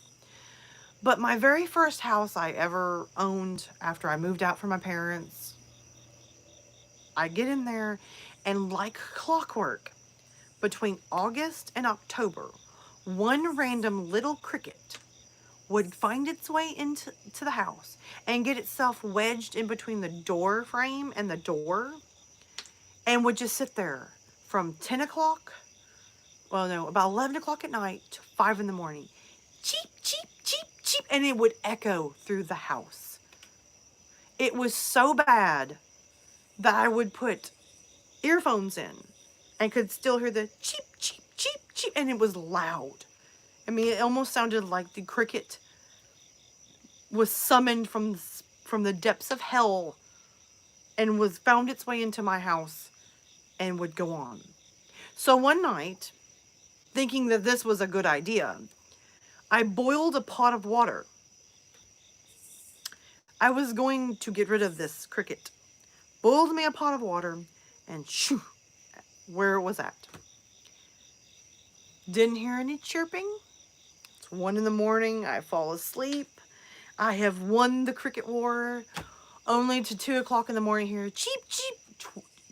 But my very first house I ever owned after I moved out from my parents, I get in there, and like clockwork, between August and October, one random little cricket would find its way into the house and get itself wedged in between the door frame and the door, and would just sit there from 10 o'clock, well, no, about 11 o'clock at night to 5 in the morning. Cheep, cheep, cheep, cheep, and it would echo through the house. It was so bad that I would put earphones in and could still hear the cheep, cheep, cheep, cheep, and it was loud. I mean, it almost sounded like the cricket was summoned from the depths of hell and was found its way into my house and would go on. So one night, thinking that this was a good idea, I boiled a pot of water. I was going to get rid of this cricket. Boiled me a pot of water, and shoo, where it was at. Didn't hear any chirping. It's 1 in the morning. I fall asleep. I have won the cricket war, only to 2 o'clock in the morning hear cheep, cheep,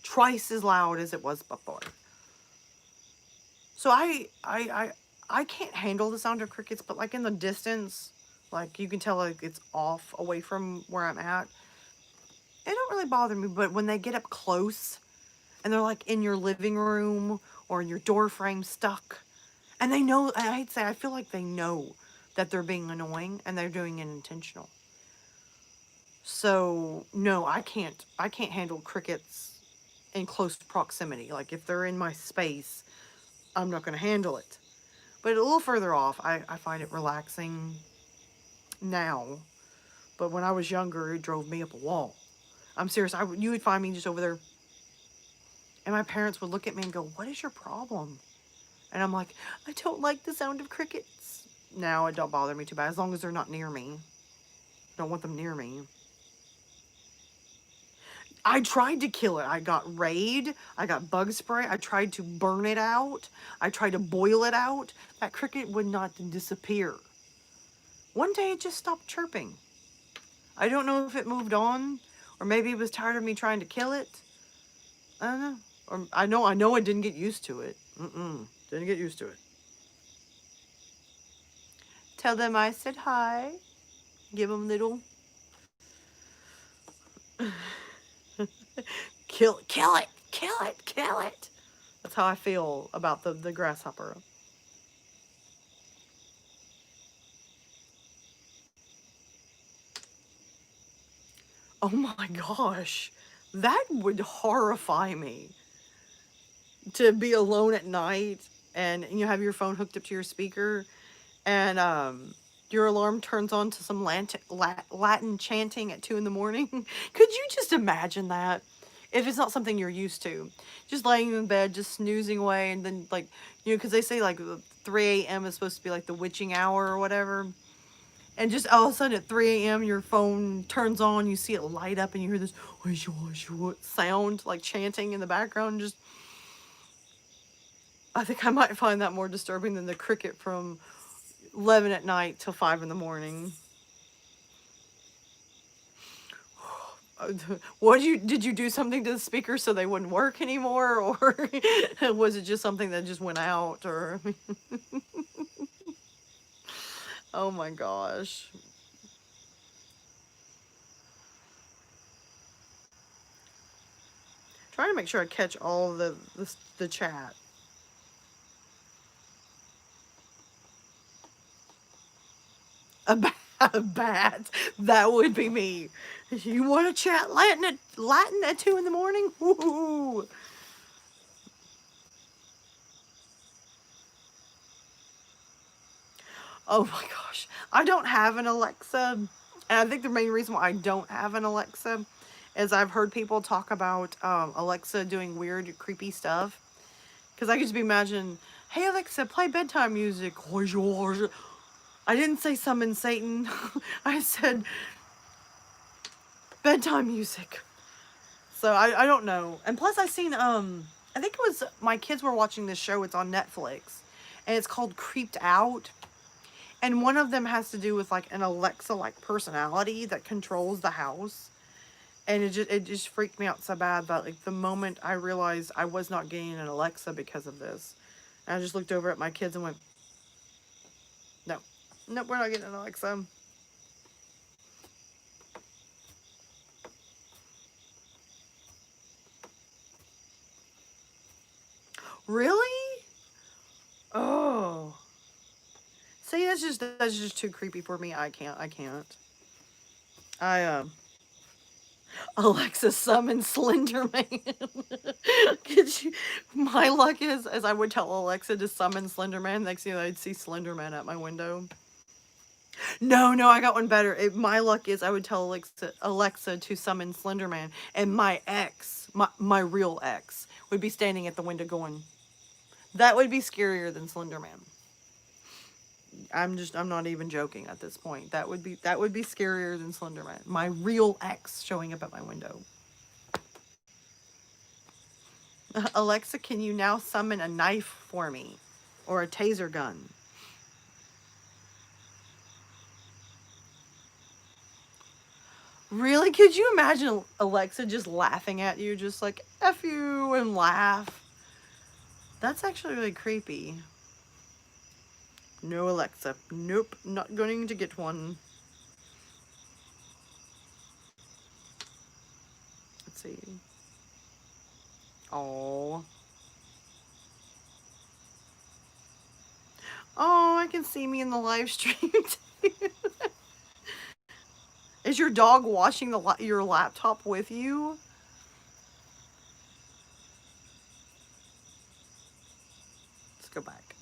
twice as loud as it was before. So I can't handle the sound of crickets, but like in the distance, like you can tell like it's off away from where I'm at. It don't really bother me, but when they get up close and they're like in your living room or in your door frame stuck. And they know, I hate to say, I feel like they know that they're being annoying and they're doing it intentional. So no, I can't handle crickets in close proximity. Like if they're in my space, I'm not gonna handle it. But a little further off, I find it relaxing now. But when I was younger, it drove me up a wall. I'm serious. You would find me just over there, and my parents would look at me and go, "What is your problem?" And I'm like, "I don't like the sound of crickets." Now it don't bother me too bad as long as they're not near me. Don't want them near me. I tried to kill it. I got Raid. I got bug spray. I tried to burn it out. I tried to boil it out. That cricket would not disappear. One day it just stopped chirping. I don't know if it moved on, or maybe it was tired of me trying to kill it. I don't know. Or I know I didn't get used to it. Didn't get used to it. Tell them I said hi. Give them little kill it, kill it, kill it, kill it. That's how I feel about the grasshopper. Oh my gosh. That would horrify me to be alone at night and you have your phone hooked up to your speaker and your alarm turns on to some Latin chanting at 2 in the morning. Could you just imagine that? If it's not something you're used to, just laying in bed, just snoozing away, and then like because they say like 3 a.m. is supposed to be like the witching hour or whatever, and just all of a sudden at 3 a.m. your phone turns on, you see it light up, and you hear this sound like chanting in the background. Just I think I might find that more disturbing than the cricket from 11 at night till 5 in the morning. What did you do something to the speaker so they wouldn't work anymore, or was it just something that just went out? Or oh my gosh, trying to make sure I catch all of the chat. A bat, a bat. That would be me. You want to chat Latin at 2 in the morning? Woo! Oh my gosh. I don't have an Alexa. And I think the main reason why I don't have an Alexa is I've heard people talk about Alexa doing weird, creepy stuff. Because I could just be imagining, hey Alexa, play bedtime music. I didn't say summon Satan. I said bedtime music. So I don't know. And plus I seen I think it was my kids were watching this show. It's on Netflix. And it's called Creeped Out. And one of them has to do with like an Alexa like personality that controls the house. And it just freaked me out so bad that like the moment I realized I was not getting an Alexa because of this. And I just looked over at my kids and went, no. Nope, we're not getting an Alexa. Really? Oh. See, that's just too creepy for me. I can't. I Alexa summon Slender Man. Could you? My luck is, as I would tell Alexa to summon Slender Man, next thing I'd see Slender Man at my window. No, no, I got one better. My luck is I would tell Alexa to summon Slender Man, and my ex, my real ex, would be standing at the window going, that would be scarier than Slender Man. I'm not even joking at this point. That would be scarier than Slender Man. My real ex showing up at my window. Alexa, can you now summon a knife for me? Or a taser gun? Really? Could you imagine Alexa just laughing at you, just like, F you, and laugh? That's actually really creepy. No, Alexa. Nope, not going to get one. Let's see. Oh. Oh, I can see me in the live stream too. Is your dog watching your laptop with you? Let's go back.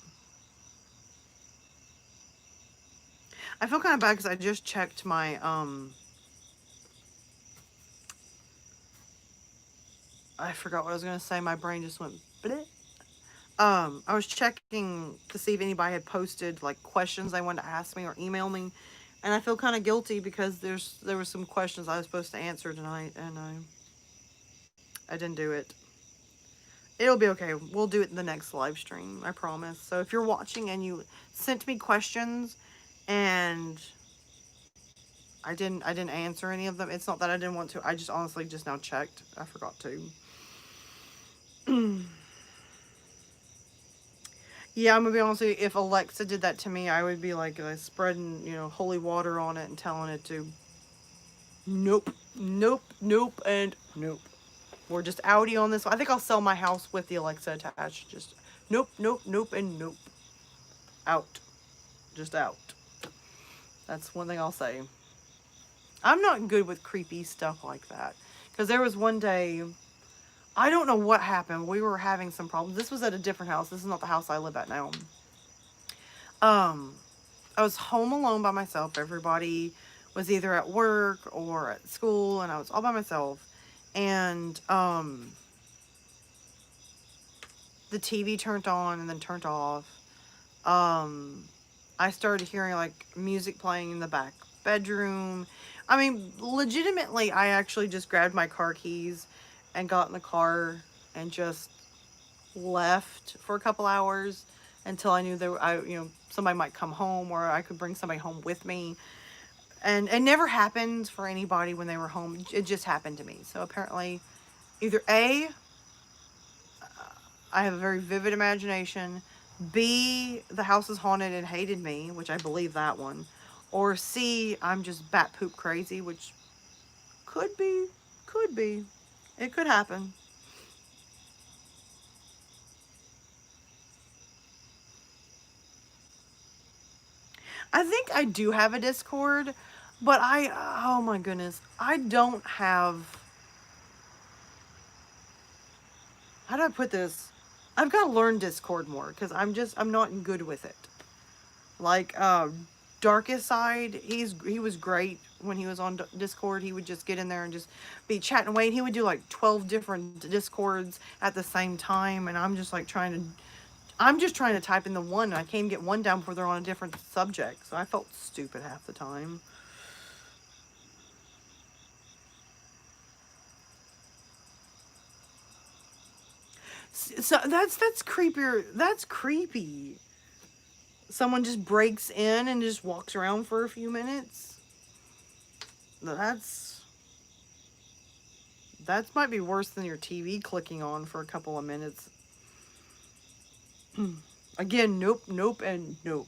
I feel kind of bad because I just checked my I forgot what I was gonna say. My brain just went bleh. I was checking to see if anybody had posted like questions they wanted to ask me or email me, and I feel kind of guilty because there were some questions I was supposed to answer tonight, and I didn't do it. It'll be okay. We'll do it in the next live stream. I promise. So if you're watching and you sent me questions, and I didn't answer any of them. It's not that I didn't want to. I just honestly just now checked. I forgot to. Yeah, I'm gonna be honest with you. If Alexa did that to me, I would be like spreading, holy water on it and telling it to, nope, nope, nope, and nope. We're just outie on this. I think I'll sell my house with the Alexa attached. Just nope, nope, nope, and nope. Out. Just out. That's one thing I'll say. I'm not good with creepy stuff like that. Because there was one day, I don't know what happened. We were having some problems. This was at a different house. This is not the house I live at now. Um, I was home alone by myself. Everybody was either at work or at school, and I was all by myself. And the TV turned on and then turned off. I started hearing like music playing in the back bedroom. I mean, legitimately, I actually just grabbed my car keys and got in the car and just left for a couple hours until I knew somebody might come home or I could bring somebody home with me. And it never happened for anybody when they were home. It just happened to me. So apparently, either A, I have a very vivid imagination. B, the house is haunted and hated me, which I believe that one. Or C, I'm just bat poop crazy, which could be. Could be. It could happen. I think I do have a Discord, but oh my goodness, I don't have, how do I put this? I've got to learn Discord more because I'm not good with it. Like, Darkest Side, he was great when he was on Discord. He would just get in there and just be chatting away. And he would do like 12 different Discords at the same time. And I'm just trying to type in the one. I can't even get one down before they're on a different subject. So I felt stupid half the time. So that's creepier. That's creepy. Someone just breaks in and just walks around for a few minutes. That might be worse than your TV clicking on for a couple of minutes. Again, nope, nope, and nope.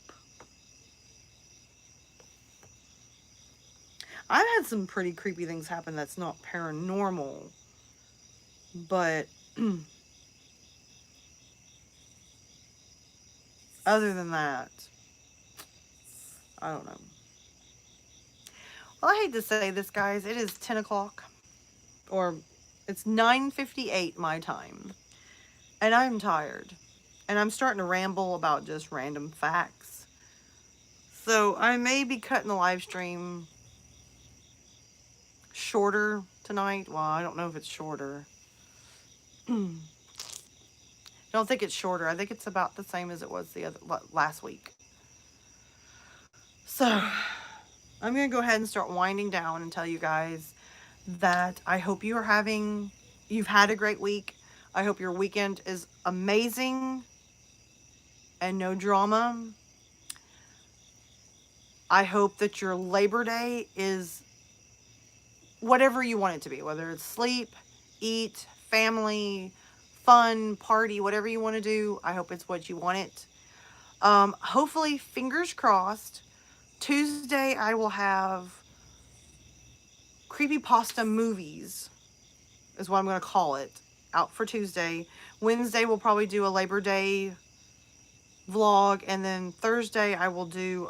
I've had some pretty creepy things happen that's not paranormal, but other than that, I don't know. Well, I hate to say this, guys. It is 10 o'clock, or it's 9:58 my time, and I'm tired. And I'm starting to ramble about just random facts. So I may be cutting the live stream shorter tonight. Well, I don't know if it's shorter. I don't think it's shorter. I think it's about the same as it was last week. So I'm going to go ahead and start winding down and tell you guys that I hope you've had a great week. I hope your weekend is amazing and no drama. I hope that your Labor Day is whatever you want it to be, whether it's sleep, eat, family, fun, party, whatever you want to do. I hope it's what you want it. Hopefully, fingers crossed, Tuesday I will have creepypasta movies, is what I'm going to call it. out for Tuesday. Wednesday we'll probably do a Labor Day vlog, and then Thursday I will do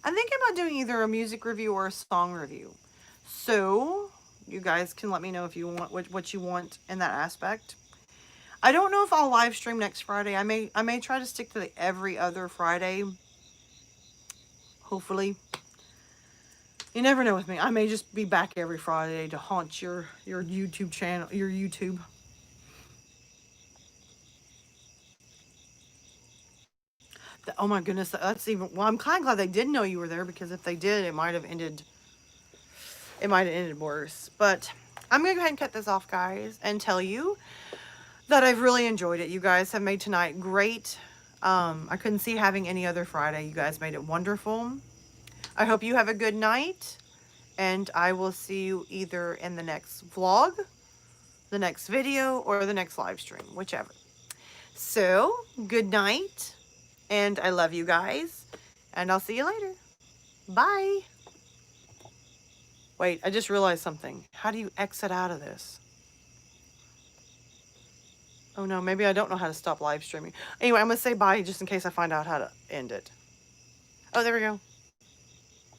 I think I'm doing either a music review or a song review. So you guys can let me know if you want what you want in that aspect. I don't know if I'll live stream next Friday. I may try to stick to the every other Friday. Hopefully. You never know with me. I may just be back every Friday to haunt your YouTube channel, your YouTube. Oh my goodness, that's even. Well, I'm kind of glad they did know you were there, because if they did, it might have ended. It might have ended worse. But I'm gonna go ahead and cut this off, guys, and tell you that I've really enjoyed it. You guys have made tonight great. I couldn't see having any other Friday. You guys made it wonderful. I hope you have a good night, and I will see you either in the next vlog, the next video, or the next live stream, whichever. So, good night, and I love you guys, and I'll see you later. Bye. Wait, I just realized something. How do you exit out of this? Oh no, maybe I don't know how to stop live streaming. Anyway, I'm going to say bye just in case I find out how to end it. Oh, there we go.